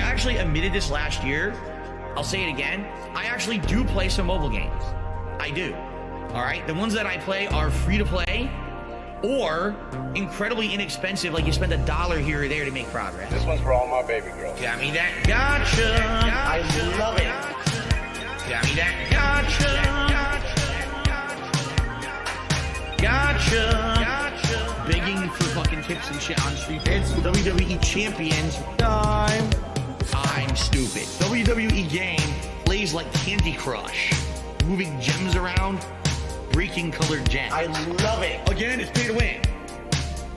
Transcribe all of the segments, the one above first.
actually admitted this last year. I'll say it again. I actually do play some mobile games. I do. All right. The ones that I play are free to play or incredibly inexpensive. Like you spend $1 here or there to make progress. This one's for all my baby girls. Got me that gotcha. I love it. Got me that gotcha. Begging for fucking tips and shit on Street It's WWE Champions time. I'm stupid. WWE game plays like Candy Crush. Moving gems around, breaking colored gems. I love it. Again, it's pay to win.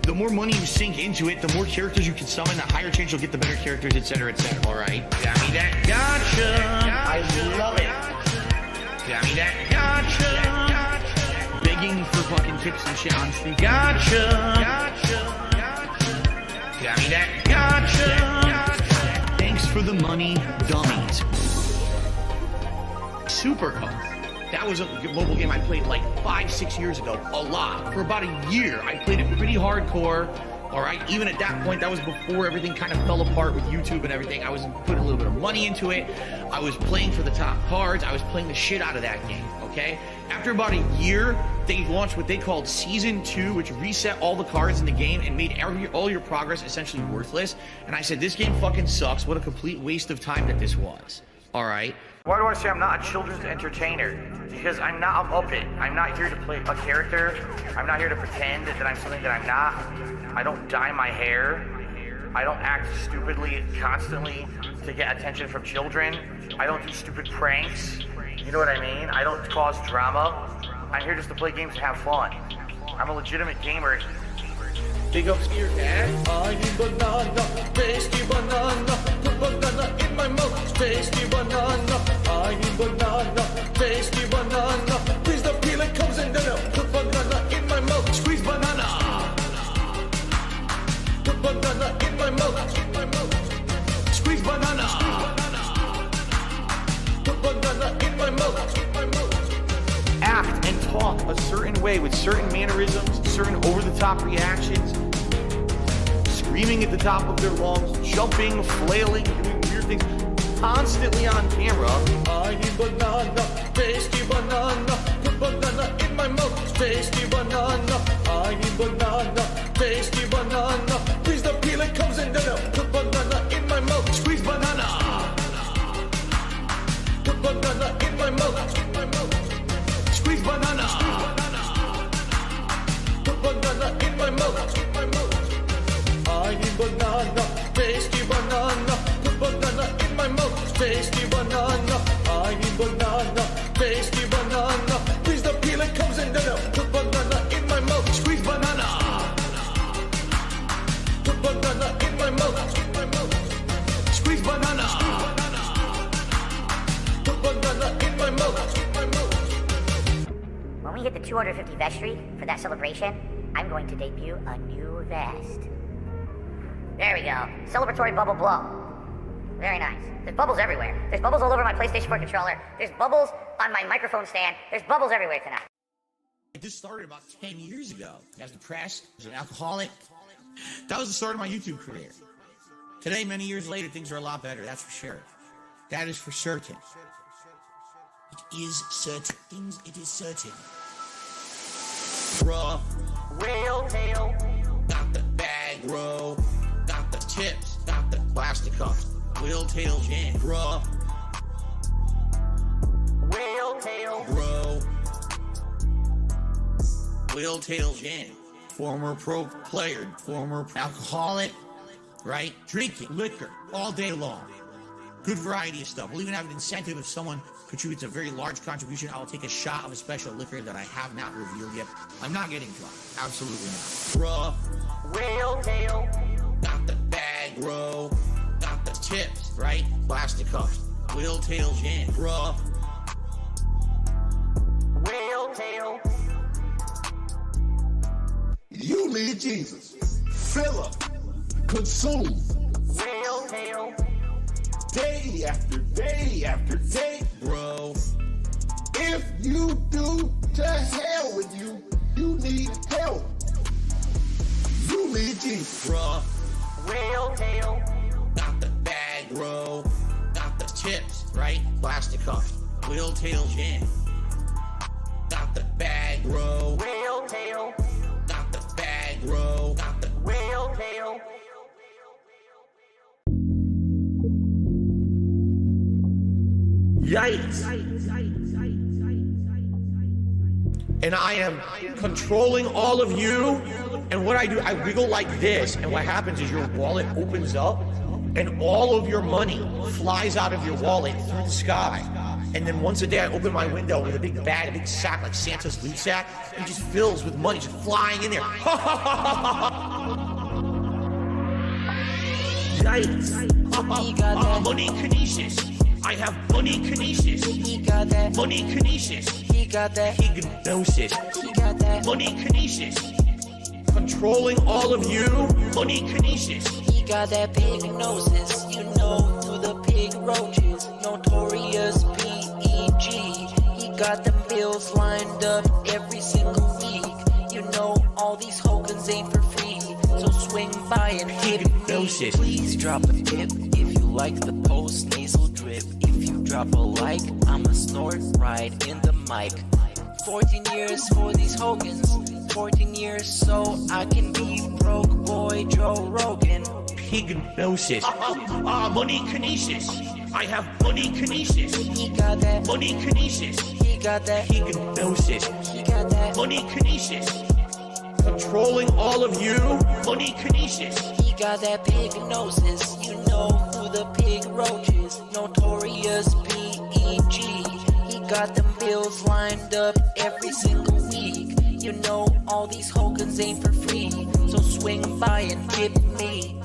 The more money you sink into it, the more characters you can summon, the higher chance you'll get the better characters, etc., etc. All right? Got me that gotcha. I love it. Got me that gotcha. Begging for fucking tips and shit on Street. Gotcha. Got me that gotcha. Thanks for the money, dummies. Supercar. That was a mobile game I played like 5-6 years ago, a lot. For about a year, I played it pretty hardcore, all right? Even at that point, that was before everything kind of fell apart with YouTube and everything. I was putting a little bit of money into it. I was playing for the top cards. I was playing the shit out of that game, okay? After about a year, they launched what they called Season 2, which reset all the cards in the game and made all your progress essentially worthless. And I said, this game fucking sucks. What a complete waste of time that this was, all right? Why do I say I'm not a children's entertainer? Because I'm not a Muppet. I'm not here to play a character. I'm not here to pretend that I'm something that I'm not. I don't dye my hair. I don't act stupidly constantly to get attention from children. I don't do stupid pranks. You know what I mean? I don't cause drama. I'm here just to play games and have fun. I'm a legitimate gamer. Big ups to your dad. I need banana, tasty banana. Put banana in my mouth, tasty banana. I need banana, tasty banana. Please the peel it comes and then I'll put banana in my mouth. Squeeze banana. Put banana in my mouth. Squeeze banana. Put banana in my mouth. Act and talk a certain way with certain mannerisms, certain over-the-top reactions, screaming at the top of their lungs, jumping, flailing, doing weird things, constantly on camera. I need banana, tasty banana. Put banana in my mouth, tasty banana. I need banana, tasty banana. Please the peel it comes and then I'll put banana in my mouth. Squeeze banana. Put banana in my mouth. Squeeze banana. Put banana in my mouth. I need banana, tasty banana. Put banana in my mouth, tasty banana. I need banana, tasty banana. Please the peel it comes and then I'll put banana in my mouth. Squeeze banana. Put banana in my mouth. Squeeze banana. Put banana in my mouth. When we hit the 250 vestry for that celebration, I'm going to debut a new vest. There we go. Celebratory bubble blow. Very nice. There's bubbles everywhere. There's bubbles all over my PlayStation 4 controller. There's bubbles on my microphone stand. There's bubbles everywhere tonight. This started about 10 years ago. I was depressed. I was an alcoholic. That was the start of my YouTube career. Today, many years later, things are a lot better. That's for sure. That is for certain. It is certain. Things, it is certain. Bruh. Whale tail. Got the bag, bro. Got the tips. Got the plastic cups. Whale tail jam, bruh. Whale tail. Bro. Whale tail jam. Former pro player. Former alcoholic. Right? Drinking liquor all day long. Good variety of stuff. We'll even have an incentive if someone contributes a very large contribution. I will take a shot of a special liquor that I have not revealed yet. I'm not getting drunk. Absolutely not. Bruh. Whale tail. Got the bag, bro. Got the tips, right? Plastic cups. Whale tail jam, bruh. Whale tail. You need Jesus. Fill up. Consume. Whale tail. Day after day after day. Bro. If you do to hell with you, you need help. You need Jesus. Bruh. Whale tail. Got the bag, bro. Got the tips, right? Plastic cups. Whale tail gin. Got the bag, bro. Whale tail. Got the bag, bro. Got the Whale tail. yikes. And I am controlling all of you. And what I do, I wiggle like this. And what happens is your wallet opens up and all of your money flies out of your wallet through the sky. And then once a day I open my window with a big bag, a big sack like Santa's loot sack. And it just fills with money just flying in there. Yikes. He got that. Money kinesis. I have money kinesis. He got that. Money kinesis. He got that. Hypnosis. He got that. Money kinesis. Controlling all of you. Money kinesis. He got that pig noses, you know, through the pig roaches. Notorious P.E.G. He got them bills lined up every single week. You know, all these Hogans ain't for free. So swing by and hit me. Hypnosis. Please drop a tip if you like the post-nasal drip. If you drop a like, I'ma snort right in the mic. 14 years for these Hogans. 14 years so I can be broke boy Joe Rogan. Hypnosis. Money kinesis. I have money kinesis. He got that. Money kinesis. He got that. Hypnosis. He got that. Money kinesis. Controlling all of you. Money kinesis. He got that pig noses, you know, through the pig roaches. Notorious P.E.G. He got them bills lined up every single week. You know, all these Hogans ain't for free. So swing by and tip me.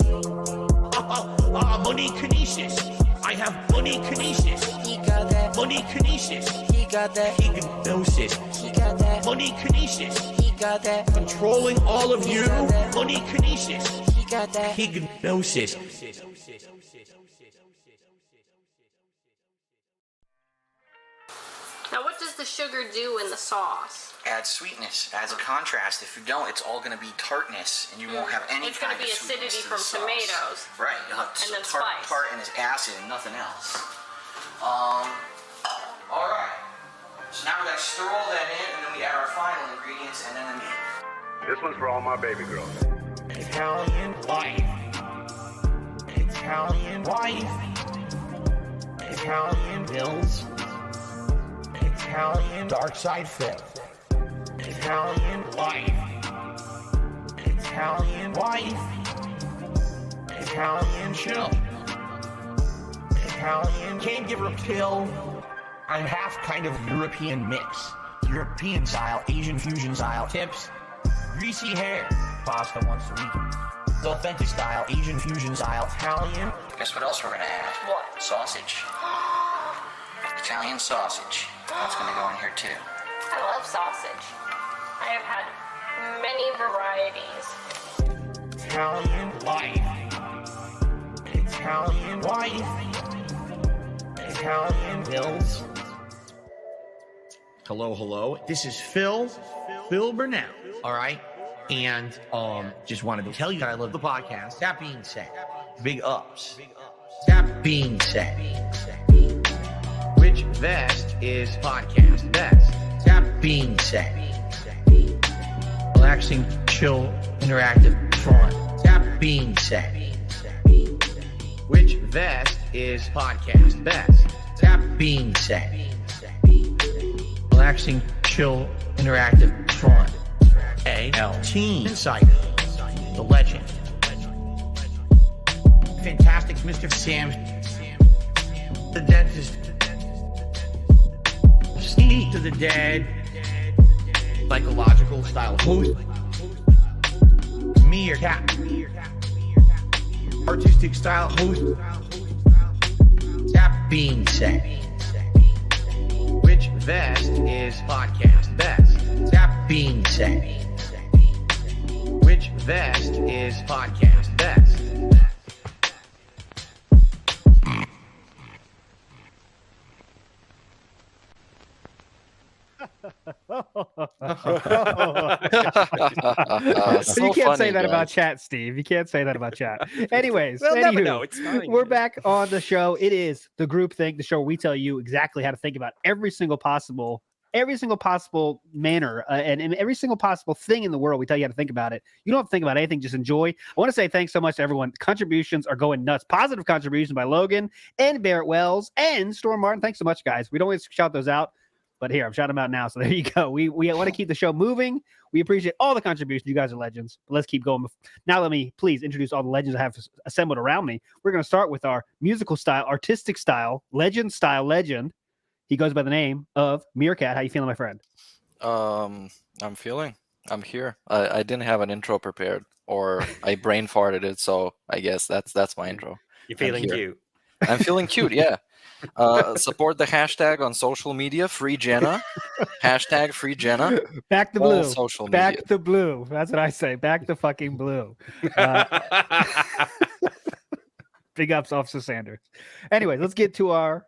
Money kinesis. I have money kinesis. He got that. Money kinesis. He got that. Hypnosis. He got that. Money kinesis. He got that. Controlling all of you. Money kinesis. He got that. Hypnosis. Now, what does the sugar do in the sauce? Adds sweetness, adds a contrast. If you don't, it's all going to be tartness, and you won't have any It's kind gonna of be sweetness acidity to from the sauce. tomatoes. Right, you'll have And then tart spice. and its acid and nothing else. All right. So now we got to stir all that in, and then we add our final ingredients, and then the meat. This one's for all my baby girls. Italian wife. Italian wife. Italian bills. Italian dark side fit. Italian wife. Italian wife. Italian chill. Italian can't give her a pill. I'm half kind of European mix. European style, Asian fusion style. Tips. Greasy hair. Pasta once a week. The authentic style, Asian fusion style. Italian. Guess what else we're going to add? What? Sausage. Italian sausage. That's going to go in here too. I love sausage. I have had many varieties. Italian wife. Italian wife. Italian bills. Hello. This is Phil Burnell. All right. And just wanted to tell you that I love the podcast. That being said, big ups. That being said, which vest is podcast best? That being said, relaxing, chill, interactive, fun. That being said, which vest is podcast best? That being said, relaxing, chill, interactive, fun. A.L. Team Insider, the legend, Fantastic Mr. Sam, the dentist, Steve to the Dead, psychological style host, me or cat, artistic style host. That being said, which vest is podcast best? That being said, which vest is podcast best? So you can't say funny, that about guys. chat, Steve. You can't say that about chat. Anyways, We'll never anywho, know. It's fine. we're back on the show. It is the group thing, the show where we tell you exactly how to think about every single possible manner and every single possible thing in the world. We tell you how to think about it. You don't have to think about anything, just enjoy. I want to say thanks so much to everyone. Contributions are going nuts. Positive contributions by Logan and Barrett Wells and Storm Martin. Thanks so much, guys. We don't always shout those out, but here, I'm shouting them out now. So there you go. We want to keep the show moving. We appreciate all the contributions. You guys are legends. But let's keep going. Now let me please introduce all the legends I have assembled around me. We're going to start with our musical style, artistic style, legend. He goes by the name of Meerkat. How you feeling, my friend? I'm here. I didn't have an intro prepared, or I brain farted it, so I guess that's my intro. You're feeling cute. I'm feeling cute, yeah. Support the hashtag on social media, Free Jenna. Hashtag Free Jenna. Back the All blue. social Back media. the blue. That's what I say. Back the fucking blue. Big ups, Officer Sanders. Anyway, let's get to our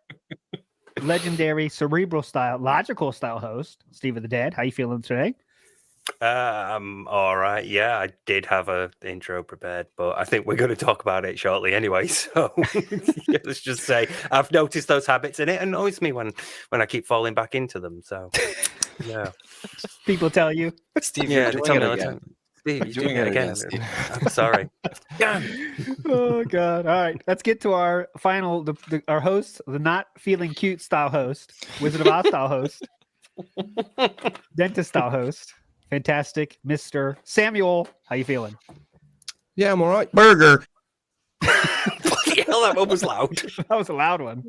legendary cerebral style, logical style host, Steve of the Dead. How you feeling today? All right. Yeah, I did have a intro prepared, but I think we're going to talk about it shortly anyway. So let's just say I've noticed those habits, and it annoys me when I keep falling back into them. So yeah, people tell you, Steve, yeah, you're they doing tell it me all the again. time. Steve, You're doing it again, Steve. I'm sorry. Oh god! All right, let's get to our final, our host, the not feeling cute style host, Wizard of Oz style host, dentist style host, fantastic Mr. Samuel. How you feeling? Yeah, I'm all right. Burger. Hell, that one was loud. That was a loud one.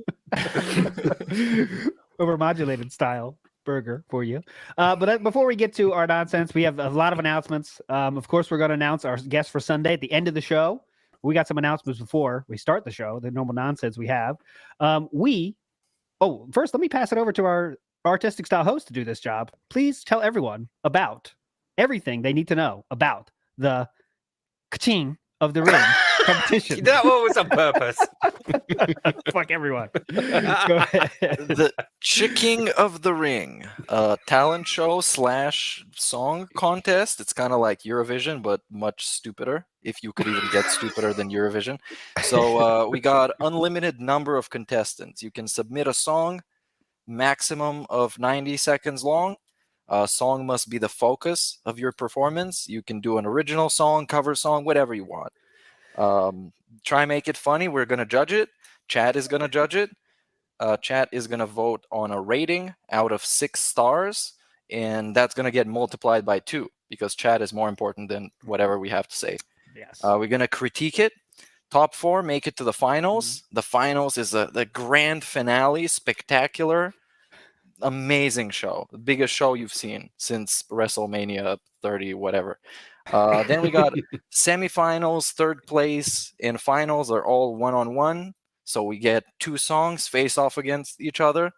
Overmodulated style burger for you. But before we get to our nonsense, we have a lot of announcements. Of course, we're going to announce our guest for Sunday at the end of the show. We got some announcements before we start the show, the normal nonsense we have. First, let me pass it over to our artistic style host to do this job. Please tell everyone about everything they need to know about the King of the Ring competition. That one was on purpose. Fuck everyone. Go ahead. The King of the Ring, talent show / song contest. It's kind of like Eurovision, but much stupider, if you could even get stupider than Eurovision. So we got unlimited number of contestants. You can submit a song, maximum of 90 seconds long. Song must be the focus of your performance. You can do an original song, cover song, whatever you want. Try make it funny. We're going to judge it. Chat is going to judge it. Chat is going to vote on a rating out of 6 stars, and that's going to get multiplied by 2 because chat is more important than whatever we have to say. Yes. We're going to critique it. Top 4 make it to the finals. The finals is the grand finale, spectacular, amazing show. The biggest show you've seen since WrestleMania 30, whatever. Then we got semifinals, third place, and finals are all one-on-one. So we get 2 songs face off against each other.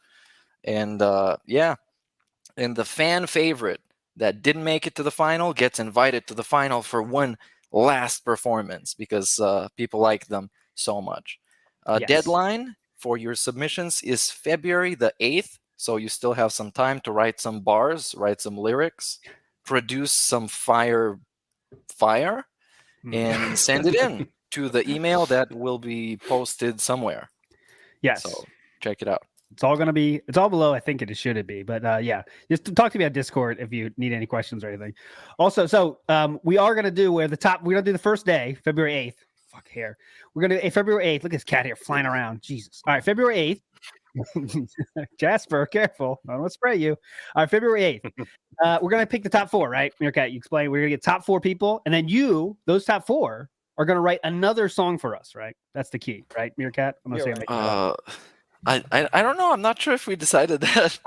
And and the fan favorite that didn't make it to the final gets invited to the final for one last performance because people like them so much. Yes. Deadline for your submissions is February the 8th. So you still have some time to write some bars, write some lyrics, produce some fire, and send it in to the email that will be posted somewhere. Yes. So check it out. It's all below. I think it should be, but just talk to me on Discord if you need any questions or anything. Also, so we are going to do we're going to do the first day, February 8th. Fuck hair. We're going to February 8th. Look at this cat here flying around. Jesus. All right. February 8th. Jasper, careful. I don't want to spray you. All right. February 8th. We're going to pick the top 4, right? Meerkat, you explain. We're going to get top 4 people. And then those top 4 are going to write another song for us, right? That's the key, right? Meerkat? I'm going to say I don't know. I'm not sure if we decided that.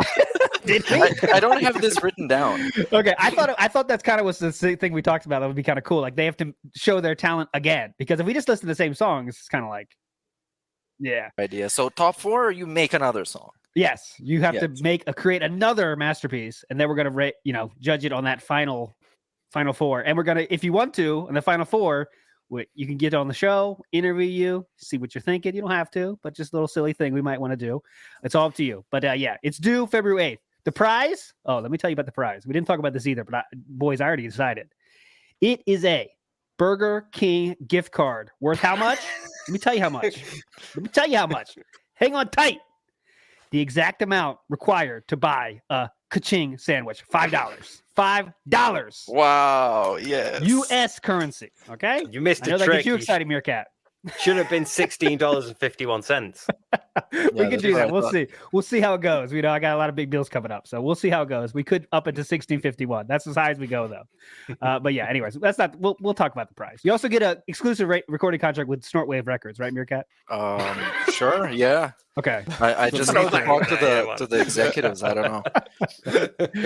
Did we? I don't have this written down. Okay, I thought that's kind of was the thing we talked about. That would be kind of cool. Like they have to show their talent again because if we just listen to the same songs, it's kind of like, yeah. Idea. So top 4, or you make another song. Yes, you have to create another masterpiece, and then we're gonna judge it on that final 4. And we're gonna, if you want to, in the final 4. You can get on the show, interview you, see what you're thinking. You don't have to, but just a little silly thing we might want to do. It's all up to you. But it's due February 8th. The prize? Oh, let me tell you about the prize. We didn't talk about this either, but boys, I already decided. It is a Burger King gift card worth how much? Let me tell you how much. Hang on tight. The exact amount required to buy a ka-ching sandwich. $5. $5. Wow. Yes. U.S. currency. Okay. You missed I know a that trick. gets you excited, Meerkat. Should have been $16.51. We could do that. We'll see. We'll see how it goes. You know, I got a lot of big bills coming up, so we'll see how it goes. We could up it to 16.51. That's as high as we go, though. But yeah, anyways, that's not. We'll talk about the price. You also get a exclusive recording contract with Snortwave Records, right, Meerkat? Sure. Yeah. Okay. I just need to talk to the executives. I don't know.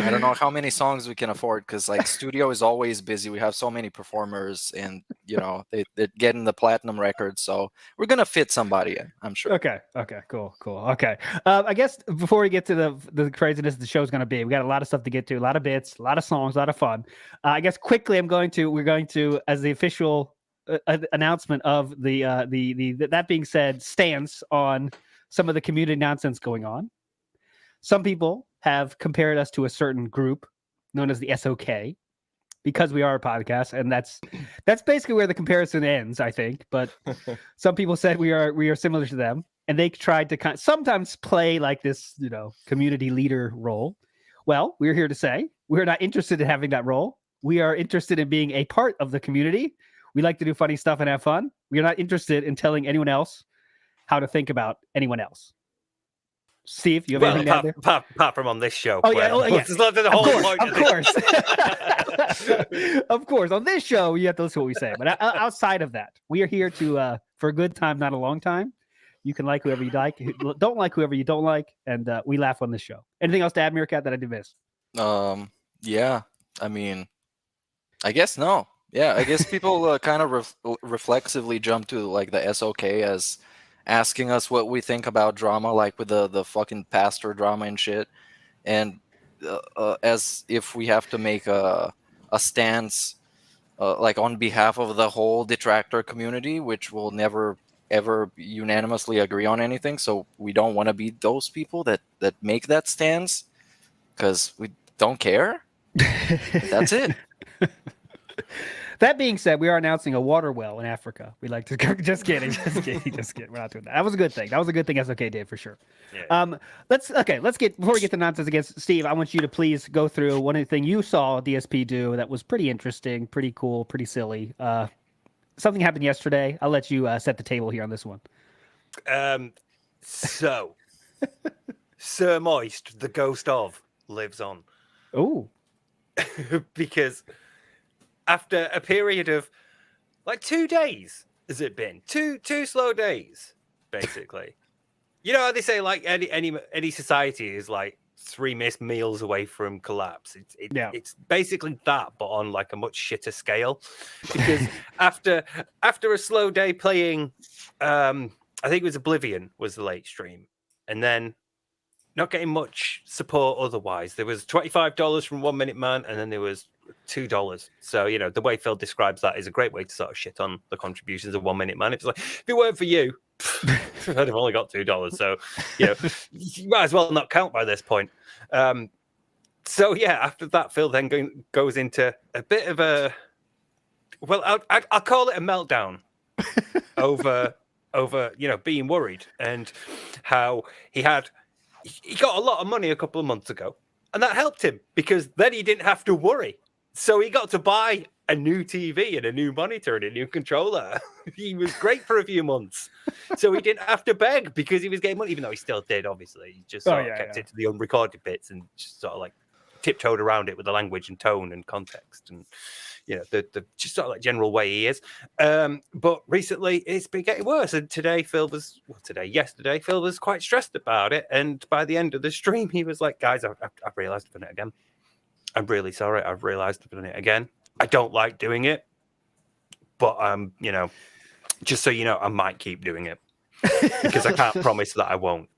I don't know how many songs we can afford because like studio is always busy. We have so many performers, and you know they're getting the platinum records, so we're gonna fit somebody in. I'm sure. Okay. Cool. Okay. I guess before we get to the craziness the show's gonna be, we got a lot of stuff to get to, a lot of bits, a lot of songs, a lot of fun. I guess quickly, we're going to as the official announcement of the that being said stance on some of the community nonsense going on. Some people have compared us to a certain group known as the SOK because we are a podcast, and that's basically where the comparison ends, I think. But some people said we are similar to them, and they tried to sometimes play like this, you know, community leader role. Well, we're here to say we're not interested in having that role. We are interested in being a part of the community. We like to do funny stuff and have fun. We are not interested in telling anyone else how to think about anyone else. Steve, you have anything to add there? Apart from on this show. Oh, yeah. The whole point. Of course. On this show, you have to listen to what we say. But outside of that, we are here to for a good time, not a long time. You can like whoever you like, don't like whoever you don't like, and we laugh on this show. Anything else to add, Meerkat, that I did miss? Yeah. I mean, I guess no. Yeah, I guess people kind of reflexively jump to like the SOK as asking us what we think about drama, like with the fucking pastor drama and shit, and as if we have to make a stance like on behalf of the whole detractor community, which will never ever unanimously agree on anything. So we don't want to be those people that make that stance because we don't care. That's it. That being said, we are announcing a water well in Africa. We like to just kidding. We're not doing that. That was a good thing. SOK did for sure. Yeah. Let's get before we get to nonsense against Steve. I want you to please go through one thing you saw DSP do that was pretty interesting, pretty cool, pretty silly. Something happened yesterday. I'll let you set the table here on this one. So, Sir Moist, the ghost of, lives on. Oh, because. After a period of like 2 days, has it been two slow days, basically? You know how they say like any society is like 3 missed meals away from collapse. It's basically that, but on like a much shitter scale. Because after a slow day playing, I think it was Oblivion was the late stream, and then not getting much support otherwise. There was $25 from 1 Minute Man, and then there was $2. So, you know, the way Phil describes that is a great way to sort of shit on the contributions of 1 Minute Man. It's like, if it weren't for you, I'd have only got $2. So, you know, you might as well not count by this point. So, yeah, after that, Phil then goes into a bit of a, well, I'll call it a meltdown over, you know, being worried and how he got a lot of money a couple of months ago. And that helped him because then he didn't have to worry. So he got to buy a new TV and a new monitor and a new controller. He was great for a few months. So he didn't have to beg because he was getting money, even though he still did, obviously. He just sort of kept it to the unrecorded bits and just sort of like tiptoed around it with the language and tone and context and, you know, the just sort of like general way he is. But recently it's been getting worse. And yesterday, Phil was quite stressed about it. And by the end of the stream, he was like, guys, I've realized I've done it again. I'm really sorry. I've realized I've done it again. I don't like doing it, but you know, just so you know, I might keep doing it because I can't promise that I won't.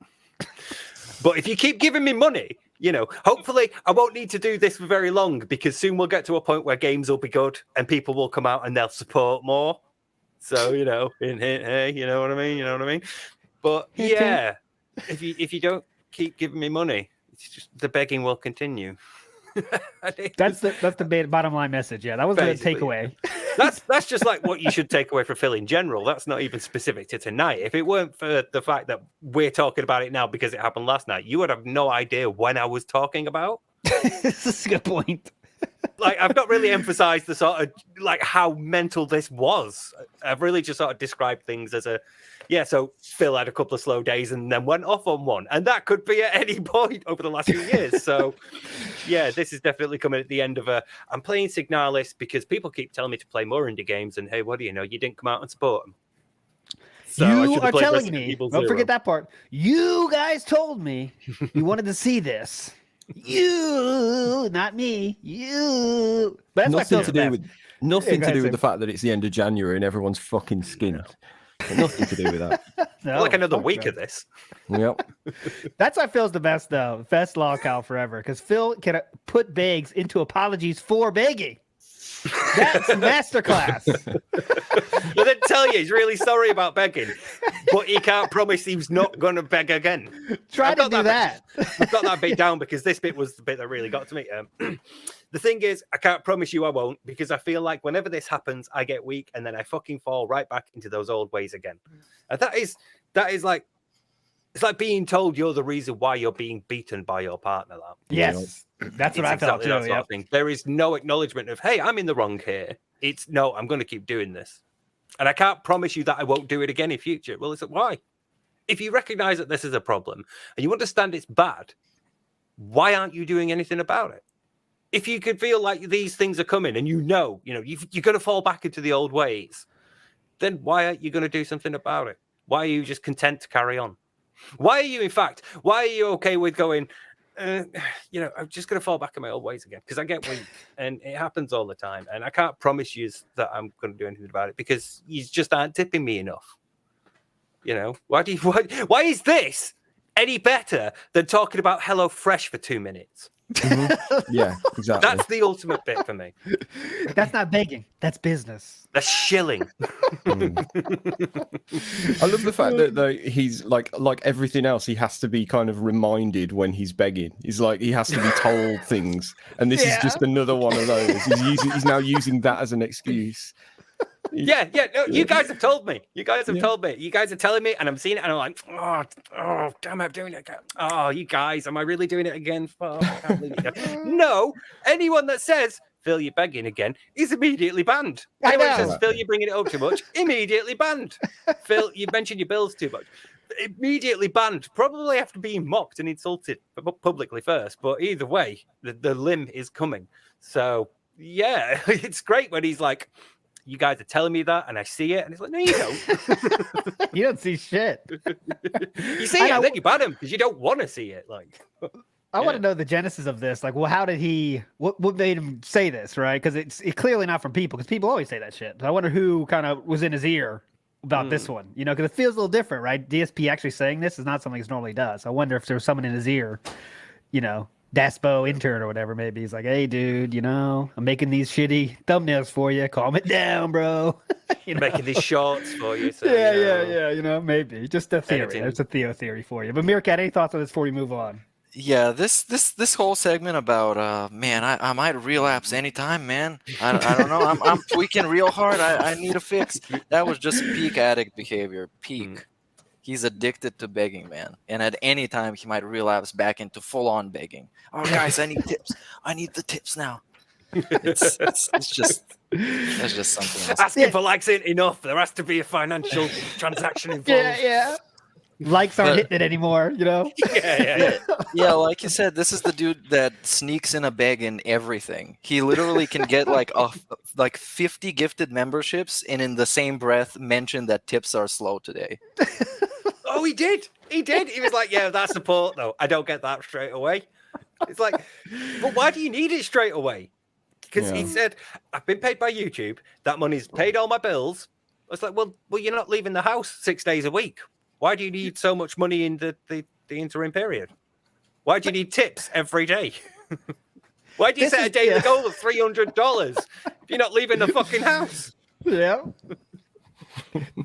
But if you keep giving me money, you know, hopefully I won't need to do this for very long because soon we'll get to a point where games will be good and people will come out and they'll support more. So, you know, hey, you know what I mean? But yeah, if you don't keep giving me money, the begging will continue. That's the bottom line message. Yeah, that was the takeaway. That's just like what you should take away from Phil in general. That's not even specific to tonight. If it weren't for the fact that we're talking about it now because it happened last night, you would have no idea when I was talking about. This is a good point. Like, I've not really emphasized the sort of like how mental this was. I've really just sort of described things as so Phil had a couple of slow days and then went off on one, and that could be at any point over the last few years. So yeah, this is definitely coming at the end of I'm playing Signalis because people keep telling me to play more indie games, and hey, what do you know? You didn't come out and support them. So you are telling me, don't forget that part. You guys told me you wanted to see this. You, not me. You. But that's nothing to do with the fact that it's the end of January and everyone's fucking skinned. Nothing to do with that. No, like another week of this. Yep. That's why Phil's the best, though. Best lolcow forever. Because Phil can put begs into apologies for begging. That's masterclass. But then tell you he's really sorry about begging, but he can't promise he's not going to beg again. Try to do that. I've got that bit down because this bit was the bit that really got to me. The thing is, I can't promise you I won't, because I feel like whenever this happens, I get weak and then I fucking fall right back into those old ways again. And that is like, it's like being told you're the reason why you're being beaten by your partner. Yes, that's what I felt too. Yeah. There is no acknowledgement of, hey, I'm in the wrong here. It's no, I'm going to keep doing this. And I can't promise you that I won't do it again in future. Well, it's like, why? If you recognize that this is a problem and you understand it's bad, why aren't you doing anything about it? If you could feel like these things are coming and you're going to fall back into the old ways, then why aren't you going to do something about it? Why are you just content to carry on? Why are you okay with going, I'm just going to fall back in my old ways again because I get weak and it happens all the time. And I can't promise you that I'm going to do anything about it because you just aren't tipping me enough. Why is this any better than talking about HelloFresh for 2 minutes? Mm-hmm. Yeah, exactly. That's the ultimate bit for me. That's not begging. That's business. That's shilling. I love the fact that he's like everything else, he has to be kind of reminded when he's begging. He's like, he has to be told things, and this is just another one of those. He's now using that as an excuse. No, you guys have told me. You guys are telling me, and I'm seeing it, and I'm like, oh, damn, I'm doing it again. Oh, you guys, am I really doing it again? Oh, I can't believe it. No, anyone that says, Phil, you're begging again, is immediately banned. Anyone that says, Phil, you're bringing it up too much, immediately banned. Phil, you mentioned your bills too much. Immediately banned, probably after being mocked and insulted publicly first. But either way, the limb is coming. So, yeah, it's great when he's like, you guys are telling me that, and I see it, and it's like, no, you don't. You don't see shit. You see it, and then you ban him because you don't want to see it. Like, I want to know the genesis of this. Like, well, how did he? What made him say this? Right? Because it's clearly not from people. Because people always say that shit. So I wonder who kind of was in his ear about this one. Because it feels a little different, right? DSP actually saying this is not something he normally does. I wonder if there was someone in his ear, Daspo intern or whatever, maybe he's like, hey dude, I'm making these shitty thumbnails for you, calm it down, bro. Making these shorts for you. So, yeah, maybe just a theory. Editing. It's a Theo theory for you. But Meerkat, any thoughts on this before we move on? Yeah, this whole segment about I might relapse anytime, man. I don't know. I'm tweaking real hard. I need a fix. That was just peak addict behavior. Peak. He's addicted to begging, man. And at any time, he might relapse back into full-on begging. Oh, guys, I need tips. I need the tips now. It's just something else. Asking for likes ain't enough. There has to be a financial transaction involved. Yeah. Likes aren't hitting it anymore, Yeah, like you said, this is the dude that sneaks in a beg in everything. He literally can get like 50 gifted memberships and in the same breath mention that tips are slow today. Oh, he did. He was like, yeah, that's support though. I don't get that straight away. It's like, but why do you need it straight away? Because he said, I've been paid by YouTube. That money's paid all my bills. I was like, well, you're not leaving the house 6 days a week. Why do you need so much money in the interim period? Why do you need tips every day? Why do you set a daily goal of $300 if you're not leaving the fucking house? Yeah.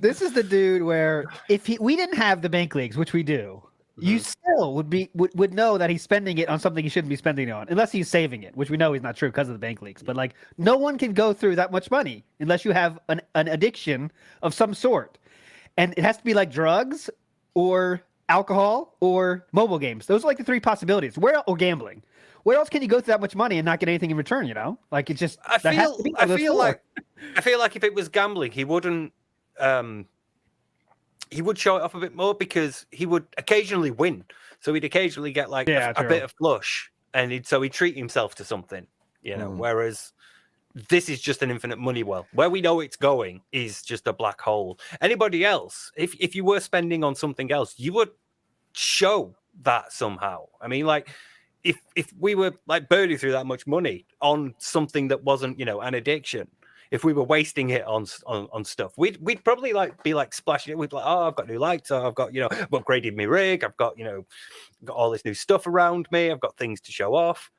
This is the dude where we didn't have the bank leagues, which we do, you still would know that he's spending it on something he shouldn't be spending it on, unless he's saving it, which we know is not true because of the bank leaks. But like, no one can go through that much money unless you have an addiction of some sort, and it has to be like drugs or alcohol or mobile games. Those are like the three possibilities. Or gambling. Where else can you go through that much money and not get anything in return? You know, like it's just. I feel like if it was gambling, he wouldn't. He would show it off a bit more because he would occasionally win. So he'd occasionally get like a bit of flush, and he'd treat himself to something, you know. Whereas this is just an infinite money well. Where we know it's going is just a black hole. Anybody else, if you were spending on something else, you would show that somehow. I mean, like if we were like burning through that much money on something that wasn't, you know, an addiction. If we were wasting it on stuff, we'd probably like be like splashing it. We'd be like, oh, I've got new lights. Oh, I've got, you know, I've upgraded my rig. I've got, you know, got all this new stuff around me. I've got things to show off.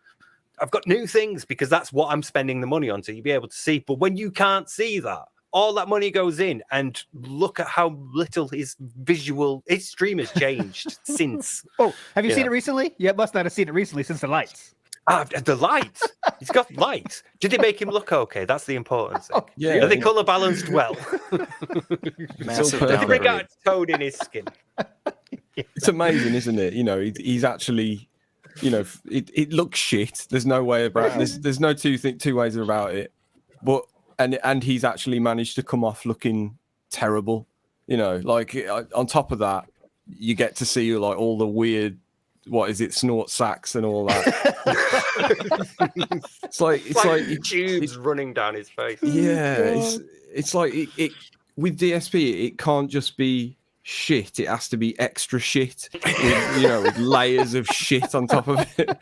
I've got new things because that's what I'm spending the money on. So you'll be able to see. But when you can't see that, all that money goes in, and look at how little his stream has changed since. Oh, have you seen it recently? You must not have seen it recently since the lights. The lights. He's got lights. Did they make him look okay? That's the important thing. Yeah. Are they color balanced well? Massive Did they bring downgrade. out a toad in his skin? It's amazing, isn't it? You know, he's actually, you know, it looks shit. There's no way about it. There's no two ways about it. But and he's actually managed to come off looking terrible. You know, like on top of that, you get to see like all the weird. What is it? Snort sax and all that. it's like tubes running down his face. Yeah, it's like it with DSP. It can't just be shit. It has to be extra shit. With, you know, with layers of shit on top of it.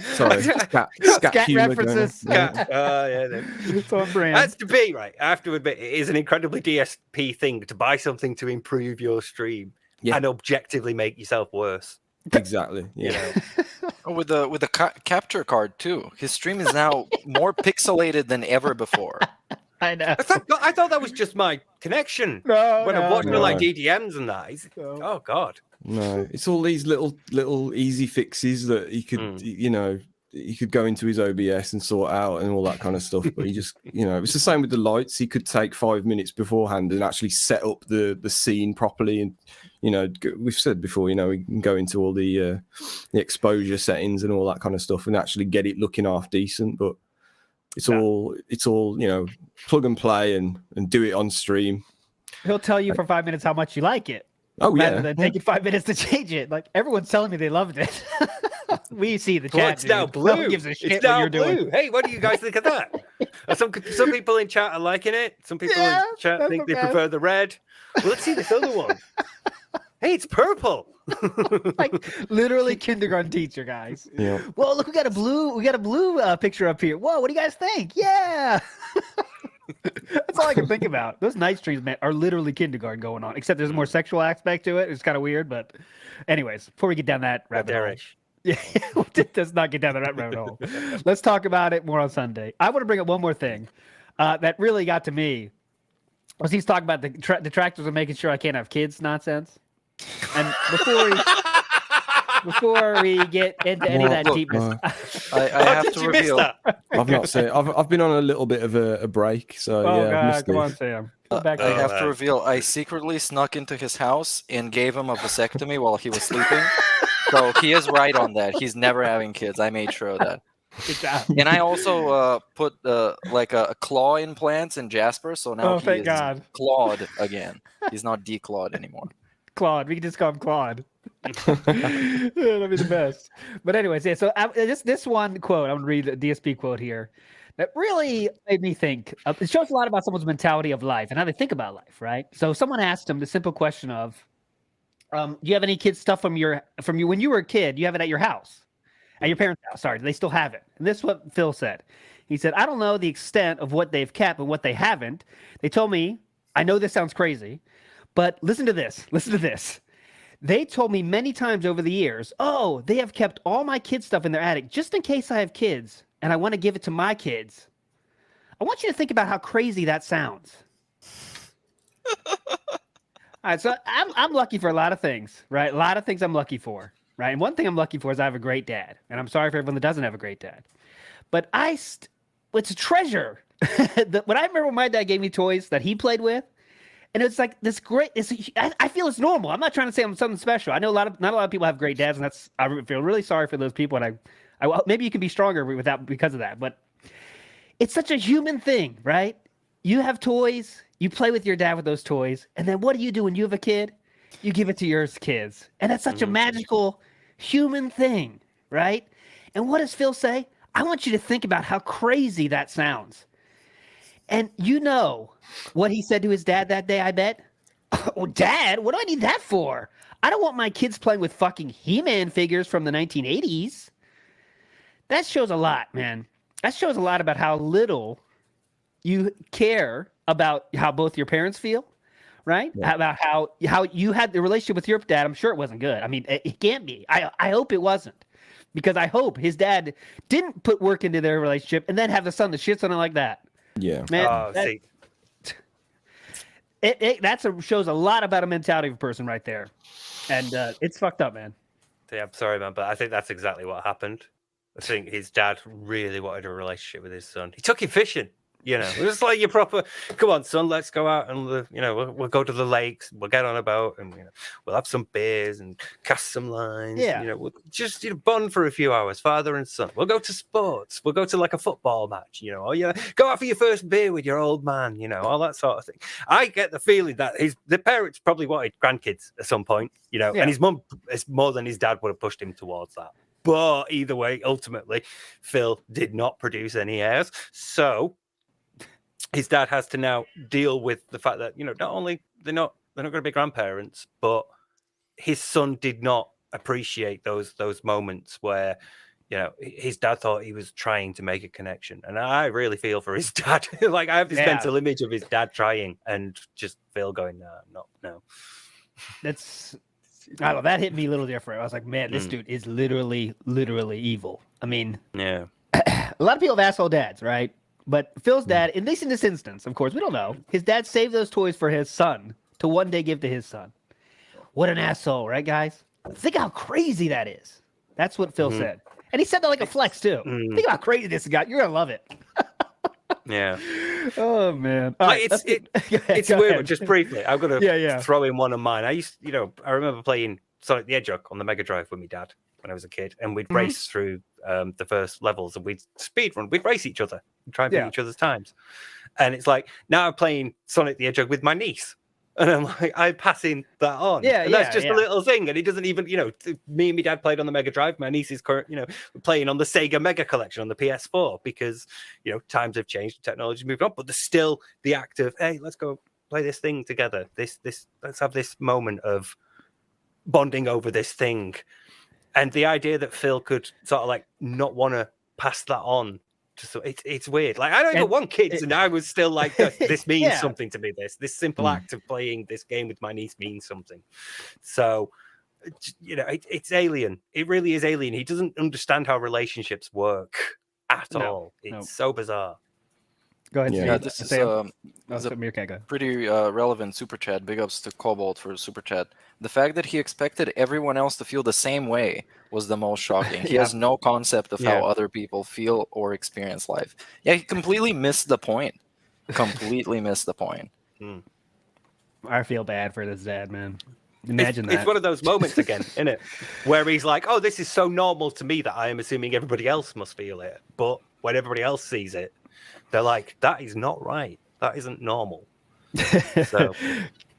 Sorry, scat humor references. Yeah, it's on brand. That's to be right. I have to admit, it is an incredibly DSP thing to buy something to improve your stream and objectively make yourself worse. Exactly. Yeah. With the capture card too. His stream is now more pixelated than ever before. I know. I thought that was just my connection. When I'm watching like DDMs and that. Oh God. No, it's all these little easy fixes that he could, you know, he could go into his OBS and sort out and all that kind of stuff. But he just, you know, it's the same with the lights. He could take 5 minutes beforehand and actually set up the scene properly. And, you know, we've said before, you know, we can go into all the exposure settings and all that kind of stuff and actually get it looking half decent. But it's all, you know, plug and play and do it on stream. He'll tell you for 5 minutes how much you like it. Oh, yeah. Rather than taking 5 minutes to change it. Like, everyone's telling me they loved it. We see the chat. It's now blue. No one gives a shit it's what now you're blue. doing. Hey, what do you guys think of that? Some people in chat are liking it. Some people in chat think they prefer the red. Well, let's see this other one. Hey, it's purple. Like literally kindergarten teacher, guys. Yeah. Whoa, look, we got a blue picture up here. Whoa, what do you guys think? Yeah. That's all I can think about. Those night streams, man, are literally kindergarten going on, except there's a more sexual aspect to it. It's kind of weird, but anyways, before we get down that rabbit hole. Yeah, let's not get down that rabbit hole. Let's talk about it more on Sunday. I want to bring up one more thing that really got to me. Was he's talking about the detractors and making sure I can't have kids nonsense. And before we get into any of that deepness, I have to reveal. I've not seen. I've been on a little bit of a break, so oh yeah. God, come on, Sam. I have to reveal. I secretly snuck into his house and gave him a vasectomy while he was sleeping. So he is right on that. He's never having kids. I made sure of that. Good job. And I also put like a claw implants in Jasper, so now he is clawed again. He's not declawed anymore. Claude, we can just call him Claude. That'll be the best. But anyways, yeah. So this one quote, I'm gonna read the DSP quote here. That really made me think. It shows a lot about someone's mentality of life and how they think about life, right? So someone asked him the simple question of, "Do you have any kid stuff from you when you were a kid? You have it at your house, at your parents' house? Sorry, do they still have it?" And this is what Phil said. He said, "I don't know the extent of what they've kept and what they haven't. They told me. I know this sounds crazy, but listen to this. Listen to this. They told me many times over the years, oh, they have kept all my kids' stuff in their attic just in case I have kids and I want to give it to my kids. I want you to think about how crazy that sounds. All right, so I'm lucky for a lot of things, right? A lot of things I'm lucky for, right? And one thing I'm lucky for is I have a great dad, and I'm sorry for everyone that doesn't have a great dad. But it's a treasure. When I remember when my dad gave me toys that he played with, and it's like this great. I feel it's normal. I'm not trying to say I'm something special. I know not a lot of people have great dads, and I feel really sorry for those people. And I maybe you can be stronger because of that. But it's such a human thing, right? You have toys. You play with your dad with those toys, and then what do you do when you have a kid? You give it to your kids, and that's such a magical human thing, right? And what does Phil say? I want you to think about how crazy that sounds. And you know what he said to his dad that day, I bet? Oh, Dad, what do I need that for? I don't want my kids playing with fucking He-Man figures from the 1980s. That shows a lot, man. That shows a lot about how little you care about how both your parents feel, right? Yeah. About how you had the relationship with your dad. I'm sure it wasn't good. I mean, it can't be. I hope it wasn't. Because I hope his dad didn't put work into their relationship and then have the son that shits on it like that. Yeah. Man, that shows a lot about a mentality of a person right there. And it's fucked up, man. Yeah, I'm sorry, man, but I think that's exactly what happened. I think his dad really wanted a relationship with his son. He took him fishing. You know, it's like your proper, come on, son, let's go out and, we'll go to the lakes, we'll get on a boat and, we'll have some beers and cast some lines. Yeah. We'll just, bond for a few hours, father and son. We'll go to sports. We'll go to like a football match, or, go out for your first beer with your old man, all that sort of thing. I get the feeling that the parents probably wanted grandkids at some point, and his mum is more than his dad would have pushed him towards that. But either way, ultimately, Phil did not produce any heirs. So his dad has to now deal with the fact that, not only they're not going to be grandparents, but his son did not appreciate those moments where, his dad thought he was trying to make a connection. And I really feel for his dad. Like I have this mental image of his dad trying and just Phil going, no. That's, I don't know, that hit me a little different. I was like, man, this dude is literally evil. I mean, yeah. A lot of people have asshole dads, right? But Phil's dad, at least in this instance, of course, we don't know. His dad saved those toys for his son to one day give to his son. What an asshole, right, guys? Think how crazy that is. That's what Phil said. And he said that like a flex, too. Think how crazy this guy. You're going to love it. Yeah. Oh, man. Right, it's weird, but just briefly, I'm going to throw in one of mine. I remember playing Sonic the Hedgehog on the Mega Drive with my dad when I was a kid, and we'd race through the first levels, and we'd speedrun. We'd race each other and try and beat each other's times. And it's like, now I'm playing Sonic the Hedgehog with my niece. And I'm like, I'm passing that on. And that's just a little thing. And it doesn't even, me and my dad played on the Mega Drive. My niece is playing on the Sega Mega Collection on the PS4 because, times have changed, technology's moved on. But there's still the act of, hey, let's go play this thing together. Let's have this moment of bonding over this thing. And the idea that Phil could sort of like not want to pass that on. It's weird. Like I don't even want kids, and I was still like, this means something to me. This simple act of playing this game with my niece means something. So, it's alien. It really is alien. He doesn't understand how relationships work at all. It's so bizarre. Go ahead. Yeah, this is a pretty relevant super chat. Big ups to Cobalt for super chat. The fact that he expected everyone else to feel the same way was the most shocking. He has no concept of how other people feel or experience life. Yeah, he completely missed the point. Completely missed the point. I feel bad for this dad, man. Imagine that. It's one of those moments again, isn't it? Where he's like, oh, this is so normal to me that I am assuming everybody else must feel it. But when everybody else sees it, they're like, that is not right. That isn't normal. So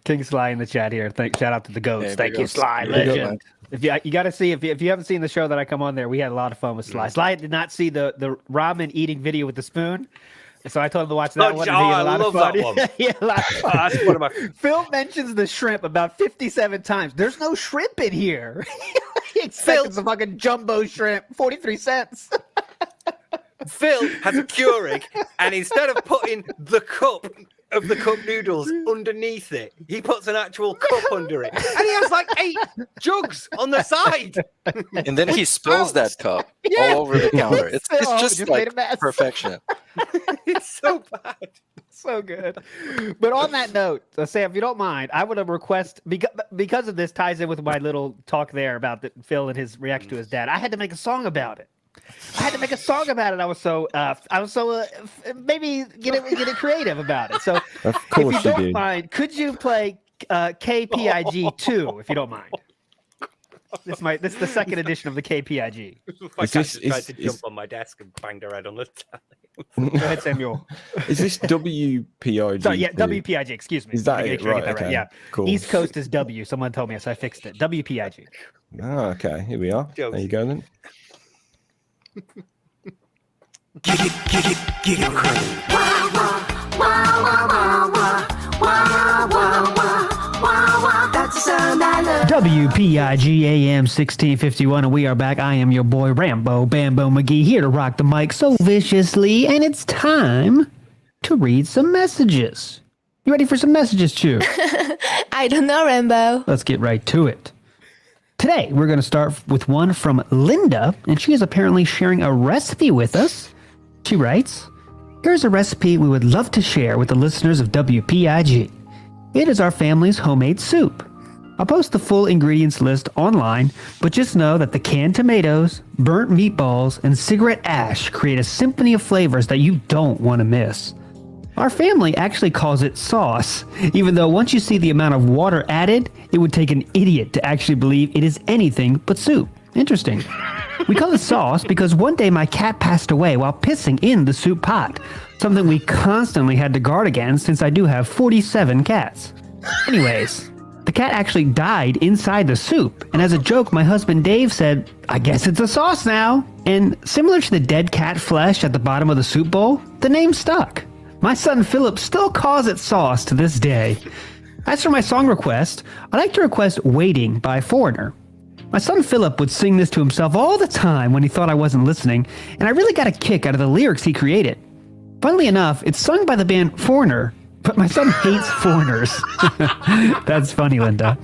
King Sly in the chat here. Shout out to the goats. Thank you, Sly, legend. If you got to see if you haven't seen the show that I come on there, we had a lot of fun with Sly. Sly did not see the ramen eating video with the spoon, so I told him to watch that one. I love that one. That's one of my. Phil mentions the shrimp about 57 times. There's no shrimp in here. He expects a fucking jumbo shrimp, 43 cents. Phil has a Keurig, and instead of putting the cup of the cup noodles underneath it, he puts an actual cup under it, and he has like 8 jugs on the side. And then he spills that cup all over the counter. It's just like perfection. It's so bad. So good. But on that note, Sam, if you don't mind, I would request because of this ties in with my little talk there about Phil and his reaction to his dad. I had to make a song about it. I was so maybe get it creative about it. So Of if course you don't did. mind, could you play KPIG 2 if you don't mind? This is the second edition of the KPIG. My cat just tried to jump on my desk and banged her head on the tally. Go ahead, Samuel. Is this WPIG? Sorry, yeah, WPIG. Excuse me. Is that Make it? sure I get Right, that okay. Yeah. Cool. East Coast is W. Someone told me, so I fixed it. WPIG. Oh, okay. Here we are. There you go then. WPIG AM 1651, and we are back. I am your boy Rambo Bambo McGee, here to rock the mic so viciously, and it's time to read some messages. You ready for some messages, Chew? I don't know, Rambo. Let's get right to it. Today, we're going to start with one from Linda, and she is apparently sharing a recipe with us. She writes, "Here's a recipe we would love to share with the listeners of WPIG. It is our family's homemade soup. I'll post the full ingredients list online, but just know that the canned tomatoes, burnt meatballs, and cigarette ash create a symphony of flavors that you don't want to miss. Our family actually calls it sauce, even though once you see the amount of water added, it would take an idiot to actually believe it is anything but soup. Interesting. We call it sauce because one day my cat passed away while pissing in the soup pot, something we constantly had to guard against since I do have 47 cats. Anyways, the cat actually died inside the soup, and as a joke, my husband Dave said, "I guess it's a sauce now." And similar to the dead cat flesh at the bottom of the soup bowl, the name stuck. My son Philip still calls it sauce to this day. As for my song request, I'd like to request Waiting by Foreigner. My son Philip would sing this to himself all the time when he thought I wasn't listening, and I really got a kick out of the lyrics he created. Funnily enough, it's sung by the band Foreigner, but my son hates foreigners. That's funny, Linda.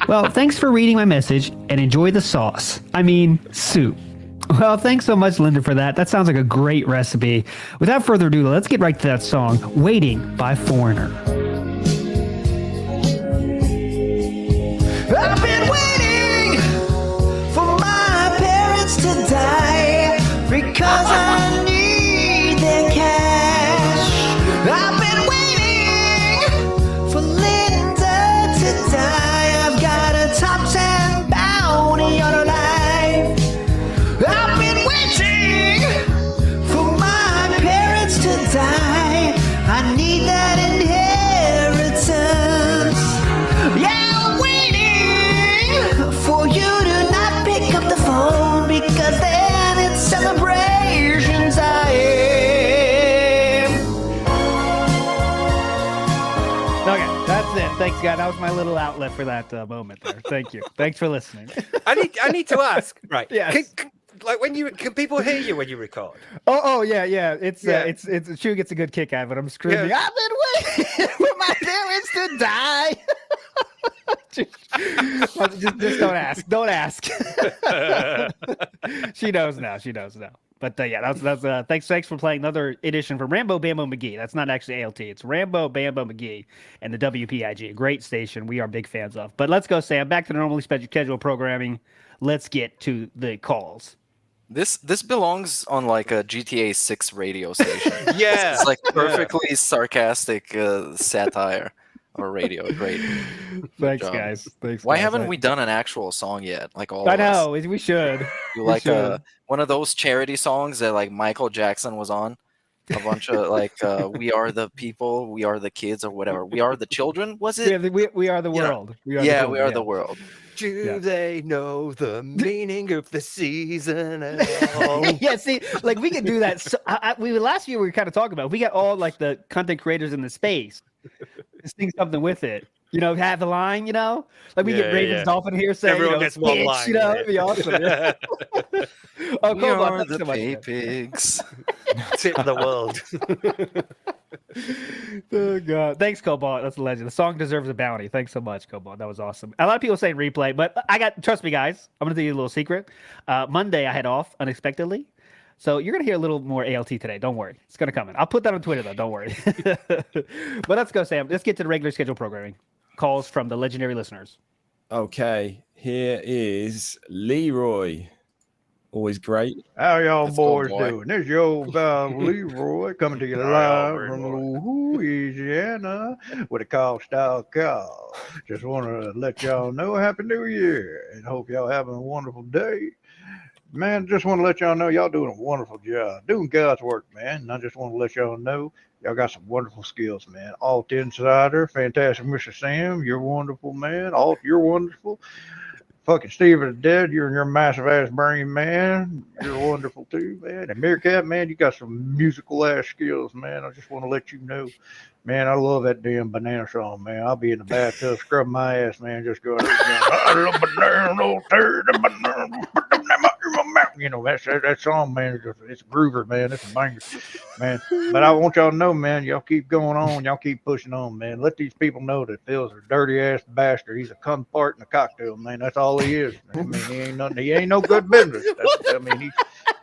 Well, thanks for reading my message, and enjoy the sauce. I mean, soup. Well, thanks so much, Linda, for that. That sounds like a great recipe. Without further ado, let's get right to that song, Waiting by Foreigner. I've been waiting for my parents to die because I need their cash. I've been waiting for Linda to die. I've got a top 10 bounty on her life. I've been waiting for my parents to die. I need that inheritance. Yeah, I'm waiting for you to not pick up the phone because then it's celebrations time. Okay, that's it. Thanks, guys. That was my little outlet for that moment there. Thank you. Thanks for listening. I need to ask, right? Yes. Can people hear you when you record? Oh yeah. It's Chew gets a good kick out of it. I'm screaming. Yeah. I've been waiting for my parents to die. just don't ask. Don't ask. She knows now. But yeah, that's thanks for playing another edition from Rambo Bambo McGee. That's not actually ALT. It's Rambo Bambo McGee and the WPIG. A great station we are big fans of. But let's go, Sam. Back to the normally scheduled programming. Let's get to the calls. This belongs on like a GTA 6 radio station. Yeah. It's like perfectly sarcastic satire or radio. Great. Thanks, guys. Thanks. Why guys. haven't we done an actual song yet? Like all I of us? know. We should. Do We like should. one of those charity songs that like Michael Jackson was on. A bunch of like we are the people, we are the kids, or whatever. We are the children. Was it? Yeah, we are the world. We are the world. Do they know the meaning of the season at all? Yeah, see, like we could do that. So, last year we were kind of talking about. We got all like the content creators in the space. Just sing something with it. Have the line. Like we get Ravens Dolphin here saying, everyone gets one bitch, line. It'd be awesome. Yeah. Oh, We cool. are the pay pigs. Tip the world. Oh god, thanks, Cobalt. That's a legend. The song deserves a bounty. Thanks so much, Cobalt. That was awesome. A lot of people saying replay, but trust me, guys. I'm gonna tell you a little secret. Monday I had off unexpectedly, So you're gonna hear a little more ALT today. Don't worry, it's gonna come in. I'll put that on Twitter though. Don't worry. But let's go, Sam. Let's get to the regular schedule programming. Calls from the legendary listeners. Okay, here is Leroy. Always great. How y'all Let's go, boys boy. doing? This is your old pal Leroy coming to you live from Louisiana with a call style call. Just want to let y'all know Happy New Year and hope y'all having a wonderful day. Man, just want to let y'all know y'all doing a wonderful job, doing God's work, man. And I just want to let y'all know y'all got some wonderful skills, man. Alt Insider, Fantastic Mr. Sam, you're wonderful, man. Alt, you're wonderful. Fucking Steve of the Dead, you're in your massive ass brain, man. You're wonderful too, man. And Meerkat, man, you got some musical ass skills, man. I just want to let you know, man, I love that damn banana song, man. I'll be in the bathtub scrubbing my ass, man, just going, I love banana, old turd, banana, put them in my mouth. You know, that song, man, it's a groover, man. It's a banger, man. But I want y'all to know, man, y'all keep going on. Y'all keep pushing on, man. Let these people know that Phil's a dirty ass bastard. He's a cum fart in a cocktail, man. That's all he is. I mean, he ain't nothing. He ain't no good business. I mean,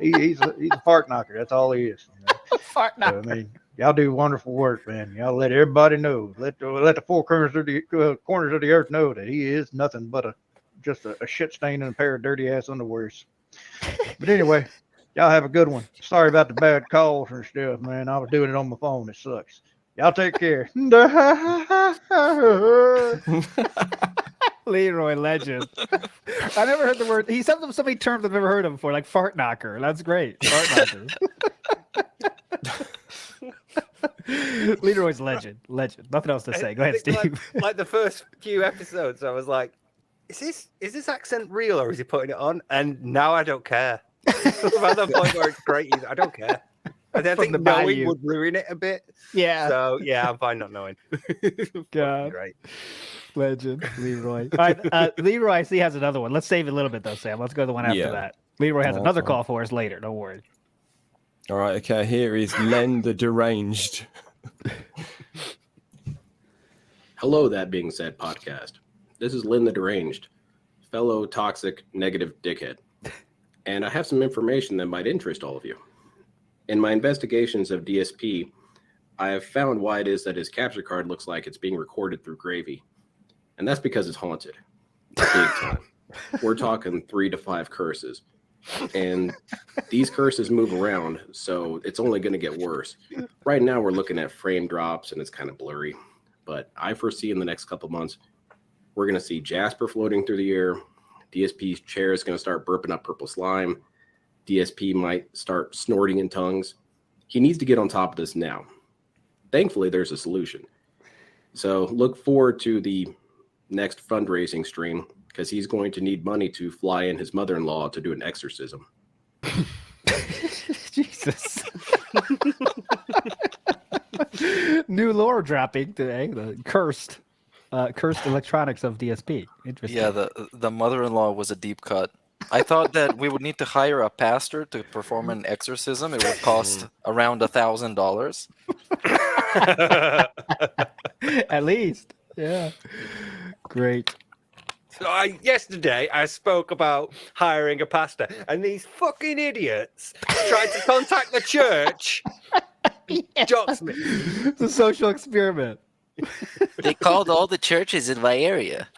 he's a fart knocker. That's all he is. You know? Fart knocker. So, I mean, y'all do wonderful work, man. Y'all let everybody know. Let the four corners of the earth know that he is nothing but just a shit stain and a pair of dirty ass underwears. But anyway, y'all have a good one. Sorry about the bad calls and stuff, man. I was doing it on my phone. It sucks. Y'all take care. Leroy legend. I never heard the word. He said so many terms I've never heard of before, like fart knocker. That's great. Fart knocker. Leroy's legend. Nothing else to say. Go ahead, Steve. Like the first few episodes, I was like, is this accent real or is he putting it on? And now I don't care. About the point where it's great, I don't care. I think knowing would ruin it a bit. Yeah. So yeah, I'm fine not knowing. God. Great. Legend, Leroy. All right, Leroy, I see has another one. Let's save it a little bit though, Sam. Let's go to the one after that. Leroy has another call for us later. Don't worry. All right, okay. Here is Len the Deranged. Hello, That Being Said podcast. This is Len the Deranged, fellow toxic negative dickhead. And I have some information that might interest all of you. In my investigations of DSP, I have found why it is that his capture card looks like it's being recorded through gravy. And that's because it's haunted. Big time. We're talking 3 to 5 curses. And these curses move around, so it's only going to get worse. Right now, we're looking at frame drops, and it's kind of blurry. But I foresee in the next couple months, we're going to see Jasper floating through the air. DSP's chair is going to start burping up purple slime. DSP might start snorting in tongues. He needs to get on top of this now. Thankfully, there's a solution. So look forward to the next fundraising stream because he's going to need money to fly in his mother-in-law to do an exorcism. Jesus. New lore dropping today. The cursed electronics of DSP. Interesting. Yeah, the mother-in-law was a deep cut. I thought that we would need to hire a pastor to perform an exorcism. It would cost around $1,000. At least. Yeah. Great. So yesterday I spoke about hiring a pastor, and these fucking idiots tried to contact the church. Jocks me. It's a social experiment. They called all the churches in my area.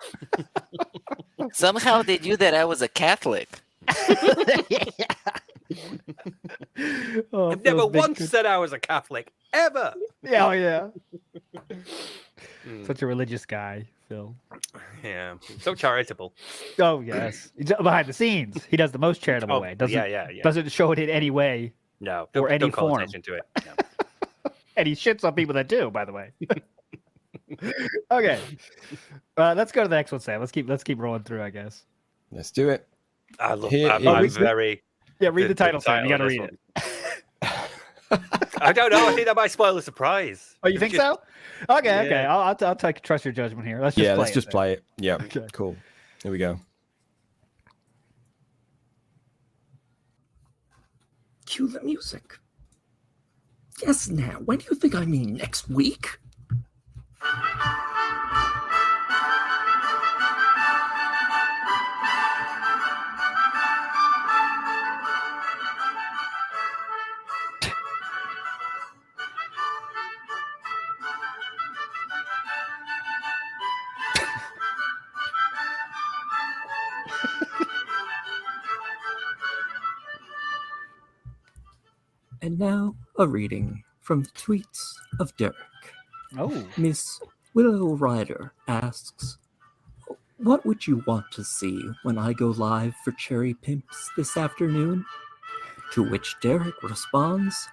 Somehow they knew that I was a Catholic. Oh, I've never once said I was a Catholic, ever. Yeah, yeah. Such a religious guy, Phil. Yeah, so charitable. Oh yes, behind the scenes, he does the most charitable way. Doesn't show it in any way. No, or any don't call form. attention to it. No. And he shits on people that do, by the way. Okay, let's go to the next one, Sam. Let's keep rolling through, I guess. Let's do it. I'm very. Yeah, read the title, Sam. You got to read it. I don't know. I think that might spoil the surprise. Oh, you think so? Okay, okay. I'll trust your judgment here. Let's just play it. Yeah. Okay. Cool. Here we go. Cue the music. Yes, now. When do you think I mean next week? And now, a reading from the tweets of Derek. Oh. Miss Willow Ryder asks, what would you want to see when I go live for Cherry Pimps this afternoon? To which Derek responds,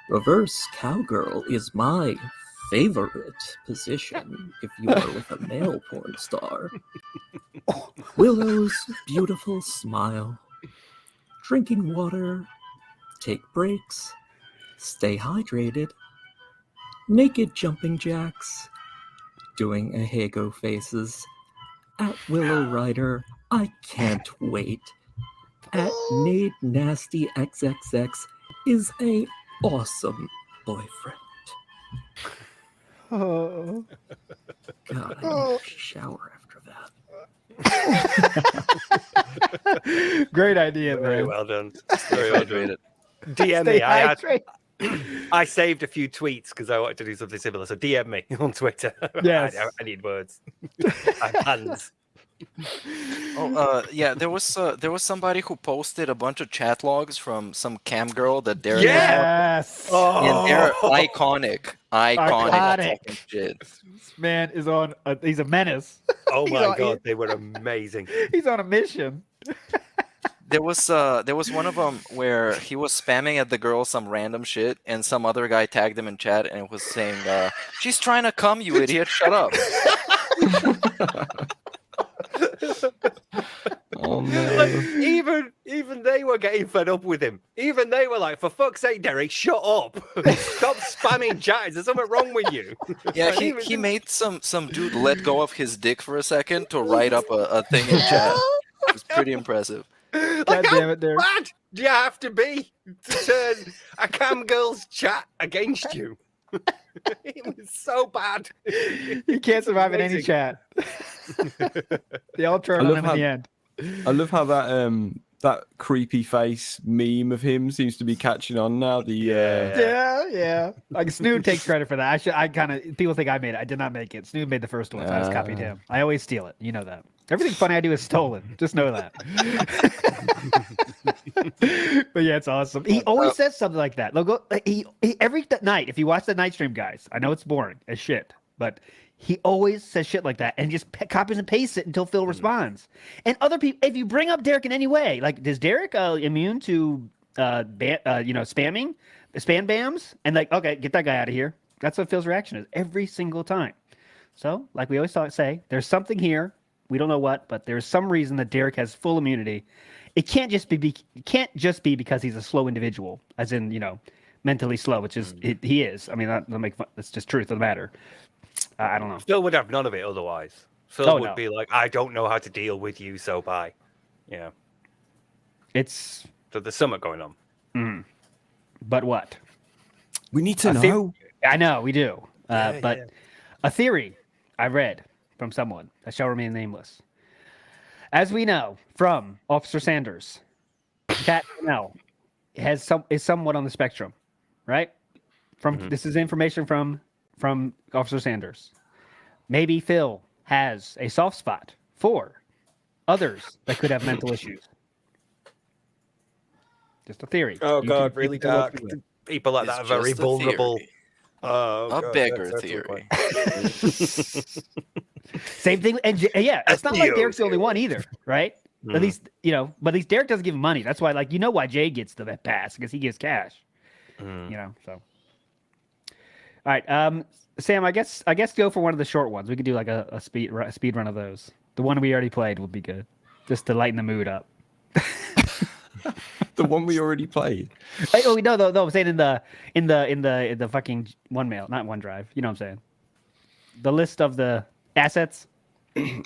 reverse cowgirl is my favorite position if you are with a male porn star. Willow's beautiful smile. Drinking water. Take breaks. Stay hydrated. Naked jumping jacks. Doing ahego faces. At Willow Ryder, I can't wait. At Nade Nasty XXX is a awesome boyfriend. Oh. God, I need a shower after that. Great idea, man. Very well done. Very well done. DM Stay me. hydrated. I saved a few tweets because I wanted to do something similar. So DM me on Twitter. Yes. I need words. I have hands. Yeah, there was somebody who posted a bunch of chat logs from some cam girl that Derek Yes. and they're iconic Iconic. fucking shit. This man is on. He's a menace. Oh He's my on- god, they were amazing. He's on a mission. There was one of them where he was spamming at the girl some random shit, and some other guy tagged him in chat, and it was saying, "She's trying to come, you idiot! Shut up." Oh no! Like, even they were getting fed up with him. Even they were like, "For fuck's sake, Derek, shut up! Stop spamming chat. Is there something wrong with you?" Yeah, Like, he made some dude let go of his dick for a second to write up a thing in chat. It was pretty impressive. Like, damn it, Derek. How bad do you have to be to turn a cam girl's chat against you? It was so bad. He can't survive in any chat. They all turn on him in the end. I love how that creepy face meme of him seems to be catching on now. Yeah. Like Snood takes credit for that. People think I made it. I did not make it. Snood made the first one. So I just copied him. I always steal it. You know that. Everything funny I do is stolen. Just know that. But yeah, it's awesome. He always says something like that. He every night, if you watch the night stream, guys, I know it's boring as shit, but he always says shit like that and just copies and pastes it until Phil responds. And other people, if you bring up Derek in any way, like, is Derek immune to spamming, spam bams? And like, okay, get that guy out of here. That's what Phil's reaction is every single time. So, like we always say, there's something here. We don't know what, but there's some reason that Derek has full immunity. It can't just be because he's a slow individual, as in, mentally slow, which is he is. I mean, that's just truth of the matter. I don't know. Phil would have none of it otherwise. Phil would no. be like, I don't know how to deal with you, so bye. Yeah. So there's something going on. But what? We need to know. I know, we do. But a theory I read from someone that shall remain nameless. As we know from Officer Sanders, Cat Nell is somewhat on the spectrum, right? This is information from Officer Sanders. Maybe Phil has a soft spot for others that could have mental issues. Just a theory. Oh You god, can- really you can look dark. into it. People like that are very just a vulnerable. theory. Oh, A God, beggar that's theory. Same thing, and yeah, it's not like Theo Derek's the only one either, right? At least but at least Derek doesn't give him money. That's why, why Jay gets the pass, because he gives cash. So. All right, Sam. I guess go for one of the short ones. We could do like a speed run of those. The one we already played would be good, just to lighten the mood up. The one we already played. No. I'm saying in the fucking not OneDrive. You know what I'm saying? The list of the assets.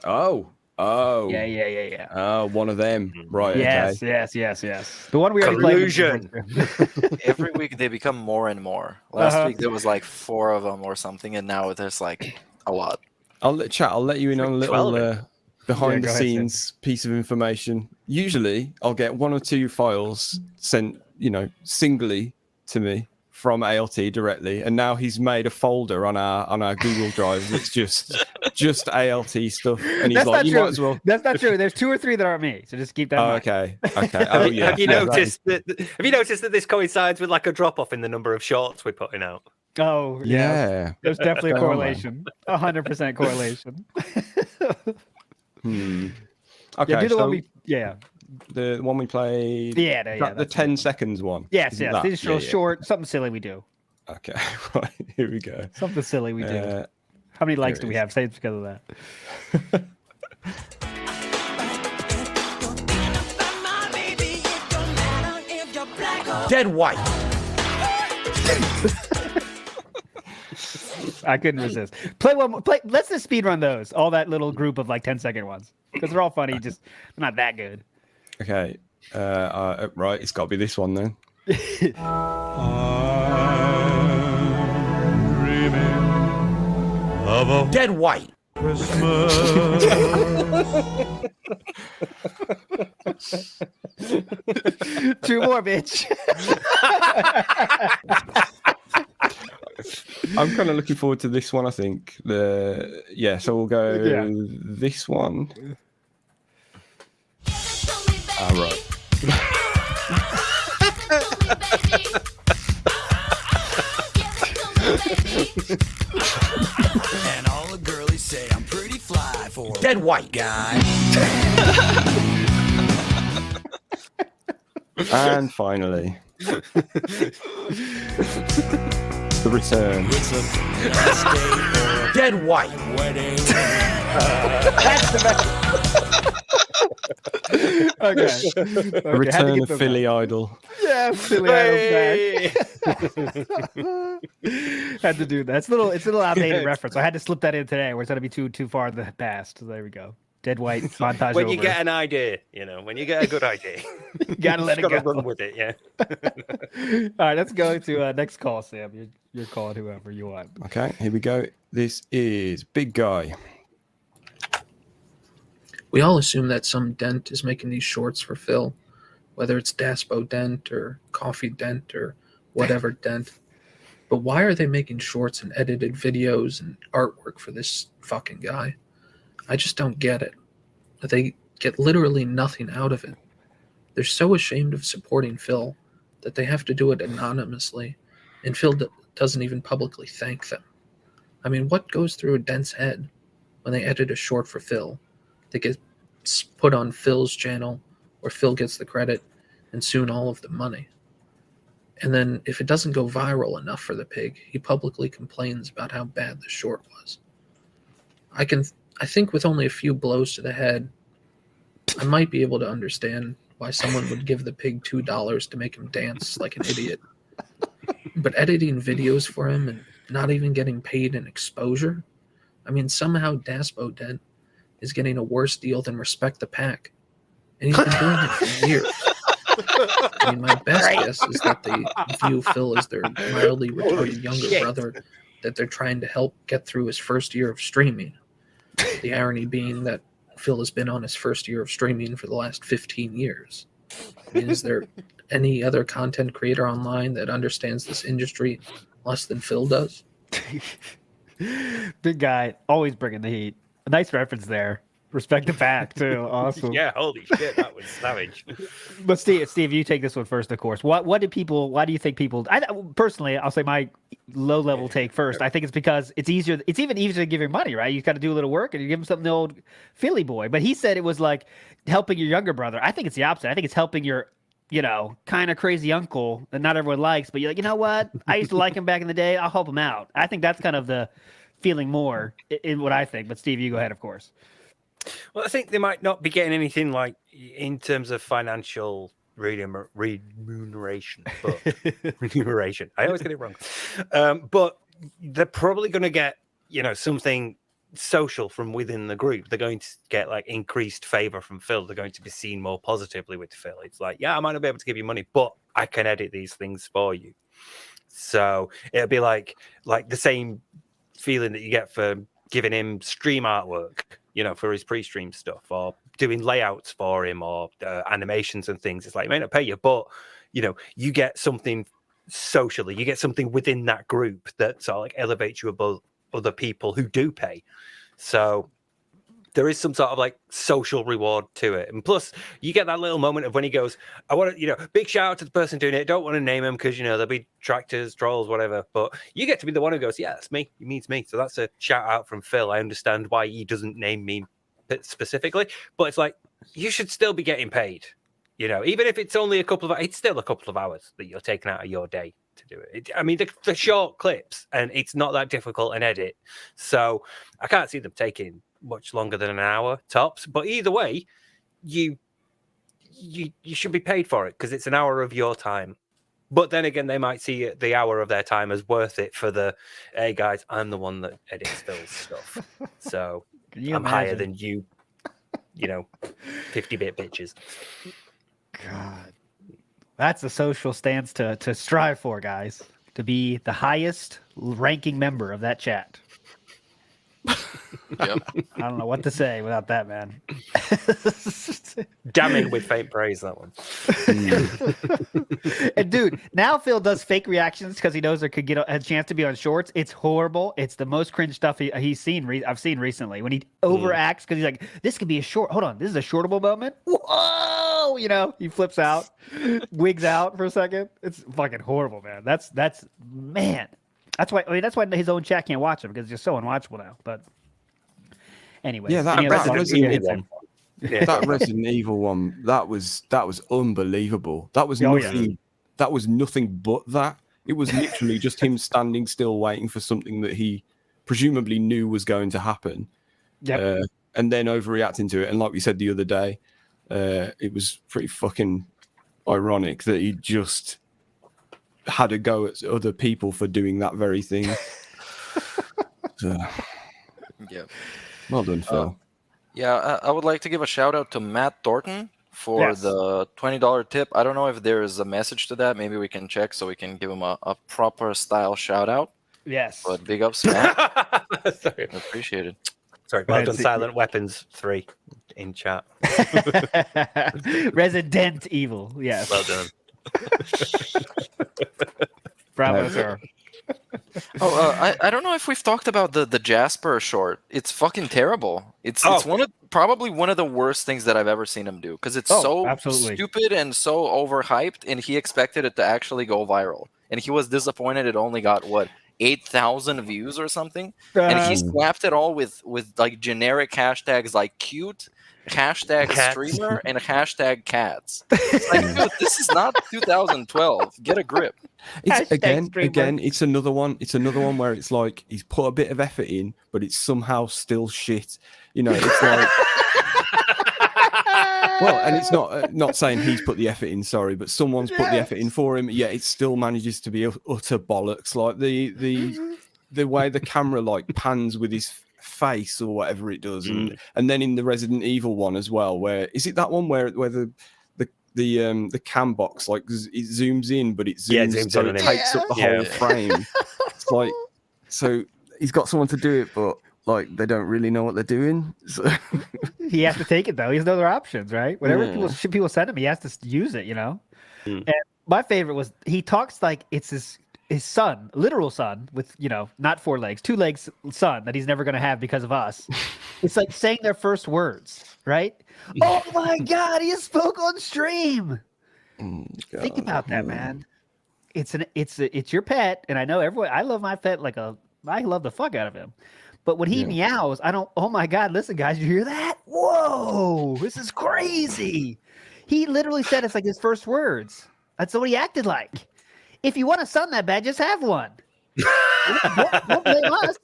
Oh. Yeah. Oh, one of them. Right. Yes, okay. yes. The one we already Collusion. played. Every week they become more and more. Last week there was like 4 of them or something, and now there's like a lot. I'll let you in on a little behind go the ahead, scenes piece of information. Usually I'll get 1 or 2 files sent, singly to me from ALT directly, and now he's made a folder on our Google Drive that's just ALT stuff. And he's That's like, not you true. might as well. That's not true. There's 2 or 3 that aren't me, so just keep that in mind. Okay. Oh yeah. Have you noticed that? Have you noticed that this coincides with like a drop off in the number of shorts we're putting out? Oh Yeah. There's definitely a What's going on, correlation. 100% correlation. Okay. Yeah, do the so one we. Yeah. the one we played. Yeah, the 10 seconds one. Yes, Isn't yes. that- These are short. Something silly we do. Okay. Right. Here we go. Something silly we do. How many likes do we have? Say it's because of that. Dead white. I couldn't resist. Play one. Let's just speed run those. All that little group of like 10-second ones because they're all funny. Just they're not that good. Okay. Right. It's got to be this one then. Of a dead white Christmas. Two more, bitch. I'm kind of looking forward to this one. I think so we'll go this one. Right. And all the girlies say I'm pretty fly for dead white guy. And finally, the return. Dead white. That's the best. Okay. The return of Philly Idol. Yeah, Philly Idol's back. Had to do that. It's a little outdated reference. I had to slip that in today, where it's gonna be too far in the past. So there we go. Dead white montage. When over. you get an idea, when you get a good idea, you gotta let it gotta go. run with it. Yeah. All right, let's go to next call, Sam. You're calling whoever you want. Okay, here we go. This is Big Guy. We all assume that some dent is making these shorts for Phil, whether it's Daspo Dent or Coffee Dent or whatever dent. But why are they making shorts and edited videos and artwork for this fucking guy? I just don't get it. They get literally nothing out of it. They're so ashamed of supporting Phil that they have to do it anonymously, and Phil doesn't even publicly thank them. I mean, what goes through a Dent's head when they edit a short for Phil that gets put on Phil's channel where Phil gets the credit and soon all of the money? And then if it doesn't go viral enough for the pig, he publicly complains about how bad the short was. I think with only a few blows to the head, I might be able to understand why someone would give the pig $2 to make him dance like an idiot. But editing videos for him and not even getting paid in exposure? I mean, somehow Daspo Dent is getting a worse deal than Respect the Pack. And he's been doing it for years. I mean, my best guess is that they view Phil as their mildly retarded younger brother that they're trying to help get through his first year of streaming. The irony being that Phil has been on his first year of streaming for the last 15 years. I mean, is there any other content creator online that understands this industry less than Phil does? Big Guy, always bringing the heat. A nice reference there. Respect the Pack, too. Awesome. Yeah, holy shit, that was savage. But Steve, you take this one first, of course. Why do you think people, personally, I'll say my low level take first. I think it's because it's even easier to give him money, right? You got to do a little work and you give him something, the old Philly boy. But he said it was like helping your younger brother. I think it's the opposite. I think it's helping your, kind of crazy uncle that not everyone likes, but you're like, you know what? I used to like him back in the day. I'll help him out. I think that's kind of the feeling more in what I think. But Steve, you go ahead, of course. Well, I think they might not be getting anything like in terms of financial remuneration. But remuneration. I always get it wrong. But they're probably going to get, something social from within the group. They're going to get like increased favor from Phil. They're going to be seen more positively with Phil. It's like, yeah, I might not be able to give you money, but I can edit these things for you. So it'll be like the same feeling that you get for giving him stream artwork, for his pre-stream stuff, or doing layouts for him, or animations and things. It's like, it may not pay you, but you get something socially. You get something within that group that sort of like elevates you above other people who do pay. So there is some sort of like social reward to it. And plus, you get that little moment of when he goes, I want to, big shout out to the person doing it. Don't want to name him because, there'll be tractors, trolls, whatever. But you get to be the one who goes, yeah, that's me. It means me. So that's a shout out from Phil. I understand why he doesn't name me specifically. But it's like, you should still be getting paid. Even if it's only it's still a couple of hours that you're taking out of your day to do it. They're short clips and it's not that difficult an edit. So I can't see them taking much longer than an hour tops. But either way, you should be paid for it because it's an hour of your time. But then again, they might see the hour of their time as worth it for hey guys, I'm the one that edits Phil's stuff. So I'm higher than you, 50-bit bitches. God, that's a social stance to strive for, guys. To be the highest ranking member of that chat. Yep. I don't know what to say without that, man. Damning with faint praise, that one. And dude, now Phil does fake reactions because he knows there could get a chance to be on shorts. It's horrible. It's the most cringe stuff I've seen recently when he overacts because he's like, this could be a short. Hold on, this is a shortable moment. Whoa, he flips out, wigs out for a second. It's fucking horrible, man. That's man. That's why his own chat can't watch him because it's just so unwatchable now. But anyway, yeah, that Resident Evil one, that was unbelievable. That was nothing. That was nothing but that. It was literally just him standing still, waiting for something that he presumably knew was going to happen, and then overreacting to it. And like we said the other day, it was pretty fucking ironic that he just had a go at other people for doing that very thing. So, yeah. Well done, Phil. I would like to give a shout out to Matt Thornton for the $20 tip. I don't know if there is a message to that. Maybe we can check so we can give him a proper style shout out. Yes. But big ups, Matt. Sorry. Appreciate it. Sorry, well done, Silent Weapons 3 in chat. Resident Evil, yes. Well done. Bravo, sir. I don't know if we've talked about the Jasper short. It's fucking terrible. It's probably one of the worst things that I've ever seen him do because it's so stupid and so overhyped, and he expected it to actually go viral, and he was disappointed it only got 8,000 views or something, and he slapped it all with like generic hashtags like cute, hashtag streamer, and hashtag cats. It's like, dude, this is not 2012. Get a grip. It's again, it's another one. It's another one where it's like he's put a bit of effort in, but it's somehow still shit. It's like. Well, and it's not saying he's put the effort in, sorry, but someone's put the effort in for him. Yeah, it still manages to be utter bollocks. Like the way the camera like pans with his face or whatever it does, and then in the Resident Evil one as well, where is it that one where the cam box like it zooms in, but it zooms so it takes up the whole frame. It's like, so he's got someone to do it, but like they don't really know what they're doing. So. He has to take it though. He has no other options, right? Whatever people send him, he has to use it. And my favorite was he talks like it's his son, literal son, with not 4 legs, 2 legs son that he's never going to have because of us. It's like saying their first words, right? Oh my God, he spoke on stream. Think about that, man. It's your pet, and I know everyone. I love my pet I love the fuck out of him. But when he meows, I don't. Oh my God! Listen, guys, you hear that? Whoa! This is crazy. He literally said it's like his first words. That's what he acted like. If you want a son that bad, just have one. Don't blame us.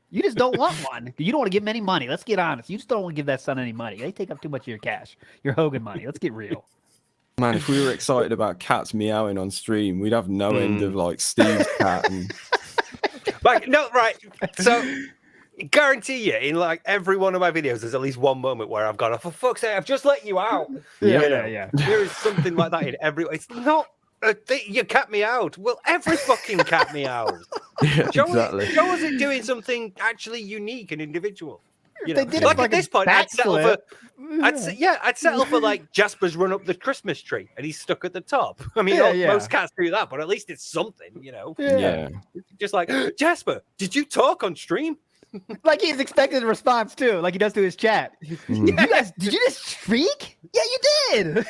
You just don't want one. You don't want to give him any money. Let's get honest. You just don't want to give that son any money. They take up too much of your cash, your Hogan money. Let's get real. Man, if we were excited about cats meowing on stream, we'd have no end of like Steve's cat. And... Like, no, right. So, guarantee you, in like every one of my videos, there's at least one moment where I've gone, oh, for fuck's sake, I've just let you out. Yeah. There is something like that in every. It's not. You cat me out. Well, every fucking cat me out. Yeah, exactly. Show us it doing something actually unique and individual. You They know, did a like at fucking this point, I'd settle for. backflip. I'd settle for like Jasper's run up the Christmas tree and he's stuck at the top. I mean, Yeah, most cats do that, but at least it's something, you know. Yeah. Just like Jasper, did you talk on stream? Like he's expecting a response too, like he does to his chat. You guys, did you just speak? Yeah, you did.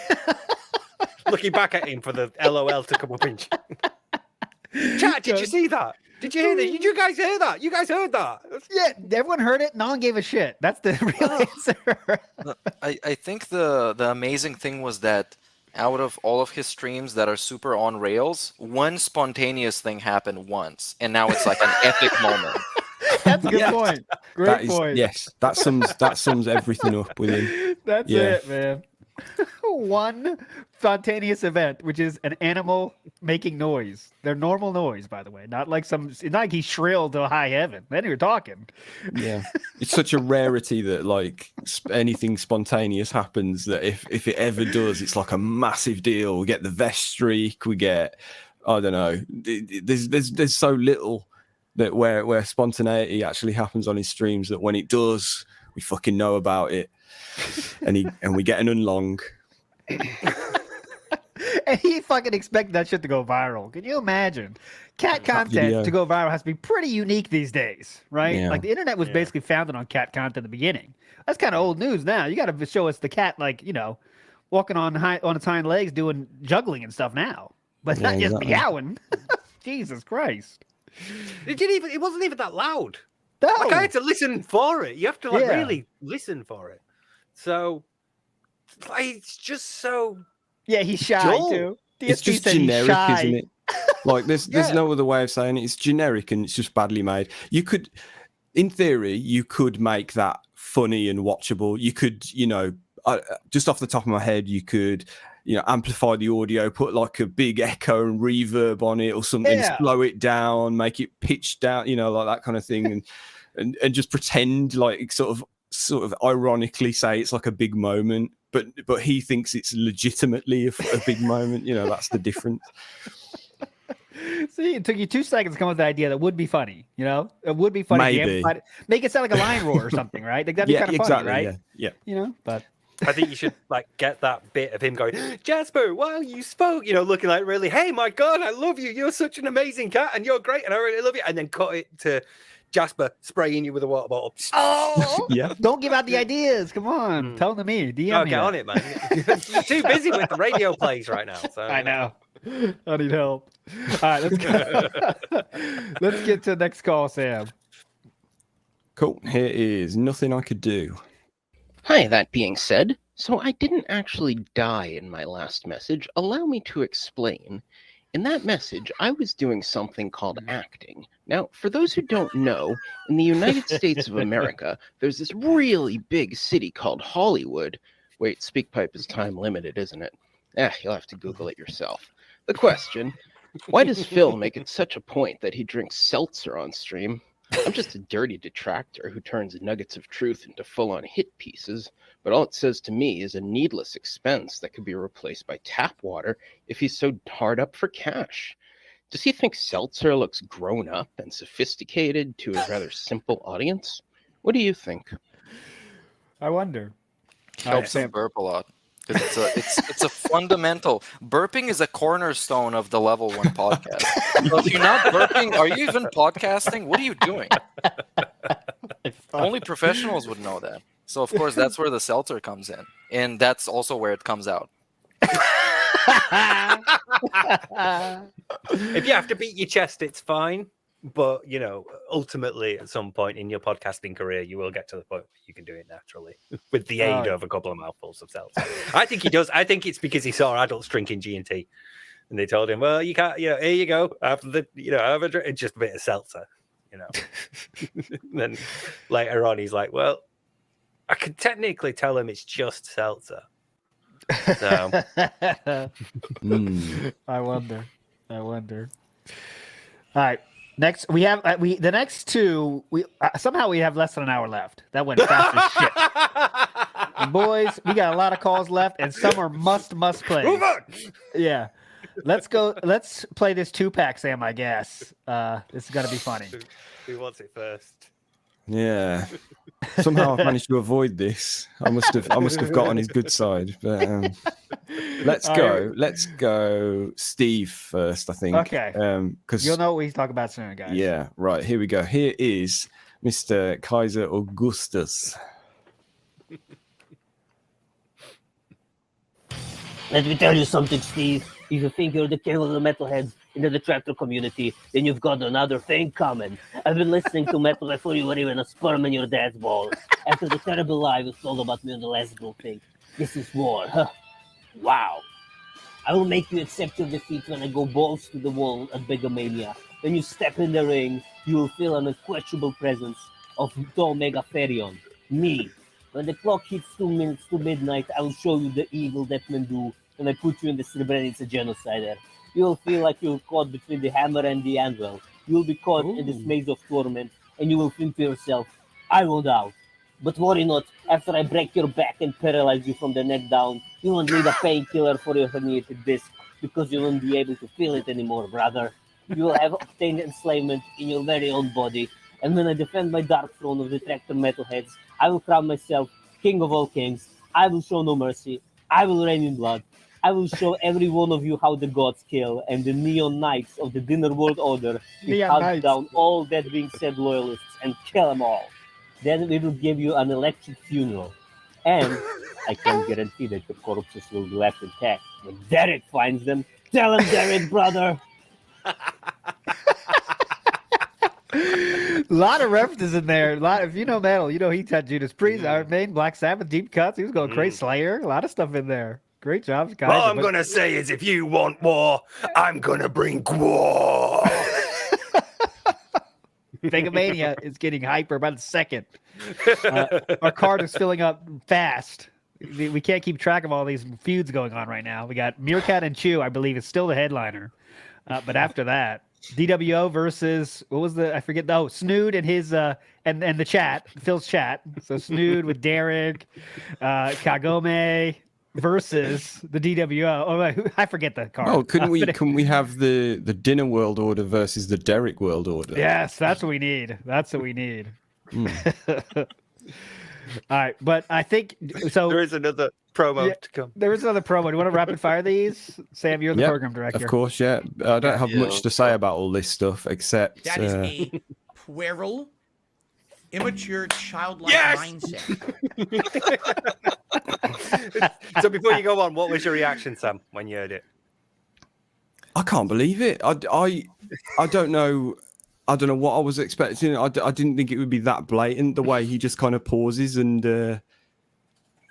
Looking back at him for the LOL to come up in chat. Did you see that? Did you hear that? Did you guys hear that? You guys heard that? Yeah, everyone heard it. No one gave a shit. That's the real answer. I think the amazing thing was that out of all of his streams that are super on rails, one spontaneous thing happened once, and now it's like an epic moment. That's a good point. Great point. Yes, that sums everything up within. That's it, man. One spontaneous event, which is an animal making noise. Their normal noise, by the way. Not like it's not like he shrilled to high heaven. Then you're talking. Yeah. It's such a rarity that like anything spontaneous happens that if it ever does, it's like a massive deal. We get the vest streak, we get, I don't know. There's so little that where spontaneity actually happens on his streams that when it does, we fucking know about it. And we get an unlong. And he fucking expected that shit to go viral. Can you imagine? Cat content to go viral has to be pretty unique these days, right? Yeah. Like the internet was basically founded on cat content at the beginning. That's kind of old news now. You got to show us the cat, like, you know, walking on its hind legs, doing juggling and stuff now, but not just meowing. Jesus Christ! It wasn't even that loud. No. Like I had to listen for it. You have to really listen for it. So like, it's just so. Yeah, he's shy dull. too. It's just generic, isn't it? Like there's no other way of saying it. It's generic and it's just badly made. You could, in theory, you could make that funny and watchable. You could, you know, just off the top of my head, you could, you know, amplify the audio, put like a big echo and reverb on it or something, slow it down, make it pitched down, you know, like that kind of thing, and just pretend like sort of ironically say it's like a big moment, but he thinks it's legitimately a big moment. You know, that's the difference. See, it took you 2 seconds to come up with the idea that would be funny. You know, it would be funny. Maybe make it sound like a lion roar or something, right? Like, that'd be kind of funny, right? Yeah. You know, but I think you should like get that bit of him going, Jasper, wow, you spoke, you know, looking like really, hey, my God, I love you. You're such an amazing cat and you're great and I really love you. And then cut it to Jasper spraying you with a water bottle. Oh, yeah. Don't give out the ideas. Come on. Tell them to me. DM me. Get on it, man. You're too busy with the radio plays right now. So I know. I need help. All right, let's go. Let's get to the next call, Sam. Cool. Here is Nothing I Could Do. Hi, that being said, so I didn't actually die in my last message. Allow me to explain. In that message, I was doing something called acting. Now, for those who don't know, in the United States of America, there's this really big city called Hollywood. Wait, SpeakPipe is time limited, isn't it? You'll have to Google it yourself. The question, why does Phil make it such a point that he drinks seltzer on stream? I'm just a dirty detractor who turns nuggets of truth into full-on hit pieces, but all it says to me is a needless expense that could be replaced by tap water if he's so hard up for cash. Does he think seltzer looks grown up and sophisticated to a rather simple audience? What do you think? I wonder. Helps him burp a lot. It's a fundamental. Burping is a cornerstone of the Level 1 podcast. So if you're not burping, are you even podcasting? What are you doing? Only professionals would know that. So of course that's where the seltzer comes in, and that's also where it comes out. If you have to beat your chest, it's fine. But, you know, ultimately, at some point in your podcasting career, you will get to the point where you can do it naturally with the aid of a couple of mouthfuls of seltzer. I think he does. I think it's because he saw adults drinking G&T. And they told him, well, you can't, you know, here you go. After the, you know, have a drink. It's just a bit of seltzer, you know. Then later on, he's like, well, I can technically tell him it's just seltzer. So. I wonder. All right. Next, we have the next two. We somehow we have less than an hour left. That went fast as shit. And boys, we got a lot of calls left, and some are must play. Move on. Yeah, let's go. Let's play this 2-pack, Sam. I guess this is gonna be funny. Who wants it first? Yeah. Somehow I've managed to avoid this. I must have got on his good side. But let's All go. right. Let's go Steve first, I think. Okay. Because You'll know what we talk about soon, guys. yeah, right. Here we go. Here is Mr. Kaiser Augustus. Let me tell you something, Steve. If you think you're the king of the metalheads in the detractor community, then you've got another thing coming. I've been listening to metal before you were even a sperm in your dad's balls. After the terrible lie you told about me on the last group thing. This is war, huh? Wow. I will make you accept your defeat when I go balls to the wall at Begamania. When you step in the ring, you will feel an unquestionable presence of Omega Therion, me. When the clock hits 2 minutes to midnight, I will show you the evil that men do when I put you in the Srebrenica genocider. You will feel like you're caught between the hammer and the anvil. You will be caught in this maze of torment, and you will think to yourself, I won't out. But worry not, after I break your back and paralyze you from the neck down, you won't need a painkiller for your herniated disc, because you won't be able to feel it anymore, brother. You will have obtained enslavement in your very own body, and when I defend my dark throne of the tractor metalheads, I will crown myself king of all kings. I will show no mercy. I will reign in blood. I will show every one of you how the gods kill, and the neon knights of the Dinner World Order will hunt down all that being said loyalists and kill them all. Then we will give you an electric funeral. And I can guarantee that your corpses will be left intact. When Derek finds them, tell him, Derek, brother. A lot of references in there. If you know metal, you know he had Judas Priest, Iron Maiden, Black Sabbath, deep cuts. He was going crazy. Slayer. A lot of stuff in there. Great job, guys. All I'm gonna say is, if you want war, I'm gonna bring war. Begamania is getting hyper by the second. Our card is filling up fast. We can't keep track of all these feuds going on right now. We got Meerkat and Chew, I believe, is still the headliner. But after that, DWO versus I forget. Oh, Snood and his and the chat, Phil's chat. So Snood with Derek, Kagome versus the DWO. Oh, I forget the card. Oh, couldn't we have the Dinner World Order versus the Derek World Order? Yes, that's what we need. That's what we need. All right, but I think so. There is another promo to come. There is another promo. Do you want to rapid fire these? Sam, you're the program director. Of course, yeah. I don't have much to say about all this stuff except That is a puerile, immature, childlike mindset. So before you go on, what was your reaction, Sam, when you heard it? I can't believe it. I don't know. I don't know what I was expecting. I didn't think it would be that blatant. The way he just kind of pauses and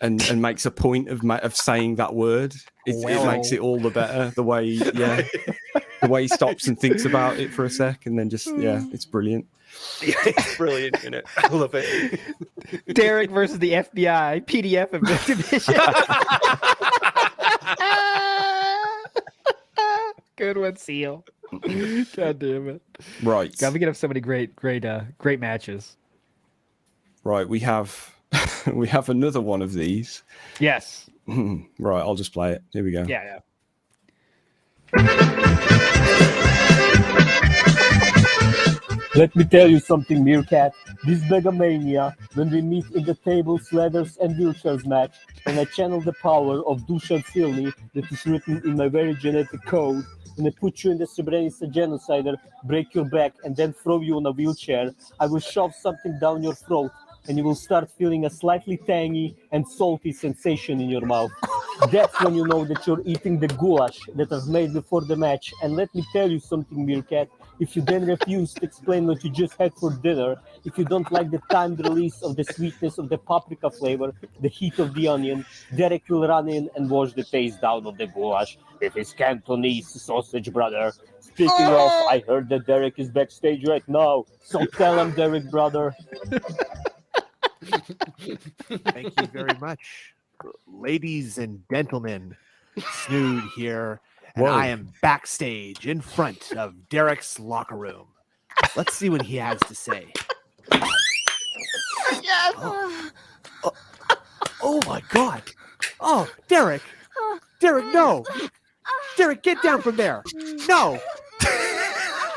makes a point of saying that word. It makes it all the better. The way, the way he stops and thinks about it for a sec, and then just it's brilliant. Yeah, it's brilliant, isn't it? I love it. Derek versus the FBI PDF division. Good one, Seal. God damn it! Right, God, we get up so many great matches. Right, we have another one of these. Yes. Right, I'll just play it. Here we go. Yeah. Let me tell you something, Meerkat. This Begamania, when we meet in the tables, ladders, and wheelchairs match, and I channel the power of Dusan Silny that is written in my very genetic code, and I put you in the Srebrenica genocider, break your back, and then throw you on a wheelchair, I will shove something down your throat, and you will start feeling a slightly tangy and salty sensation in your mouth. That's when you know that you're eating the goulash that I've made before the match. And let me tell you something, Meerkat. If you then refuse to explain what you just had for dinner, if you don't like the timed release of the sweetness of the paprika flavor, the heat of the onion, Derek will run in and wash the taste down of the goulash with his Cantonese sausage, brother. Speaking of, I heard that Derek is backstage right now, so tell him, Derek, brother. Thank you very much. Ladies and gentlemen, Snood here, and Whoa. I am backstage in front of Derek's locker room. Let's see what he has to say. Yes. Oh my God. Oh, Derek. Derek, no. Derek, get down from there. No.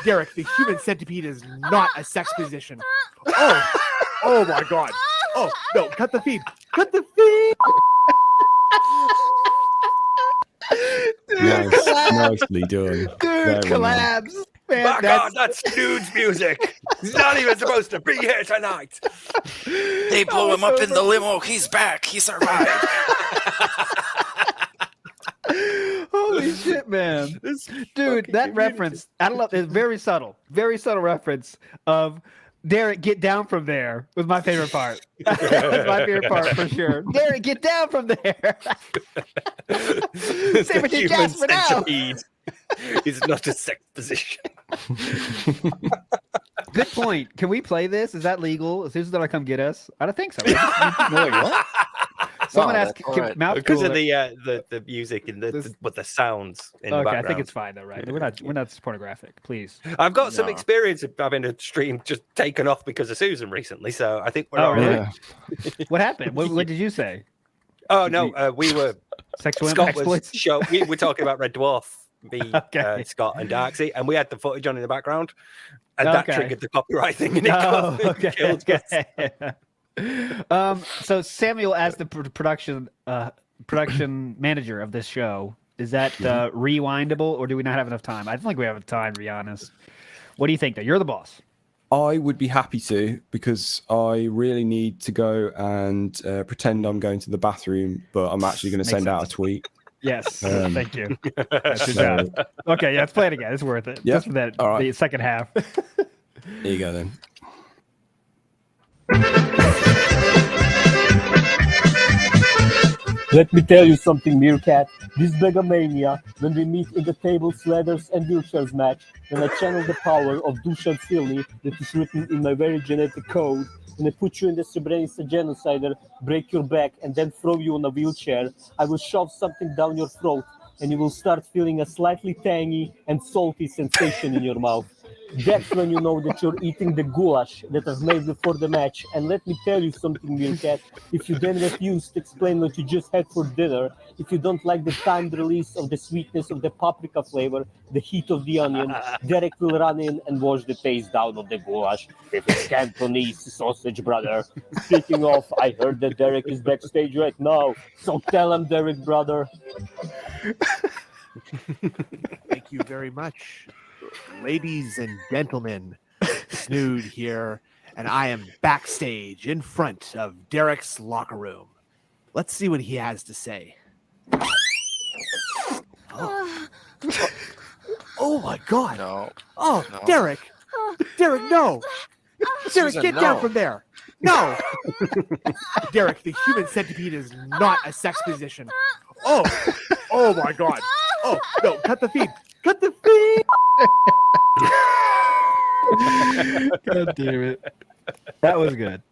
Derek, the human centipede is not a sex position. Oh my God. Oh, no, cut the feed. Cut the feed. Nice, nicely done. Dude, Very collabs. Man, My God, that's Snood's music. He's not even supposed to be here tonight. They blew him up in the limo. He's back. He survived. Holy shit, man. Dude, that reference, I don't know, it's very subtle reference of Derek, get down from there was my favorite part. That's my favorite part for sure. Derek, get down from there. Say what you just for now. Is not a sex position. Good point. Can we play this? Is that legal? Is this gonna come get us? I don't think so. What? Someone asked mouth because of cooler. the music and the sounds in the Okay, background. I think it's fine though, right? We're not pornographic, please. I've got some experience of having a stream just taken off because of Susan recently, so I think we're all really? right. What happened? What did you say? Oh no, we were sexual Scott exploits. was show. We were talking about Red Dwarf, Scott and Darksea, and we had the footage on in the background, and that triggered the copyright thing. And it killed us. So Samuel, as the production manager of this show, is that rewindable, or do we not have enough time? I don't think we have enough time, to be honest. What do you think, though? You're the boss. I would be happy to, because I really need to go and pretend I'm going to the bathroom, but I'm actually going to send out a tweet. Yes, thank you. That's good job. Okay, yeah, let's play it again. It's worth it. Yeah. Just for that, the second half. There you go, then. Let me tell you something, Meerkat. This Megamania, when we meet in the tables, ladders, and wheelchairs match, when I channel the power of Dusan Silny that is written in my very genetic code, and I put you in the Srebrenica genocider, break your back, and then throw you on a wheelchair, I will shove something down your throat, and you will start feeling a slightly tangy and salty sensation in your mouth. That's when you know that you're eating the goulash that I've made before the match. And let me tell you something, Meerkat. If you then refuse to explain what you just had for dinner, if you don't like the timed release of the sweetness of the paprika flavor, the heat of the onion, Derek will run in and wash the taste down of the goulash with his Cantonese sausage, brother. Speaking of, I heard that Derek is backstage right now, so tell him, Derek, brother. Thank you very much. Ladies and gentlemen, Snood here, and I am backstage in front of Derek's locker room. Let's see what he has to say. Oh my God! No. Oh, No. Derek! Derek, no! Derek, Susan, get no. down from there! No! Derek, the human centipede is not a sex position. Oh my God! Oh no! Cut the feed! Cut the feed! God damn it. That was good.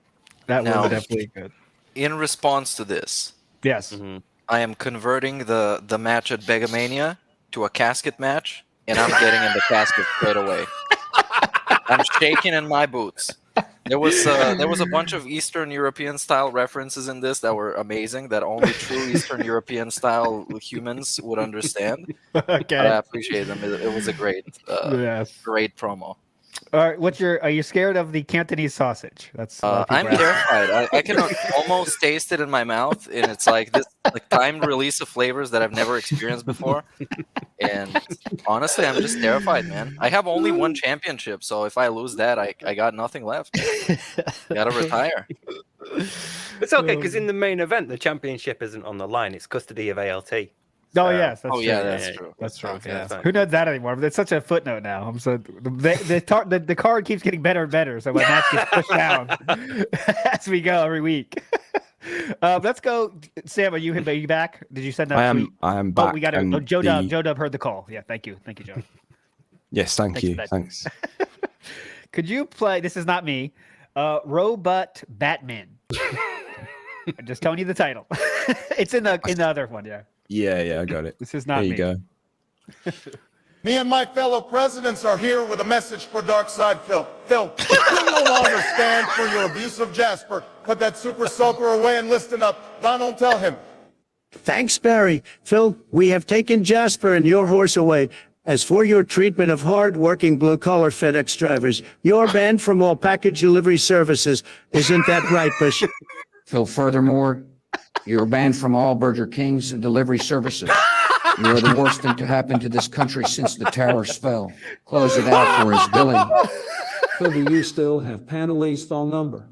That Now, was definitely good. In response to this, yes, I am converting the match at Begamania to a casket match, and I'm getting in the casket straight away. I'm shaking in my boots. There was a bunch of Eastern European style references in this that were amazing, that only true Eastern European style humans would understand. Okay. But I appreciate them. It was a great great promo. All right, are you scared of the Cantonese sausage? That's I'm terrified. I can almost taste it in my mouth, and it's like this timed release of flavors that I've never experienced before. And honestly, I'm just terrified, man. I have only one championship, so if I lose that, I got nothing left. Gotta retire. It's okay, because in the main event, the championship isn't on the line. It's custody of ALT. Oh yes, that's true. that's true. That's true. Okay, Yeah. that's fine. Who knows that anymore? But it's such a footnote now. I'm so the card keeps getting better and better, so my match gets pushed down as we go every week. Let's go, Sam. Are you back? Did you send that tweet? I am back. Oh, we got it. and Oh, Joe the- Dub heard the call. Yeah, thank you, Joe. Yes, thank Thanks you. for that. Thanks. Could you play? This is not me. Robot Batman. I'm just telling you the title. It's in the other one. Yeah. Yeah, I got it. This is not There you me. go. Me and my fellow presidents are here with a message for Darkside Phil. Phil, you no longer stand for your abuse of Jasper. Put that super soaker away and listen up. Donald, tell him. Thanks, Barry. Phil, we have taken Jasper and your horse away. As for your treatment of hard-working blue-collar FedEx drivers, you're banned from all package delivery services. Isn't that right, Bush? Phil, furthermore, you're banned from all Burger King's delivery services. You are the worst thing to happen to this country since the towers fell. Close it out for us, Billy. Phil, do you still have Panelli's phone number?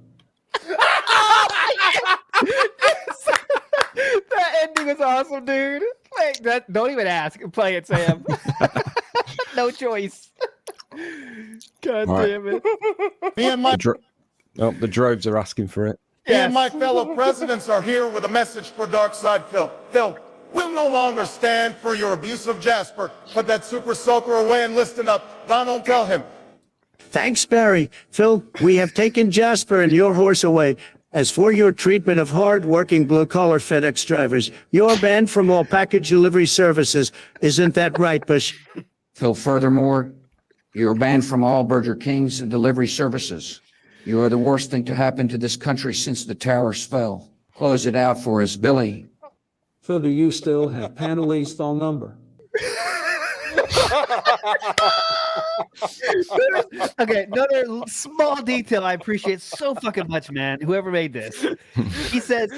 That ending was awesome, dude. Like that. Don't even ask. Play it, Sam. No choice. God All right. damn it. Me and my The droves are asking for it. Me and my fellow presidents are here with a message for Darkside Phil. Phil, we'll no longer stand for your abuse of Jasper. Put that super soaker away and listen up. Donald, tell him. Thanks, Barry. Phil, we have taken Jasper and your horse away. As for your treatment of hard-working blue-collar FedEx drivers, you're banned from all package delivery services. Isn't that right, Bush? Phil, furthermore, you're banned from all Burger King's delivery services. You are the worst thing to happen to this country since the towers fell. Close it out for us, Billy. Phil, do you still have Panelli's phone number? Okay, another small detail I appreciate so fucking much, man. Whoever made this, he says,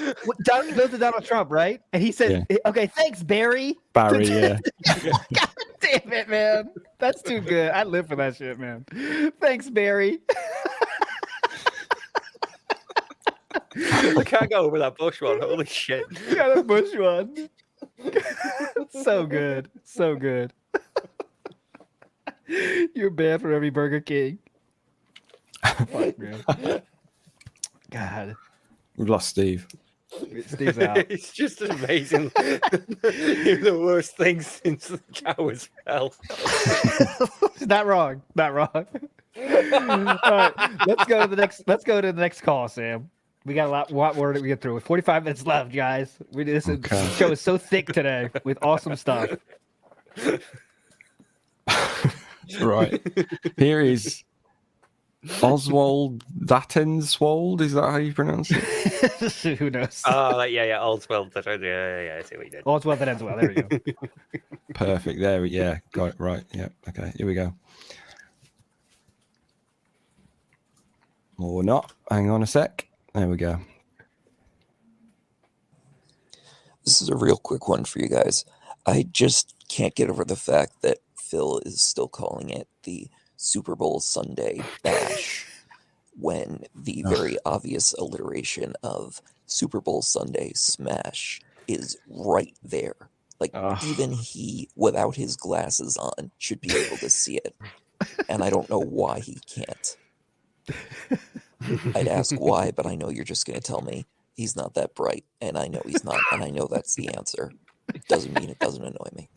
goes to Donald Trump, right? And he says, "Okay, thanks, Barry." Barry, yeah. God damn it, man. That's too good. I live for that shit, man. Thanks, Barry. I can't go over that Bush one. Holy shit. Yeah, the Bush one. So good. So good. You're banned from every Burger King. Fuck, man. God. We've lost Steve. Steve's out. It's just amazing. You're the worst thing since the towers fell. Not wrong. Not wrong. All right, let's go to the next call, Sam. We got a lot more to get through. With 45 minutes left, guys. This show is so thick today with awesome stuff. Right. Here is Oswald Vatenswold. Is that how you pronounce it? Who knows? Oh, yeah, Oswald. Yeah, I see what you did. Oswald Vatenswold. There we go. Perfect. There, yeah, got it right. Yeah. Okay. Here we go. Or not. Hang on a sec. There we go. This is a real quick one for you guys. I just can't get over the fact that Phil is still calling it the Super Bowl Sunday bash when the very obvious alliteration of Super Bowl Sunday smash is right there. Like, even he, without his glasses on, should be able to see it. And I don't know why he can't. I'd ask why, but I know you're just going to tell me he's not that bright, and I know he's not, and I know that's the answer. It doesn't mean it doesn't annoy me.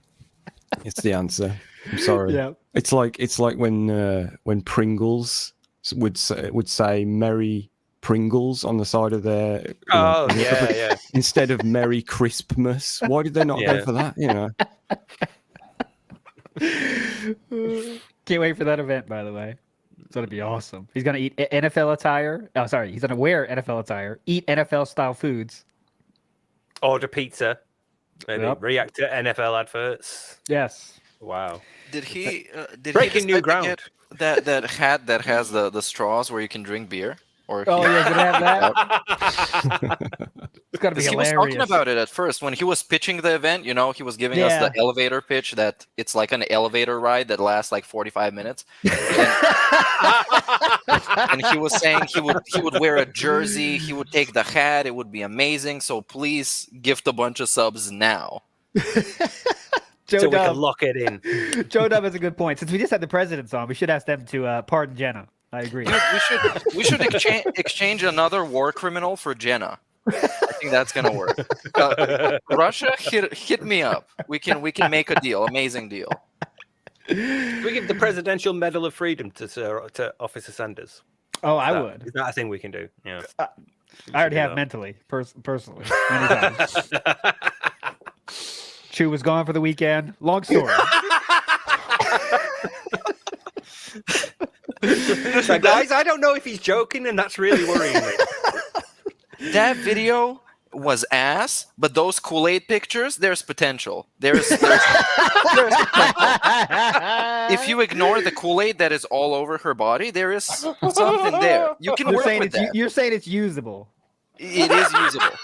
It's the answer. I'm sorry. Yeah. It's like when Pringles would say "Merry Pringles" on the side of their. Oh yeah. Instead of "Merry Crispmas." Why did they not go for that? You know. Can't wait for that event, by the way. It's going to be awesome. He's going to eat NFL attire. Oh, sorry. He's going to wear NFL attire, eat NFL-style foods. Order pizza. Maybe react to NFL adverts. Yes. Wow. Did he Breaking new decide to ground. get that hat that has the straws where you can drink beer? Or Oh, yeah, did I have that? It's got to be he hilarious. was talking about it at first when he was pitching the event. You know, he was giving us the elevator pitch that it's like an elevator ride that lasts like 45 minutes. And he was saying he would wear a jersey, he would take the hat, it would be amazing. So please gift a bunch of subs now. Joe so we Dub. can lock it in. Joe Dub has a good point. Since we just had the presidents on, we should ask them to pardon Jenna. I agree. We should exchange another war criminal for Jenna. I think that's gonna work. Russia, hit me up. We can make a deal. Amazing deal. We give the Presidential Medal of Freedom to Officer Sanders. Oh, I would. Is that a thing we can do? Yeah. I already have mentally, personally, many times. Chu was gone for the weekend. Long story. Listen, guys, I don't know if he's joking, and that's really worrying me. That video was ass, but those Kool-Aid pictures, there's potential. There's potential. If you ignore the Kool-Aid that is all over her body, there is something there. You can work with that. You're saying it's usable. It is usable.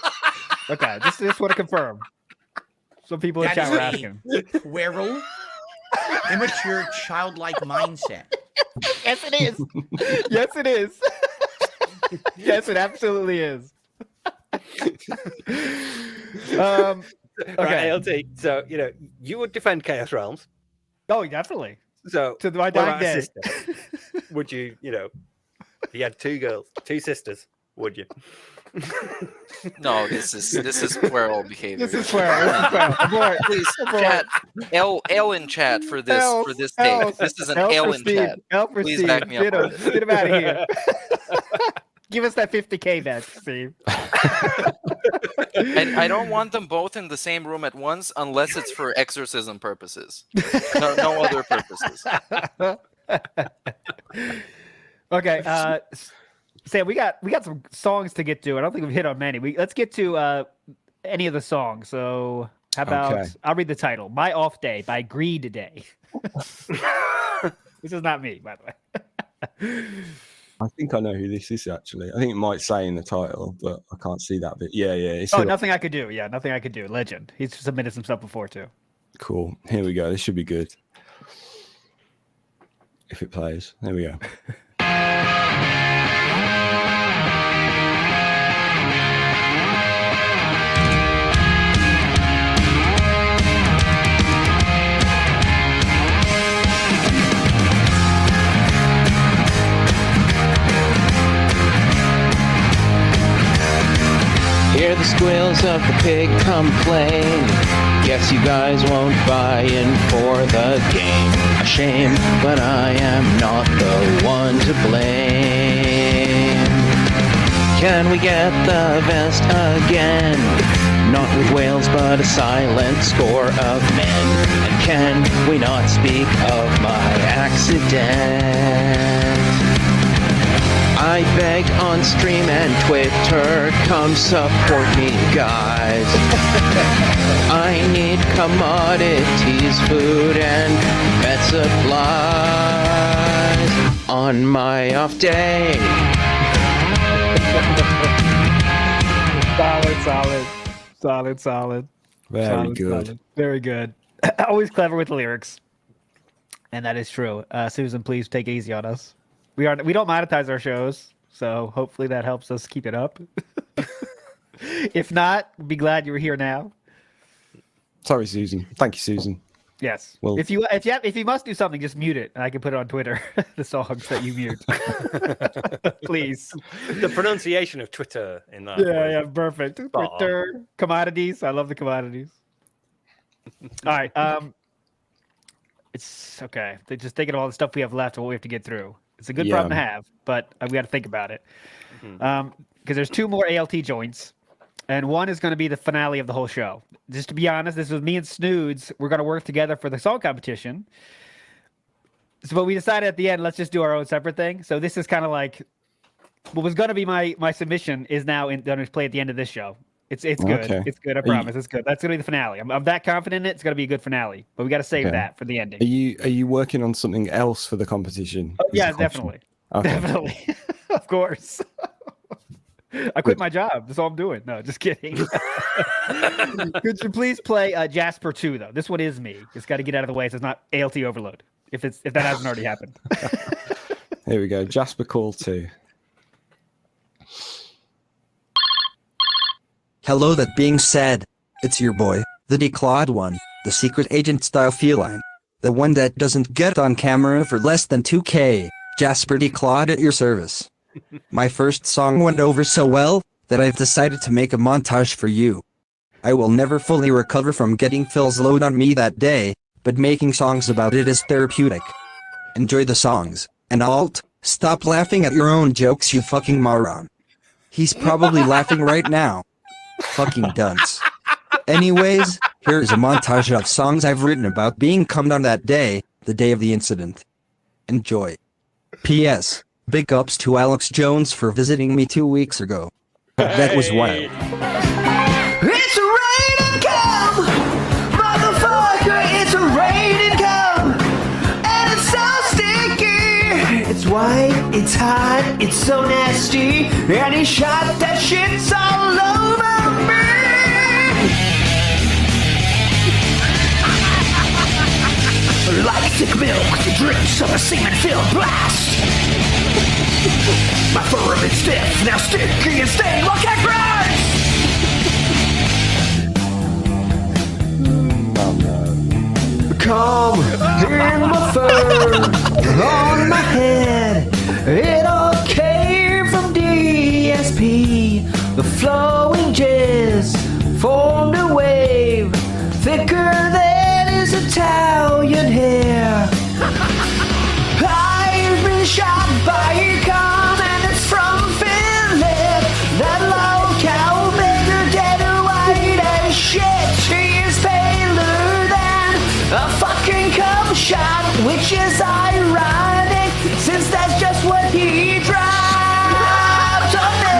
Okay, just want to confirm. Some people in That chat is were a asking. puerile, immature, childlike mindset. Yes, it is. Yes, it is. Yes, it absolutely is. Right, ALT. So, you would defend Chaos Realms. Oh, definitely. So, To my what dying about a day. sister? Would you, if you had two girls, two sisters, would you? No, this is puerile behavior. This is puerile. Abort. Please, Abort. chat. L in chat for this take. This is an L in chat. L for Please Steve. back me up Get on him. this. Get him out of here. Give us that 50K then, Steve. I don't want them both in the same room at once unless it's for exorcism purposes. No other purposes. Okay, Sam, we got some songs to get to. I don't think we've hit on many. Let's get to any of the songs. So how about Okay. I'll read the title: "My Off Day" by Greed Day. This is not me, by the way. I think I know who this is actually. I think it might say in the title, but I can't see that bit. Yeah. It's Nothing I Could Do. Yeah, Nothing I Could Do. Legend. He's submitted some stuff before too. Cool. Here we go. This should be good. If it plays. There we go. Hear the squeals of the pig complain. Guess you guys won't buy in for the game. A shame, but I am not the one to blame. Can we get the vest again? Not with whales, but a silent score of men. And can we not speak of my accident? I beg on stream and Twitter, come support me, guys. I need commodities, food, and pet supplies on my off day. Solid. Very good. Very good. Always clever with the lyrics, and that is true. Susan, please take it easy on us. We don't monetize our shows, so hopefully that helps us keep it up. If not, be glad you were here now. Sorry, Susan. Thank you, Susan. Yes. Well, if you must do something, just mute it, and I can put it on Twitter. The songs that you mute, please. The pronunciation of Twitter in that. Yeah, perfect. Twitter commodities. I love the commodities. All right. It's okay. Just thinking of all the stuff we have left and what we have to get through. It's a good problem to have, but we got to think about it. Because there's two more ALT joints, and one is going to be the finale of the whole show. Just to be honest, this was me and Snoods. We're going to work together for the song competition. So, but we decided at the end, let's just do our own separate thing. So this is kind of like what was going to be my submission is now going to play at the end of this show. It's good. Okay. It's good. I promise. It's good. That's going to be the finale. I'm that confident in it. It's going to be a good finale. But we got to save that for the ending. Are you working on something else for the competition? Oh, yeah, definitely. Okay. Definitely. Of course. I quit my job. That's all I'm doing. No, just kidding. Could you please play Jasper 2, though? This one is me. It's got to get out of the way so it's not ALT overload, if that hasn't already happened. Here we go. Jasper Call 2. Hello, that being said, it's your boy, the declawed one, the secret agent style feline. The one that doesn't get on camera for less than 2K, Jasper Declawed at your service. My first song went over so well, that I've decided to make a montage for you. I will never fully recover from getting Phil's load on me that day, but making songs about it is therapeutic. Enjoy the songs, and Alt, stop laughing at your own jokes, you fucking moron. He's probably laughing right now. Fucking dunce. Anyways, here's a montage of songs I've written about being cummed on that day, the day of the incident. Enjoy. P.S. Big ups to Alex Jones for visiting me 2 weeks ago. That was wild. It's raining gum, motherfucker, it's raining gum, and it's so sticky. It's white It's hot, it's so nasty, and he shot that shit's all over me. Like thick milk, the drips of a semen-filled blast. My forearm is stiff, now sticky and stained. Look at grass! Calm in my fur, on my head. It all came from DSP. The flowing jizz formed a wave, thicker than his Italian hair. I've been shot by a gun and it's from Philip. That low cow beggar dead white as shit. He is paler than a fucking cum shot, which is ironic since that's just what he dropped on me.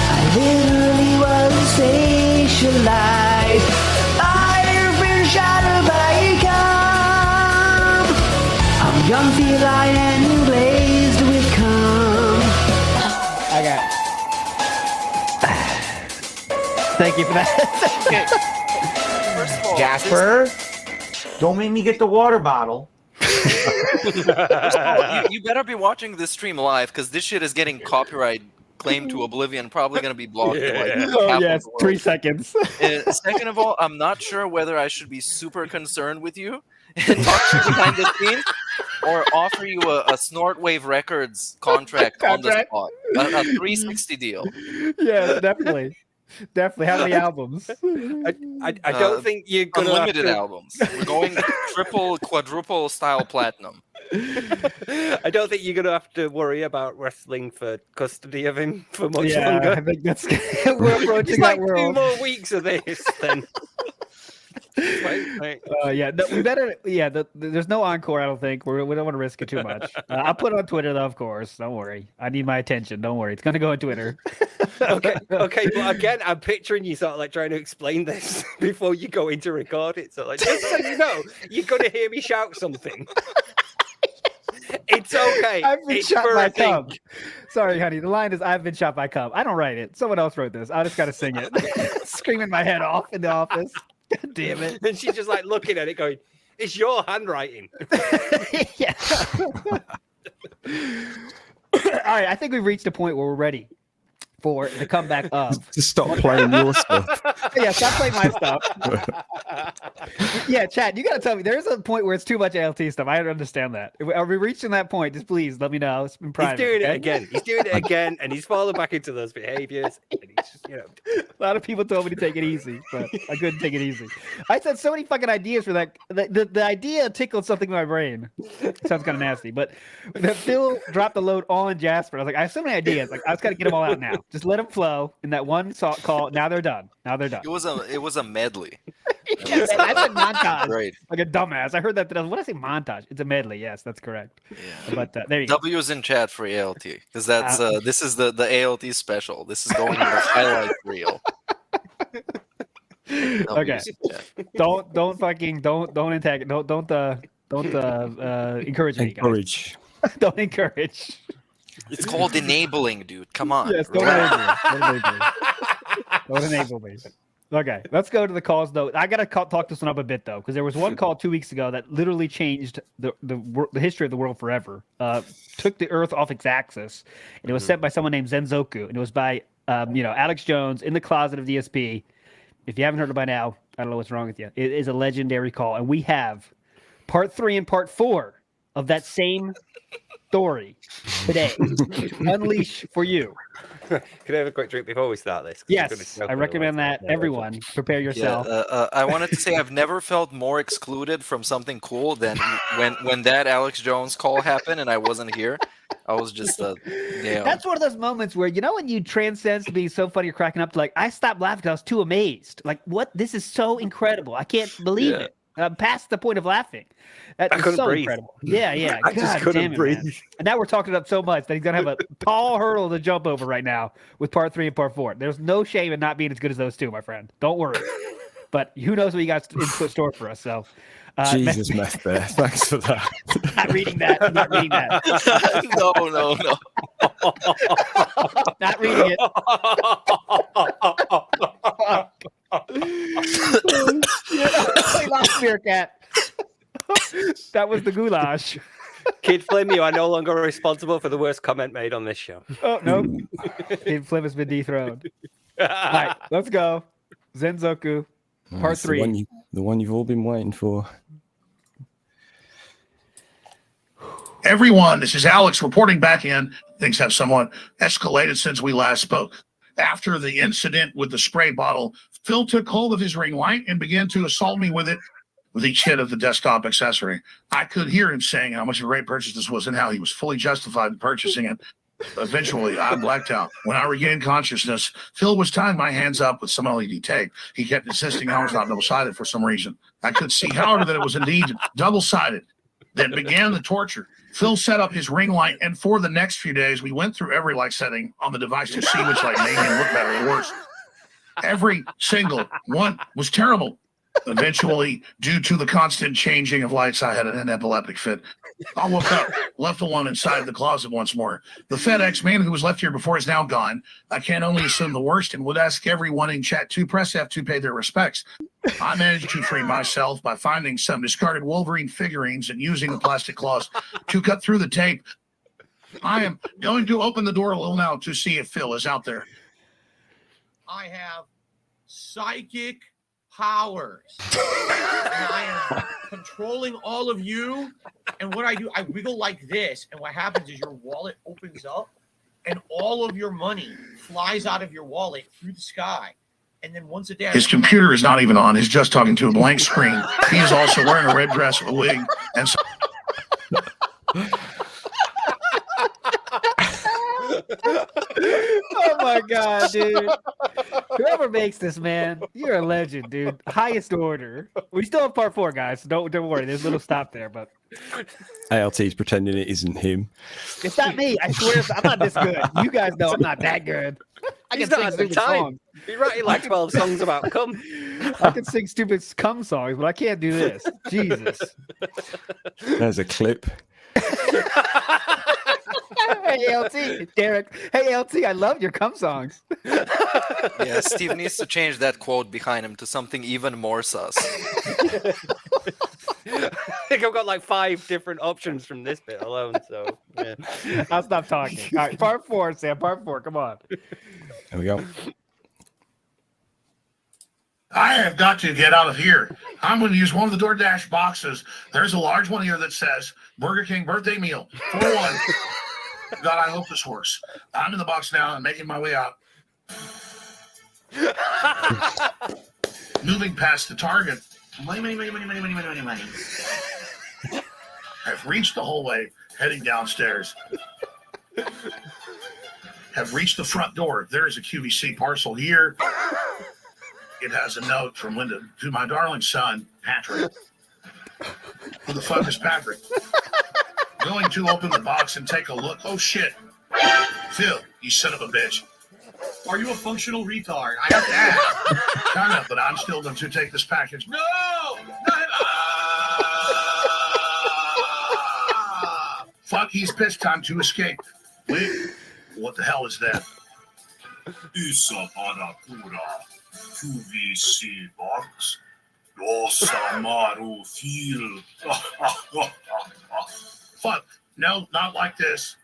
I literally was facialized. I've been shot by a cum. I'm young, feline, and glazed with cum. I got. Thank you for that. First of all, Jasper, don't make me get the water bottle. First of all, you better be watching this stream live because this shit is getting copyright claimed to oblivion. Probably going to be blocked. In like Oh half yes, of the 3 world. seconds. Second of all, I'm not sure whether I should be super concerned with you and talk to you behind the scenes, or offer you a Snortwave Records contract on the spot, a 360 deal. Yeah, definitely. Definitely. How many albums? I don't think you're gonna unlimited have to... albums. We're going triple, quadruple style platinum. I don't think you're gonna have to worry about wrestling for custody of him for much Yeah, longer. I think that's we're approaching It's that like 2 world. more weeks of this, then. Right. Yeah, no, we better. Yeah, there's no encore. I don't think we don't want to risk it too much. I'll put it on Twitter though, of course. Don't worry. I need my attention. Don't worry. It's gonna go on Twitter. Okay, but again, I'm picturing you sort of like trying to explain this before you go in to record it. So like, just so you know, you're gonna hear me shout something. It's okay. I've been It's shot for by a thing. cum. Sorry, honey. The line is "I've been shot by cum." I don't write it. Someone else wrote this. I just gotta sing it. Screaming my head off in the office. God damn it. And she's just like looking at it, going, "It's your handwriting." Yeah. All right, I think we've reached a point where we're ready for the comeback of. To stop playing your stuff. Yeah, stop playing my stuff. Yeah, Chad, you gotta tell me. There's a point where it's too much ALT stuff. I don't understand that. Are we reaching that point? Just please let me know. It's been private. He's doing it okay? again. He's doing it again, and he's falling back into those behaviors. And he's just, A lot of people told me to take it easy, but I couldn't take it easy. I said so many fucking ideas for that. The idea tickled something in my brain. It sounds kind of nasty, but that Phil dropped the load on Jasper. I was like, I have so many ideas. Like, I just got to get them all out now. Just let them flow in that one call. Now they're done. Now they're done. It was a medley. Yes, I said montage. Right. Like a dumbass. I heard that. What did I say? Montage. It's a medley. Yes, that's correct. Yeah. But there you go. W is in chat for ALT because that's this is the ALT special. This is going in the highlight reel. Okay. Don't encourage me, guys. Encourage. Don't encourage. It's called enabling, dude. Come on. Yes, don't enable me. Okay, let's go to the calls though. I gotta talk this one up a bit though, because there was one call 2 weeks ago that literally changed the history of the world forever. Took the Earth off its axis, and it was sent by someone named Zenzoku, and it was by Alex Jones in the closet of DSP. If you haven't heard it by now, I don't know what's wrong with you. It is a legendary call, and we have part 3 and part 4 of that same story today. Unleash for you. Can I have a quick drink before we start this? Yes, I recommend that. Everyone, prepare yourself. Yeah, I wanted to say I've never felt more excluded from something cool than when that Alex Jones call happened and I wasn't here. I was just damn. That's one of those moments where when you transcend to being so funny, you're cracking up to I stopped laughing because I was too amazed. Like, what? This is so incredible. I can't believe it. Past the point of laughing. That is so incredible. Yeah. I just couldn't breathe. Man. And now we're talking it up so much that he's gonna have a tall hurdle to jump over right now with part 3 and part 4. There's no shame in not being as good as those two, my friend. Don't worry. But who knows what you got in store for us? So, Jesus, Meth Bear. Thanks for that. not reading that. I'm not reading that. No. Not reading it. We lost Meerkat. That was the goulash. Kid Flim, you are no longer responsible for the worst comment made on this show. Oh no, Kid Flim has been dethroned. All right, let's go. Zenzoku, part It's 3. The one you've all been waiting for. Everyone, this is Alex reporting back in. Things have somewhat escalated since we last spoke. After the incident with the spray bottle, Phil took hold of his ring light and began to assault me with it with each hit of the desktop accessory. I could hear him saying how much of a great purchase this was and how he was fully justified in purchasing it. Eventually, I blacked out. When I regained consciousness, Phil was tying my hands up with some LED tape. He kept insisting I was not double-sided for some reason. I could see, however, that it was indeed double-sided. Then began the torture. Phil set up his ring light, and for the next few days, we went through every light setting on the device to see which light made him look better or worse. Every single one was terrible. Eventually, due to the constant changing of lights, I had an epileptic fit. I woke up, left alone inside the closet once more. The FedEx man who was left here before is now gone. I can only assume the worst and would ask everyone in chat to press F to pay their respects. I managed to free myself by finding some discarded Wolverine figurines and using the plastic claws to cut through the tape. I am going to open the door a little now to see if Phil is out there. I have psychic powers. And I am controlling all of you. And what I do, I wiggle like this. And what happens is your wallet opens up and all of your money flies out of your wallet through the sky. And then once a day, His computer is not even on. He's just talking to a blank screen. He is also wearing a red dress with a wig. And so Oh my god, dude! Whoever makes this, man, you're a legend, dude. Highest order. We still have part 4, guys. So don't worry. There's a little stop there, but ALT's pretending it isn't him. it's not me. I swear, I'm not this good. You guys know I'm not that good. I He's can not sing had the stupid time. songs. He writing like 12 songs about cum. I can sing stupid cum songs, but I can't do this. Jesus. There's a clip. Hey LT, Derek. Hey LT, I love your cum songs. Yeah, Steve needs to change that quote behind him to something even more sus. I think I've got like 5 different options from this bit alone. So yeah. I'll stop talking. All right, part 4, Sam. Part 4. Come on. There we go. I have got to get out of here. I'm going to use one of the DoorDash boxes. There's a large one here that says Burger King birthday meal for one. God, I hope this works. I'm in the box now and making my way out. Moving past the Target. Money. I've reached the hallway, heading downstairs. Have reached the front door. There is a QVC parcel here. It has a note from Linda to my darling son, Patrick. Who the fuck is Patrick? Going to open the box and take a look. Oh, shit. Phil, you son of a bitch. Are you a functional retard? I have to ask. Kind of, but I'm still going to take this package. No! Fuck, he's pissed. Time to escape. Wait, what the hell is that? Isa Barracuda, QVC box. Dosa Maru Fil. Fuck, no, not like this.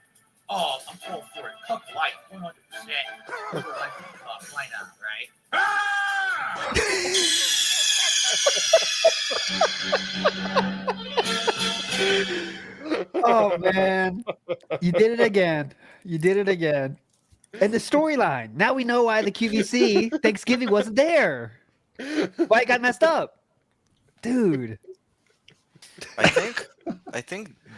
Oh, I'm going for it. Cup light, 100%. Why not, right? Oh man, you did it again. You did it again. And the storyline. Now we know why the QVC Thanksgiving wasn't there. Why it got messed up, dude. I think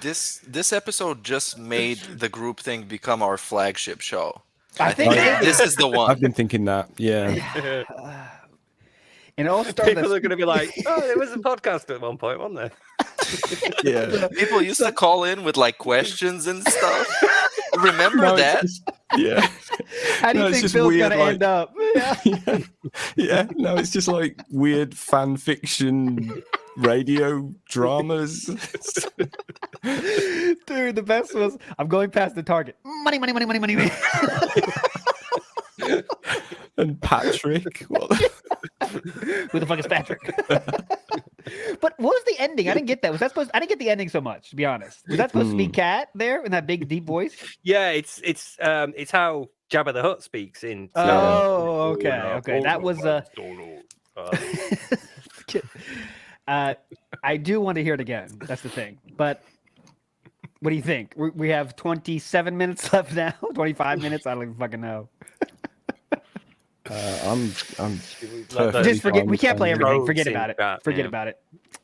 this episode just made the group thing become our flagship show. I think this is the one. I've been thinking that. Yeah. And all started. People are going to be like, "Oh, there was a podcast at one point, wasn't there?" Yeah. People used to call in with like questions and stuff. Remember that? Yeah. How do you think Phil's gonna end up? Yeah. No, it's just like weird fan fiction radio dramas. Dude, the best was I'm going past the Target. Money, money, money, money, money, money. And Patrick. Who the fuck is Patrick? But what was the ending? I didn't get that. Was that supposed? I didn't get the ending so much, to be honest. Was that supposed to be Cat there in that big deep voice? Yeah, it's how Jabba the Hutt speaks in. Oh, okay. That was I do want to hear it again. That's the thing. But what do you think? We have 27 minutes left now. 25 minutes. I don't even fucking know. I'm just forget. We can't play everything. Forget about it. Forget about it.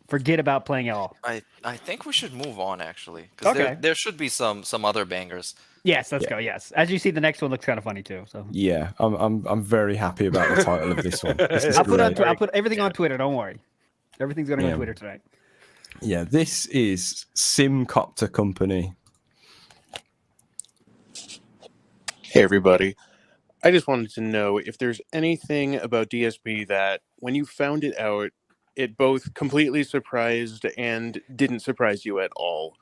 Forget about playing it all. I think we should move on actually, because there should be some other bangers. Yes, let's go. Yes, as you see, the next one looks kind of funny too. So yeah, I'm very happy about the title of this one. I'll put everything on Twitter. Don't worry, everything's going to go on Twitter tonight. Yeah, this is Simcopter Company. Hey everybody. I just wanted to know if there's anything about DSP that when you found it out, it both completely surprised and didn't surprise you at all.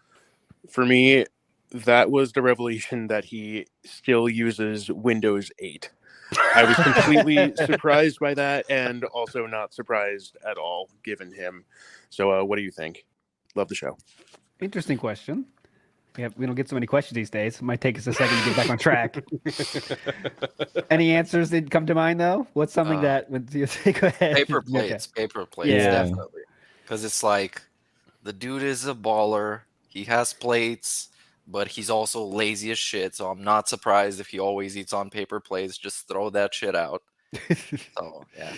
For me, that was the revelation that he still uses Windows 8. I was completely surprised by that and also not surprised at all given him. So what do you think? Love the show. Interesting question. We don't get so many questions these days. It might take us a second to get back on track. Any answers that come to mind, though? What's something that would you say? Go ahead. Paper plates, definitely. Because it's like the dude is a baller. He has plates, but he's also lazy as shit. So I'm not surprised if he always eats on paper plates. Just throw that shit out. So yeah.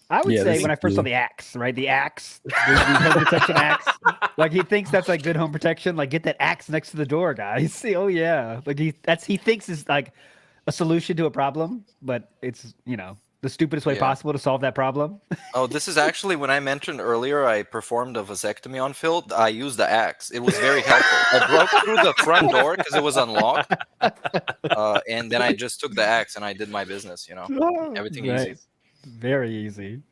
I would say when I first saw the axe, right? The axe, the home protection axe. Like he thinks that's like good home protection. Like get that axe next to the door, guys. See, oh yeah. Like he thinks is like a solution to a problem, but it's the stupidest way possible to solve that problem. Oh, this is actually when I mentioned earlier I performed a vasectomy on Phil. I used the axe. It was very helpful. I broke through the front door because it was unlocked, and then I just took the axe and I did my business. Everything easy. Very easy.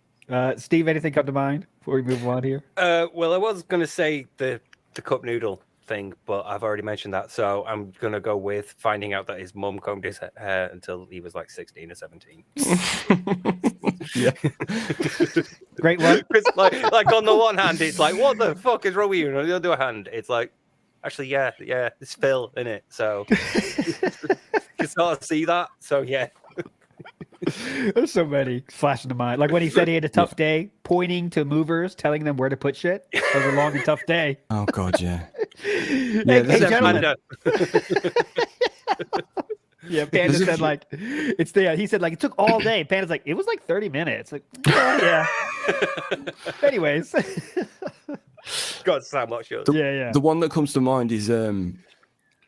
Steve, anything come to mind before we move on here? Well, I was going to say the cup noodle thing, but I've already mentioned that. So I'm going to go with finding out that his mum combed his hair until he was like 16 or 17. Yeah. Great one. Like on the one hand, it's like, what the fuck is wrong with you? And on the other hand, it's like, actually, yeah, it's Phil, in it. So you sort of see that. So yeah. There's so many flashing to mind. Like when he said he had a tough day, pointing to movers, telling them where to put shit. It was a long and tough day. Oh God, yeah. Hey, gentlemen. Yeah, Panda said like it's there. He said like it took all day. Panda's like it was like 30 minutes. Like yeah. Anyways. God, so much. The one that comes to mind is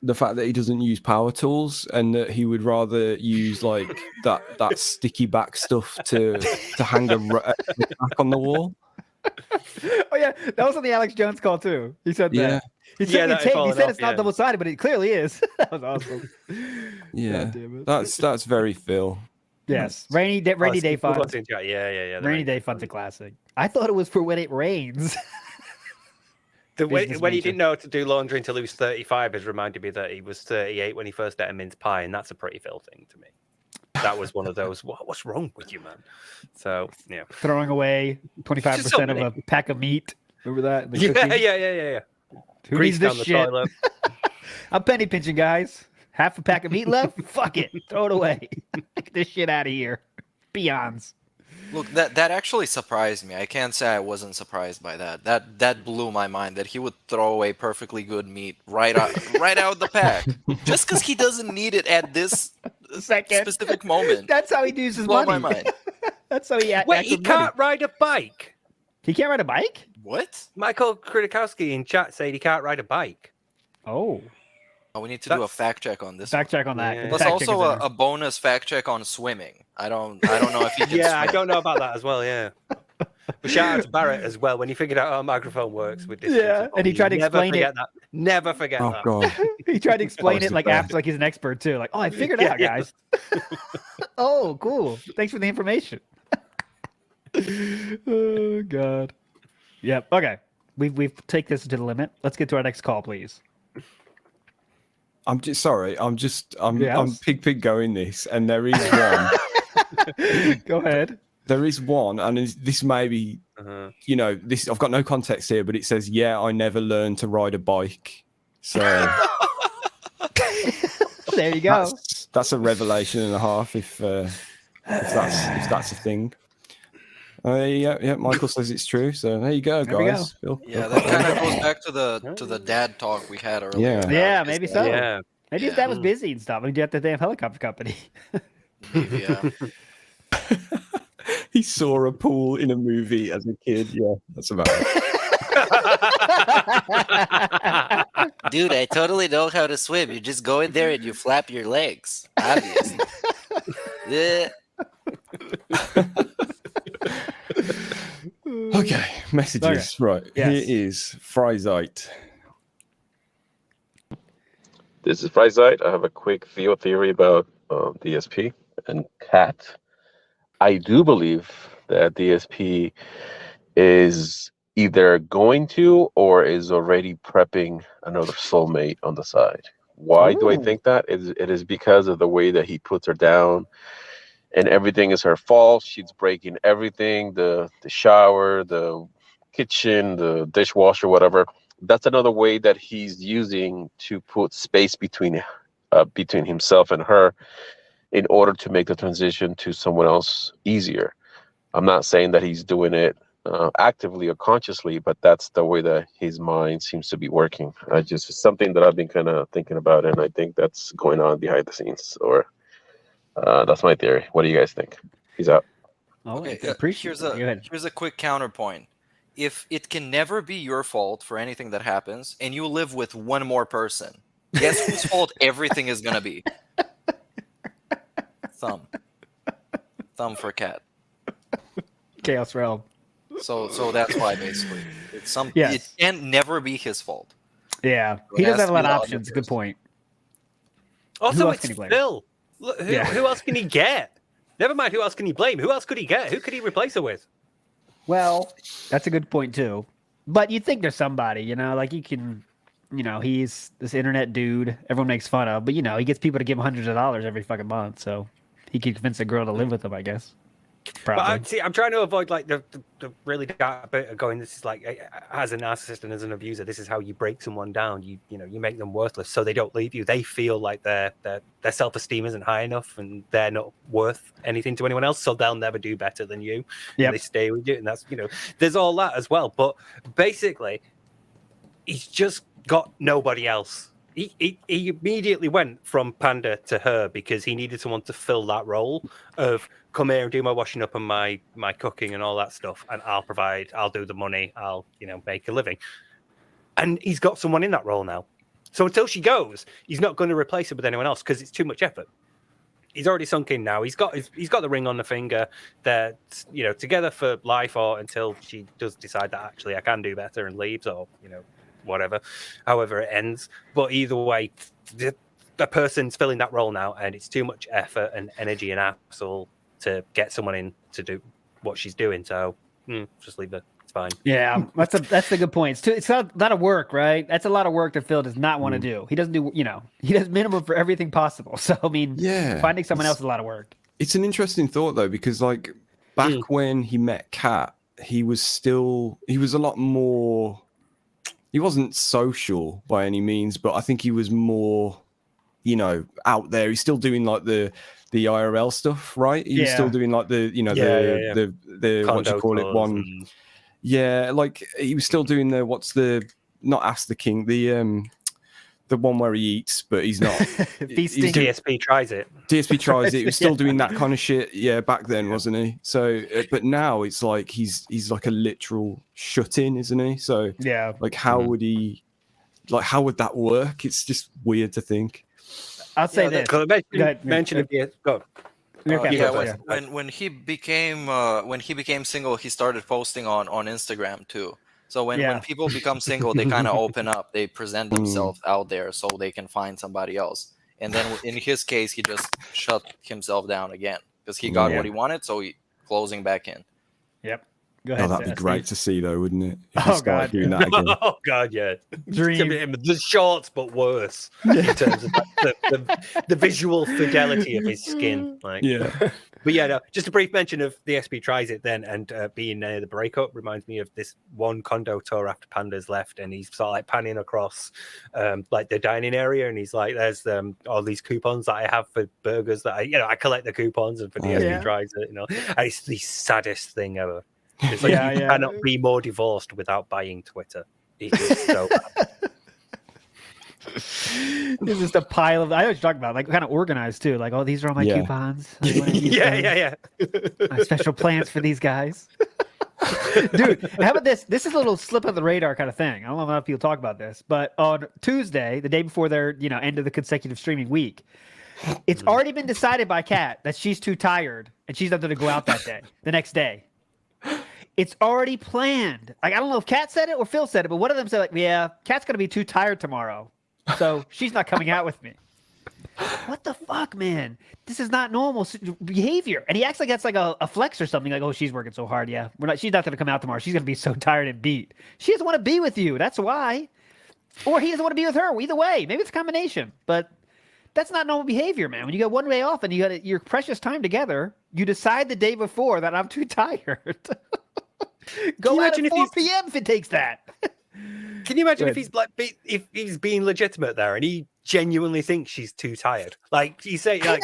the fact that he doesn't use power tools and that he would rather use like that sticky back stuff to hang a back on the wall. Oh yeah, that was on the Alex Jones call too. He said that. He said, he said it's not double-sided, but it clearly is. That was awesome. Yeah, that's very Phil. Yes, rainy day fun. Yeah. Rainy day fun's a classic. I thought it was for when it rains. When he didn't know how to do laundry until he was 35 has reminded me that he was 38 when he first ate a mince pie, and that's a pretty Phil thing to me. That was one of those, what's wrong with you, man? So, yeah. Throwing away 25% of a pack of meat. Remember that? Yeah. Who needs this shit? I'm penny pinching, guys. Half a pack of meat left? Fuck it. Throw it away. Get this shit out of here. Peons. Look, that actually surprised me. I can't say I wasn't surprised by that. That blew my mind that he would throw away perfectly good meat right out the pack just because he doesn't need it at this specific moment. That's how he uses Blow money. my mind. That's how he acts. Wait, he can't ride a bike. He can't ride a bike? What? Michael Kridikowski in chat said he can't ride a bike. Oh. We need to do a fact check on this. Fact check on that. Yeah. Plus also a bonus fact check on swimming. I don't know if he can Yeah, swim. I don't know about that as well, yeah. But shout out to Barrett as well when he figured out how a microphone works with this. Yeah, and he tried to explain it. Never forget that. Oh God. He tried to explain it like after, like he's an expert too. Like, oh, I figured it out, guys. Oh, cool. Thanks for the information. Oh God. Yep. Okay. We've take this to the limit. Let's get to our next call, please. I'm just sorry. I'm Yes. pig going this, and there is one. Go ahead. There is one, and this may be, this. I've got no context here, but it says, "Yeah, I never learned to ride a bike." So there you go. That's a revelation and a half, if that's a thing. Yeah. Michael says it's true. So there you go, There we guys. go. Yeah, that kind of goes back to the dad talk we had earlier. Yeah, maybe so. Yeah. Maybe his dad was busy and stuff. Maybe at the damn helicopter company. Yeah. He saw a pool in a movie as a kid. Yeah, that's about it. Dude, I totally know how to swim. You just go in there and you flap your legs. Obviously. Yeah. Okay, messages. Okay. Right, Yes. here is Freizeit. This is Freizeit. I have a quick theory about DSP and Cat. I do believe that DSP is either going to or is already prepping another soulmate on the side. Why do I think that? It is because of the way that he puts her down, and everything is her fault. She's breaking everything, the shower, the kitchen, the dishwasher, whatever. That's another way that he's using to put space between himself and her in order to make the transition to someone else easier. I'm not saying that he's doing it actively or consciously, but that's the way that his mind seems to be working. It's something that I've been kind of thinking about, and I think that's going on behind the scenes, or that's my theory. What do you guys think? He's out. Okay, here's a quick counterpoint. If it can never be your fault for anything that happens, and you live with one more person, guess whose fault everything is gonna be? Thumb for Cat. Chaos Realm. So that's why basically it's Yes. It can never be his fault. Yeah, It he has doesn't have to a lot be of the other options. Good point. Also, Who else it's can he blame? Phil. Look, who else can he get? Never mind who else can he blame. Who else could he get? Who could he replace her with? Well, that's a good point too. But you'd think there's somebody, like you can, he's this internet dude everyone makes fun of, but he gets people to give him hundreds of dollars every fucking month, so he can convince a girl to live with him, I guess. Probably. But I'm trying to avoid like the really dark bit of going. This is like as a narcissist and as an abuser, this is how you break someone down. You make them worthless so they don't leave you. They feel like their self-esteem isn't high enough and they're not worth anything to anyone else, so they'll never do better than you. Yep. And they stay with you, and that's there's all that as well. But basically, he's just got nobody else. He immediately went from Panda to her because he needed someone to fill that role of come here and do my washing up and my cooking and all that stuff, and I'll provide, I'll do the money, I'll make a living. And he's got someone in that role now. So until she goes, he's not going to replace her with anyone else because it's too much effort. He's already sunk in now. He's got the ring on the finger. They're together for life or until she does decide that actually I can do better and leaves, or whatever, however it ends. But either way, the person's filling that role now, and it's too much effort and energy and hassle to get someone in to do what she's doing. So just leave her. It's fine. Yeah, that's a good point. It's a lot of work, right? That's a lot of work that Phil does not want to do. He doesn't do, he does minimum for everything possible. So I mean, finding someone else is a lot of work. It's an interesting thought though, because like back when he met Kat, he was a lot more. He wasn't social by any means, but I think he was more, out there. He's still doing like the IRL stuff, right? He was still doing like the what do you call it? One, like he was still doing not Ask the King, the one where he eats, but he's not. DSP tries it. DSP tries it. He was still doing that kind of shit. Yeah, back then, wasn't he? So, but now it's like he's like a literal shut-in, isn't he? So, yeah. Like, how would he? Like, how would that work? It's just weird to think. I'll say this. Mention it. Go. When he became single, he started posting on Instagram too. So when people become single, they kind of open up. They present themselves out there so they can find somebody else. And then in his case, he just shut himself down again because he got what he wanted. So he closing back in. Yep. Go ahead. that'd be great to see, though, wouldn't it? If Oh, we started God, doing yeah. that again. Oh God, yeah. Dream. Give him the shorts, but worse in terms of like, the visual fidelity of his skin. Like, Yeah. But yeah, no, just a brief mention of the SP tries it then, and being the breakup reminds me of this one condo tour after Panda's left, and he's sort of like panning across like the dining area, and he's like, "There's all these coupons that I have for burgers that I collect the coupons, and for the SP tries it, and it's the saddest thing ever. It's like you cannot be more divorced without buying Twitter. It is so bad. It's just a pile of. I know what you're talking about. Like kind of organized too. Like, oh, these are all my coupons. Yeah. My special plans for these guys. Dude, how about this? This is a little slip of the radar kind of thing. I don't know if enough people talk about this, but on Tuesday, the day before their end of the consecutive streaming week, it's already been decided by Kat that she's too tired and she's not going to go out that day. The next day. It's already planned. Like, I don't know if Kat said it or Phil said it, but one of them said, like, yeah, Kat's going to be too tired tomorrow. So she's not coming out with me. What the fuck, man? This is not normal behavior. And he acts like that's like a flex or something. Like, oh, she's working so hard. Yeah, she's not going to come out tomorrow. She's going to be so tired and beat. She doesn't want to be with you. That's why. Or he doesn't want to be with her. Either way. Maybe it's a combination. But that's not normal behavior, man. When you got one day off and you got your precious time together, you decide the day before that I'm too tired. Go out at 4 p.m. if it takes that. Can you imagine if he's like if he's being legitimate there and he genuinely thinks she's too tired? Like you say, like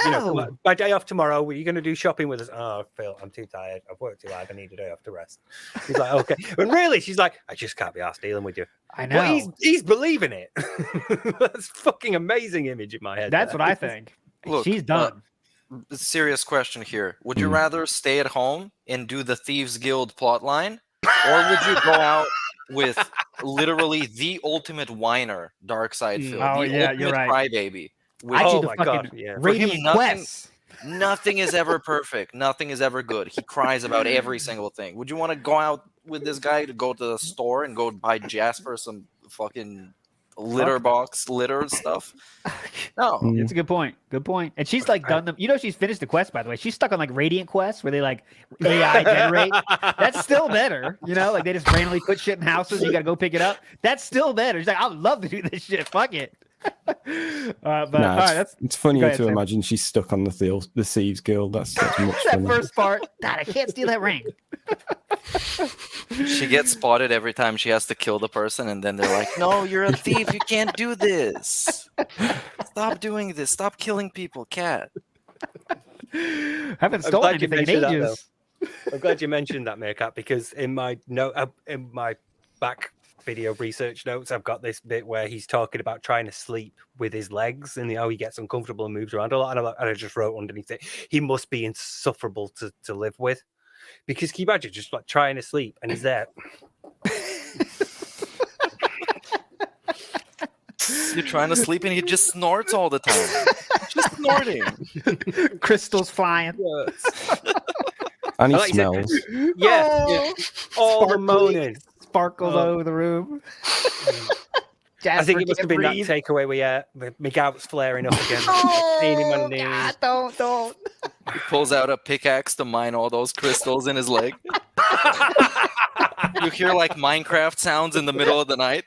my day off tomorrow. Are you going to do shopping with us? Oh, Phil, I'm too tired. I've worked too hard. I need a day off to rest. He's like, okay, but really, she's like, I just can't be asked dealing with you. I know. Well, he's believing it. That's fucking amazing image in my head. That's what I think. Look, she's done. Serious question here. Would you rather stay at home and do the Thieves Guild plotline, or would you go out with literally the ultimate whiner, Darkseid Phil, the ultimate crybaby? Oh my god! Radiant Quest. Nothing is ever perfect. Nothing is ever good. He cries about every single thing. Would you want to go out with this guy to go to the store and go buy Jasper some fucking litter box litter stuff? No, it's a good point. Good point. And she's like done them. She's finished the quest, by the way. She's stuck on like Radiant Quest where they like AI generate. That's still better. Like they just randomly put shit in houses. You got to go pick it up. That's still better. She's like, I'd love to do this shit. Fuck it. It's funnier to imagine she's stuck on the Thieves Guild. That's much that funnier. first part. God, I can't steal that ring. She gets spotted every time she has to kill the person, and then they're like, no, you're a thief. You can't do this. Stop doing this. Stop killing people, Cat. Haven't stolen anything in ages. I'm glad you mentioned that, Meerkat, because in my back video research notes, I've got this bit where he's talking about trying to sleep with his legs and he gets uncomfortable and moves around a lot. And I just wrote underneath it, he must be insufferable to live with. Because can you imagine just like trying to sleep and he's there? You're trying to sleep and he just snorts all the time. Just snorting. Crystals flying. Yes. And he smells. All the moaning. Sparkles all over the room. I think it must have been that takeaway where my gout's flaring up again. God, don't. He pulls out a pickaxe to mine all those crystals in his leg. You hear like Minecraft sounds in the middle of the night.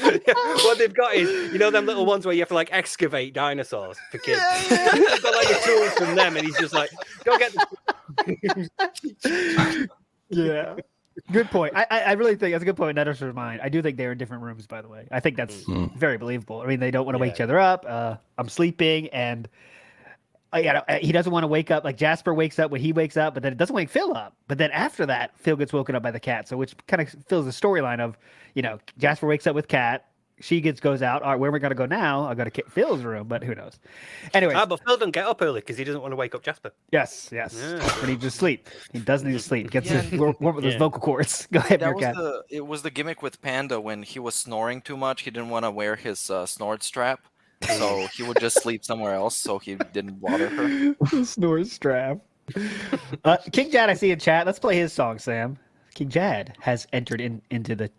What they've got is, them little ones where you have to like excavate dinosaurs for kids. They've got like the tools from them, and he's just like, go get the. Yeah. Good point. I really think that's a good point. That is mine. I do think they're in different rooms, by the way. I think that's very believable. I mean, they don't want to wake each other up. I'm sleeping, and he doesn't want to wake up. Like Jasper wakes up when he wakes up, but then it doesn't wake Phil up. But then after that, Phil gets woken up by the cat. So which kind of fills the storyline of, Jasper wakes up with Cat. She goes out. All right, where are we going to go now? I'll go to Phil's room, but who knows? Anyway. But Phil doesn't get up early because he doesn't want to wake up Jasper. Yes. Yeah. But he just sleep. He does need to sleep. Gets warm with his vocal cords. Go ahead, Cat. It was the gimmick with Panda when he was snoring too much. He didn't want to wear his snort strap. So he would just sleep somewhere else so he didn't bother her. Snort strap. King Jad, I see in chat. Let's play his song, Sam. King Jad has entered into the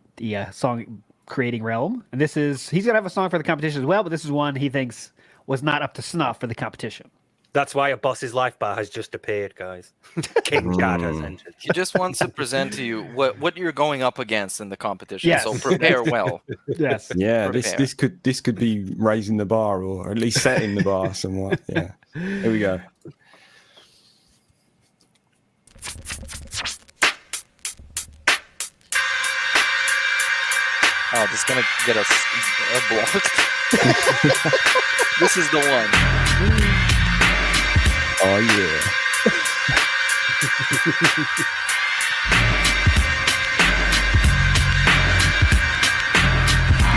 song creating realm, and he's gonna have a song for the competition as well, but this is one he thinks was not up to snuff for the competition. That's why a boss's life bar has just appeared, guys. King Chad has entered. He just wants to present to you what you're going up against in the competition. Yes. So prepare well. Yes. Yeah, Prepare. this could be raising the bar or at least setting the bar somewhat. Yeah. Here we go. Oh, this is gonna get us blocked. This is the one. Oh yeah.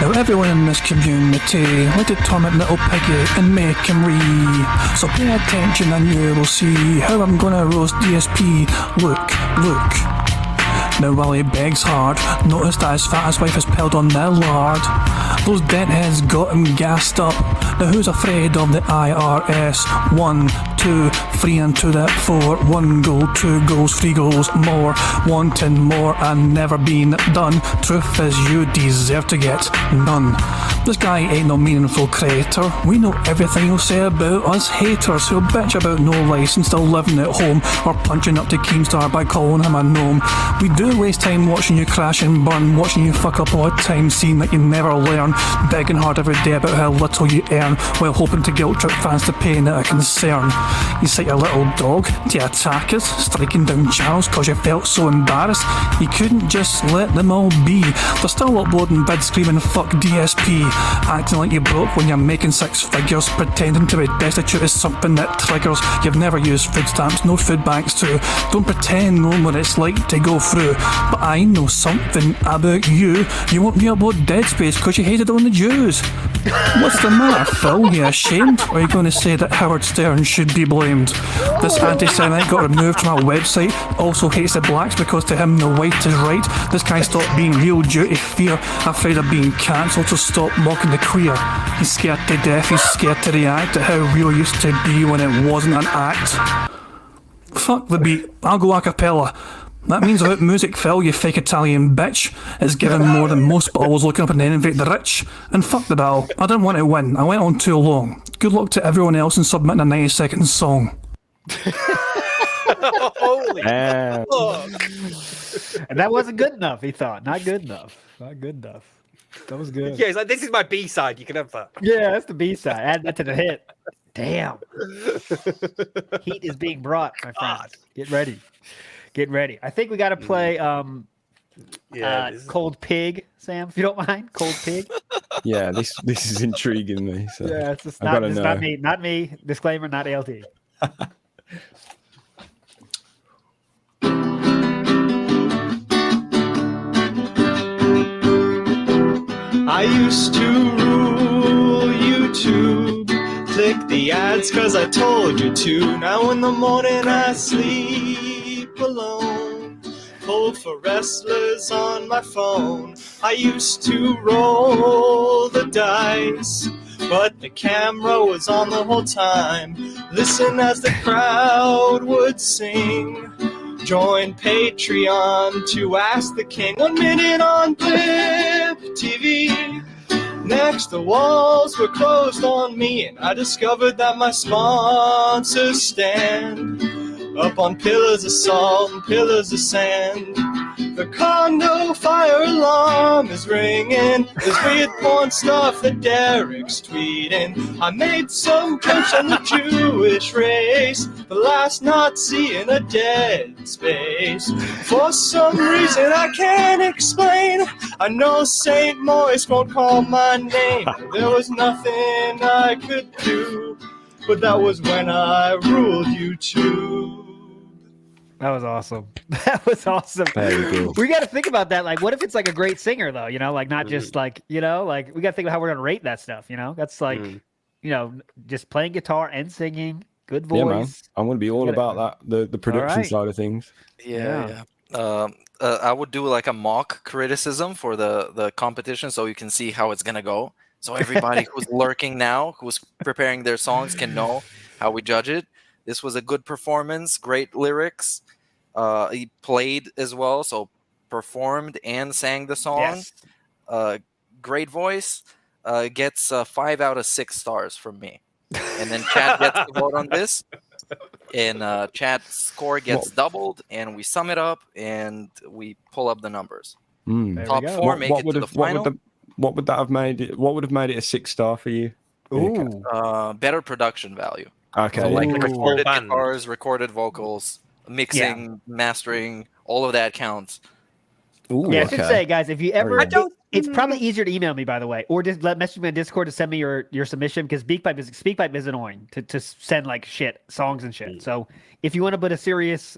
Now everyone in this community like to torment little piggy and make him ree. So pay attention and you will see how I'm gonna roast DSP. Look. Now while he begs hard, notice that his fattest wife has piled on their lard. Those deadheads got him gassed up. Now who's afraid of the IRS? 1, 2, 3 and 2 that 4. 1 goal, 2 goals, 3 goals more. Wanting more and never been done. Truth is you deserve to get none. This guy ain't no meaningful creator. We know everything he'll say about us haters who'll bitch about no license, still living at home, or punching up to Keemstar by calling him a gnome. We do waste time watching you crash and burn, watching you fuck up all the time, seeing that you never learn, begging hard every day about how little you earn, while hoping to guilt trip fans to pay not a concern. You set your little dog to attack us, striking down channels cause you felt so embarrassed. You couldn't just let them all be. They're still uploading bids screaming fuck DSP, acting like you broke when you're making 6 figures, pretending to be destitute is something that triggers. You've never used food stamps, no food banks too. Don't pretend knowing what it's like to go through. But I know something about you. You won't re-upload Dead Space because you hated on the Jews. What's the matter, Phil? You ashamed? Or are you going to say that Howard Stern should be blamed? This anti-Semite got removed from our website, also hates the blacks because to him the white is right. This guy stopped being real due to fear, afraid of being cancelled, so stop mocking the queer. He's scared to death, he's scared to react to how real it used to be when it wasn't an act. Fuck the beat, I'll go a cappella. That means without music, Phil, you fake Italian bitch. It's given more than most, but I was looking up and innovate the rich. And fuck the battle, I didn't want to win, I went on too long. Good luck to everyone else in submitting a 90-second song. Holy fuck. And that wasn't good enough, he thought. Not good enough. Not good enough. That was good. Yeah, he's like, this is my B-side. You can have that. Yeah, that's the B-side. Add that to the hit. Damn. Heat is being brought, my friends. Get ready. Get ready. I think we got to play Cold Pig, Sam, if you don't mind. Cold Pig. Yeah, this is intriguing me. So Yeah, it's just I gotta not know. me. Not me. Disclaimer, not ALT. I used to rule YouTube. Click the ads cause I told you to. Now in the morning I sleep alone. Pull for wrestlers on my phone. I used to roll the dice, but the camera was on the whole time. Listen as the crowd would sing. Join Patreon to ask the king. 1 minute on Blip TV. Next, the walls were closed on me, and I discovered that my sponsors stand up on pillars of salt and pillars of sand. The condo fire alarm is ringing. There's weird porn stuff that Derek's tweeting. I made some jokes on the Jewish race, the last Nazi in a dead space. For some reason I can't explain, I know St. Maurice won't call my name. There was nothing I could do, but that was when I ruled you too. That was awesome. That was awesome. Very good. We got to think about that. Like, what if it's like a great singer, though? You know, like not just like, you know, like we got to think about how we're going to rate that stuff. You know, that's like, you know, just playing guitar and singing, good voice. Yeah, man. I'm going to be all about that, the production right. side of things. Yeah. I would do like a mock criticism for the competition so you can see how it's going to go. So everybody who's lurking now, who's preparing their songs can know how we judge it. This was a good performance, great lyrics. He played as well, so performed and sang the song. Yes. Great voice. Gets 5 out of 6 stars from me. and then chat gets to vote on this, and chat's score gets doubled, and we sum it up and we pull up the numbers. Mm. Top four make it to the final. What would that have made it? What would have made it a 6-star for you? Better production value. Okay. So like Ooh. recorded Full band. guitars, recorded vocals, mixing, mastering, all of that counts. I should say, guys, if you ever, I don't- it's probably easier to email me, by the way, or just message me on Discord to send me your submission, because SpeakPipe is annoying to send like songs and shit. So if you want to put a serious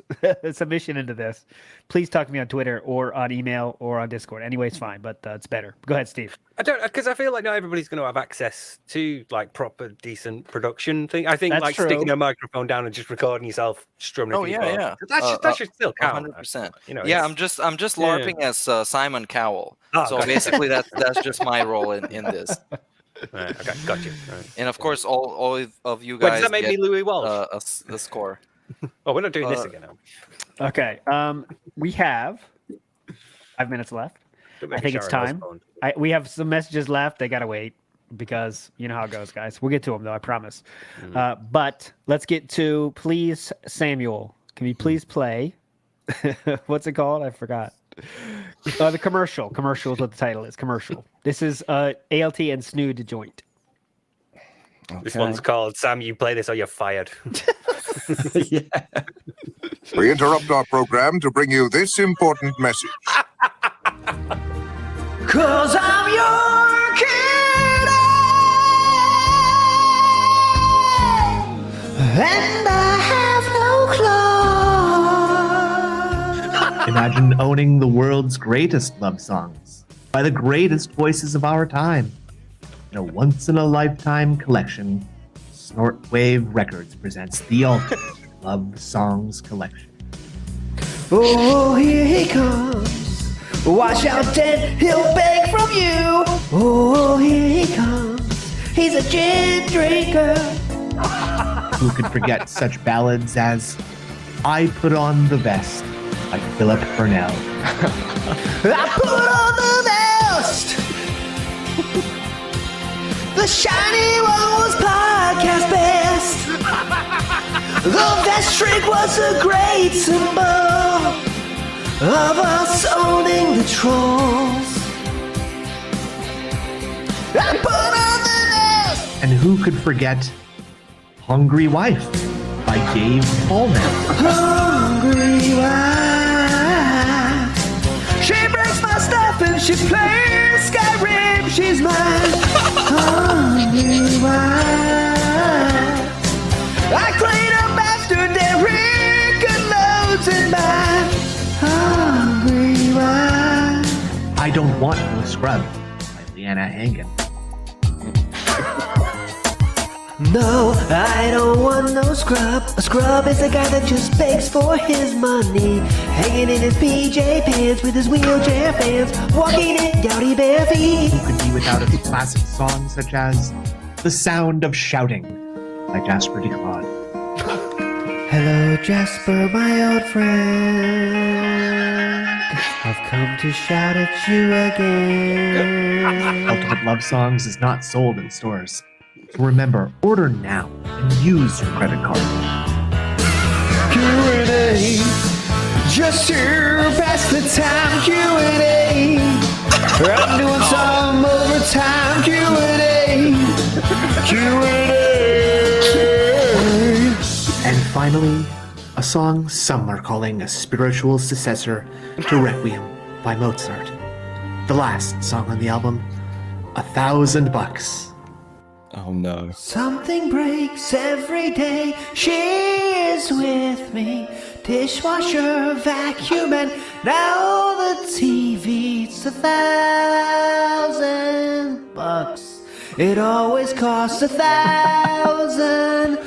submission into this, please talk to me on Twitter or on email or on Discord. Anyways, fine, but it's better. Go ahead, Steve. I don't, because I feel like not everybody's going to have access to like proper, decent production thing. I think That's like true. sticking a microphone down and just recording yourself strumming. Oh yeah. That should still count. 100%. You know, yeah, it's- I'm just LARPing as Simon Cowell. Oh, so gotcha. basically, that's just my role in this. Right, okay, got you. Right. And of course, all of you Wait, guys does that make me get, Louis Walsh? the score. Oh, we're not doing this again now. Okay. We have 5 minutes left. Don't make I think me it's Sharon time. Osbourne. We have some messages left. They gotta wait because you know how it goes, guys. We'll get to them though, I promise. But let's get to, please, Samuel. Can you please play? What's it called? I forgot. The commercial. Commercial is what the title is. Commercial. This is ALT and Snood joint. This one's called Sam. You play this or you're fired. We interrupt our program to bring you this important message. 'Cause I'm your kid, and I have no claws. Imagine owning the world's greatest love songs by the greatest voices of our time. In a once-in-a-lifetime collection, Snortwave Records presents the ultimate love songs collection. Oh, here he comes. Watch out, then he'll beg from you. Oh, here he comes. He's a gin drinker. Who could forget such ballads as I Put On the Vest by Philip Burnell. I put on the vest. The shiny one was podcast best. The vest trick was a great symbol of us owning the trolls. I put on the vest. And who could forget Hungry Wife by Dave Pullman. Hungry wife. She breaks my stuff and she plays Skyrim. She's mine. Hungry wife. I clean up after Derek and loads in my hungry wife. I Don't Want No Scrub by Leanna Hangen. No, I don't want no scrub. A scrub is a guy that just begs for his money, hanging in his PJ pants with his wheelchair fans, walking in gouty bare feet. Who could be without a classic song such as The Sound of Shouting by Jasper DeClaude. Hello, Jasper, my old friend. I've come to shout at you again. Ultimate Love Songs is not sold in stores. So remember, order now and use your credit card. Q&A, just to pass the time. Q&A, I'm doing some overtime. Q&A, Q&A. And finally, a song some are calling a spiritual successor to Requiem by Mozart. The last song on the album, $1,000. Oh no. Something breaks every day. She is with me. Dishwasher, vacuum, and now the TV's $1,000. It always costs $1,000.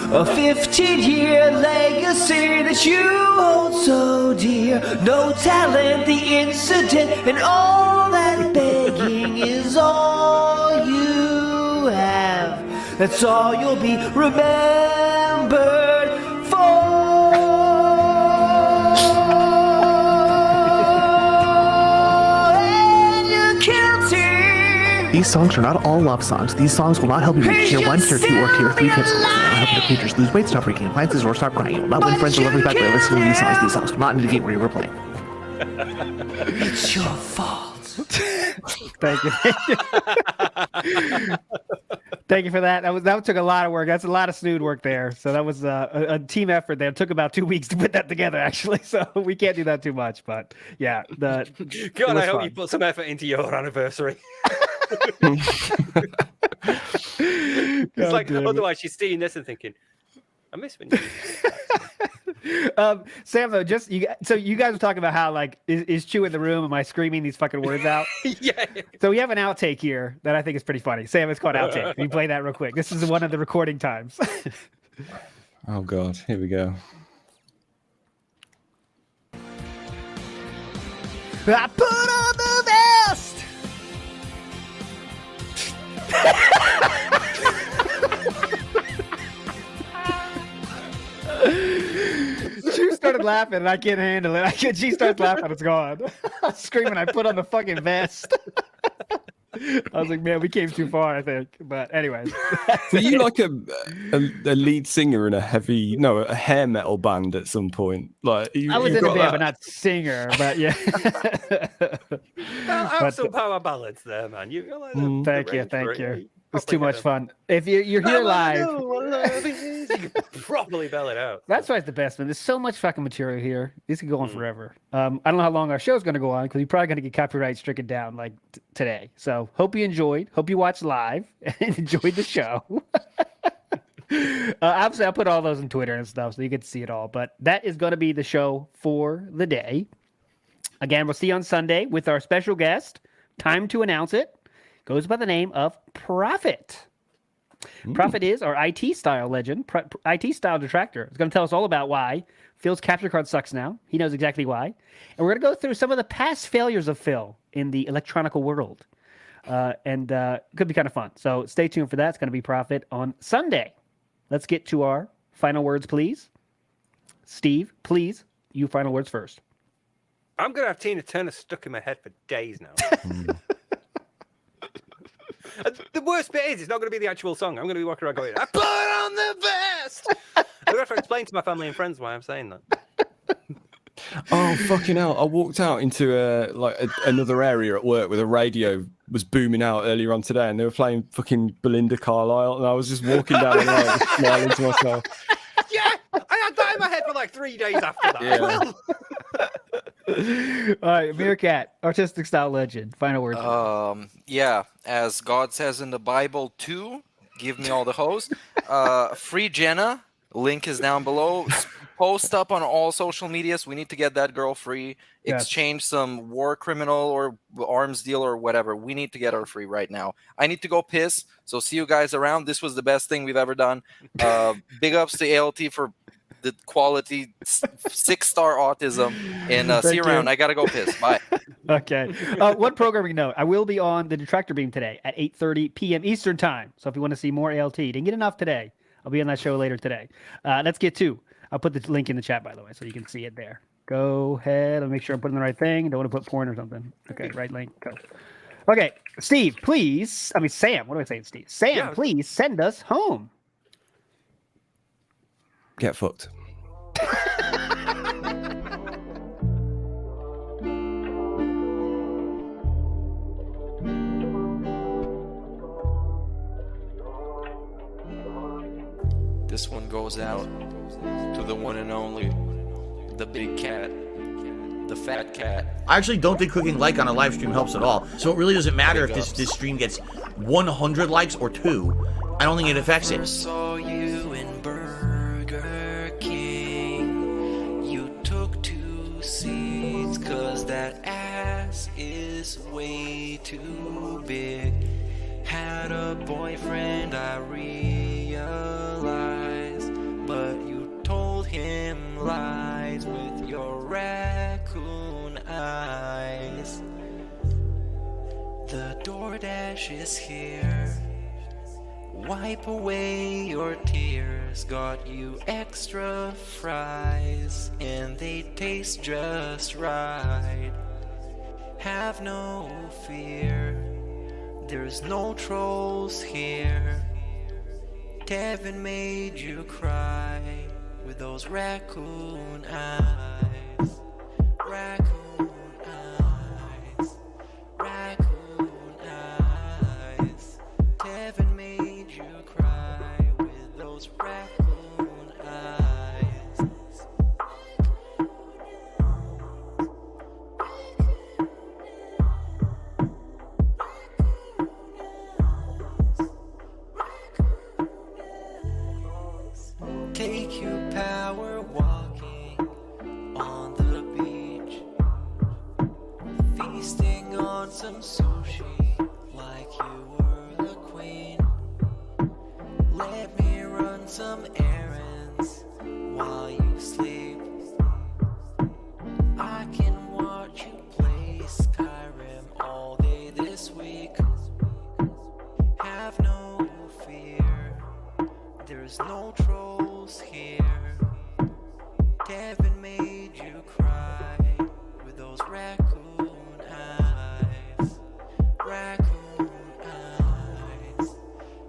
A 15-year legacy that you hold so dear. No talent, the incident, and all that begging is all you have. That's all you'll be remembered for. And you're guilty. these songs are not all love songs. These songs will not help you reach tier 1, tier 2, or tier 3 hits. They will not help your creatures lose weight, stop breaking appliances, or stop crying. You will not win friends or lovers back by listening to these songs. These songs will not indicate where you were playing. It's your fault. Thank you. Thank you for that. That took a lot of work. That's a lot of snood work there. So that was a team effort there. It took about 2 weeks to put that together, actually. So we can't do that too much. But yeah, God, I hope you put some effort into your anniversary. It's like, otherwise she's seeing this and thinking, I miss when you Sam, though, so you guys were talking about how, like, is Chew in the room? Am I screaming these fucking words out? Yeah. So we have an outtake here that I think is pretty funny. Sam, it's called outtake. Can you play that real quick? This is one of the recording times. Oh God, here we go. I put on the vest. She started laughing and I can't handle it. She starts laughing, it's gone. I'm screaming, I put on the fucking vest. I was like, man, we came too far, I think. But anyways. Were you like a lead singer in a hair metal band at some point? Like I was in a band, but not singer. But yeah. Have some power ballads there, man. You got like thank you. It's too much fun. If you're here live, you can properly bell it out. that's why it's the best, man. There's so much fucking material here. This could go on forever. I don't know how long our show's going to go on because you're probably going to get copyright stricken down like today. So hope you enjoyed. Hope you watched live and enjoyed the show. Obviously, I'll put all those on Twitter and stuff so you get to see it all. But that is going to be the show for the day. Again, we'll see you on Sunday with our special guest. Time to announce it. Goes by the name of Prophet. Prophet is our IT style legend, IT style detractor. He's going to tell us all about why Phil's capture card sucks now. He knows exactly why. And we're going to go through some of the past failures of Phil in the electronical world. And it could be kind of fun. So stay tuned for that. It's going to be Prophet on Sunday. Let's get to our final words, please. Steve, please, you final words first. I'm going to have Tina Turner stuck in my head for days now. The worst bit is, it's not going to be the actual song. I'm going to be walking around going, I put on the vest. I'm going to have to explain to my family and friends why I'm saying that. Oh, fucking hell. I walked out into another area at work where the radio was booming out earlier on today and they were playing fucking Belinda Carlisle and I was just walking down the line just smiling to myself. Yeah, I had that in my head for like 3 days after that. Yeah. All right, Meerkat, artistic style legend. Final words. Yeah, as God says in the Bible too, give me all the hoes. Free Jenna, link is down below. Post up on all social medias. We need to get that girl free. Yes. Exchange some war criminal or arms deal or whatever. We need to get her free right now. I need to go piss. So see you guys around. This was the best thing we've ever done. Big ups to ALT for the quality 6-star autism. And see you around. I got to go piss. Bye. Okay. One programming note. I will be on the Detractor Beam today at 8:30 p.m. Eastern time. So if you want to see more ALT, didn't get enough today. I'll be on that show later today. Let's get to. I'll put the link in the chat, by the way, so you can see it there. Go ahead. I'll make sure I'm putting the right thing. Don't want to put porn or something. Okay, right link. Go. Okay, Steve, please. I mean, Sam. What am I saying, Steve? Sam, please send us home. Get fucked. This one goes out to the one and only, the big cat, the fat cat. I actually don't think clicking like on a live stream helps at all. So it really doesn't matter if this stream gets 100 likes or 2. I don't think it affects it. Saw you in Burger King. You took 2 seats cause that ass is way too big. Had a boyfriend, I realized, but you told him lies with your raccoon eyes. The DoorDash is here. Wipe away your tears. Got you extra fries, and they taste just right. Have no fear. There's no trolls here. Kevin made you cry with those raccoon eyes. Raccoon eyes. Raccoon eyes. Kevin made you cry with those raccoon eyes. Take you power walking on the beach, feasting on some sushi like you were the queen. Let me run some errands while you sleep. I can watch you play Skyrim all day this week. Have no fear, there's no trolls here. Kevin made you cry with those raccoon eyes. Raccoon eyes.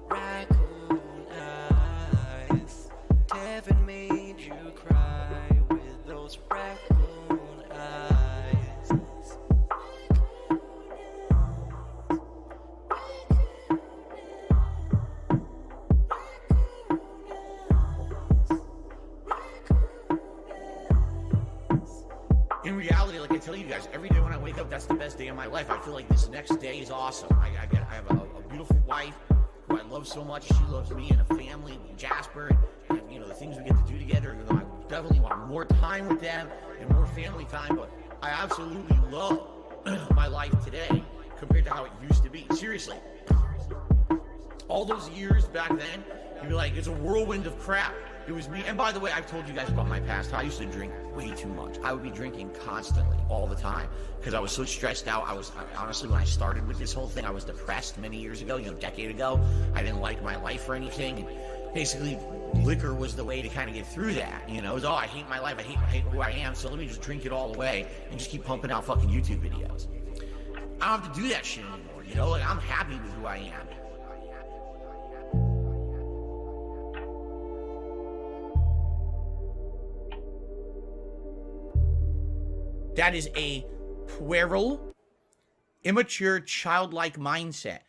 Raccoon eyes. Kevin made you cry with those raccoon eyes. In reality, like I tell you guys, every day when I wake up, that's the best day of my life. I feel like this next day is awesome. I have a beautiful wife who I love so much. She loves me and a family, Jasper, and you know the things we get to do together. You know, I definitely want more time with them and more family time. But I absolutely love my life today compared to how it used to be. Seriously, all those years back then, you'd be like, it's a whirlwind of crap. It was me. And by the way, I've told you guys about my past. I used to drink way too much. I would be drinking constantly, all the time, because I was so stressed out. Honestly, when I started with this whole thing, I was depressed many years ago, a decade ago. I didn't like my life or anything. And basically, liquor was the way to kind of get through that. It was, I hate my life. I hate who I am. So let me just drink it all away and just keep pumping out fucking YouTube videos. I don't have to do that shit anymore. Like, I'm happy with who I am. That is a puerile, immature, childlike mindset.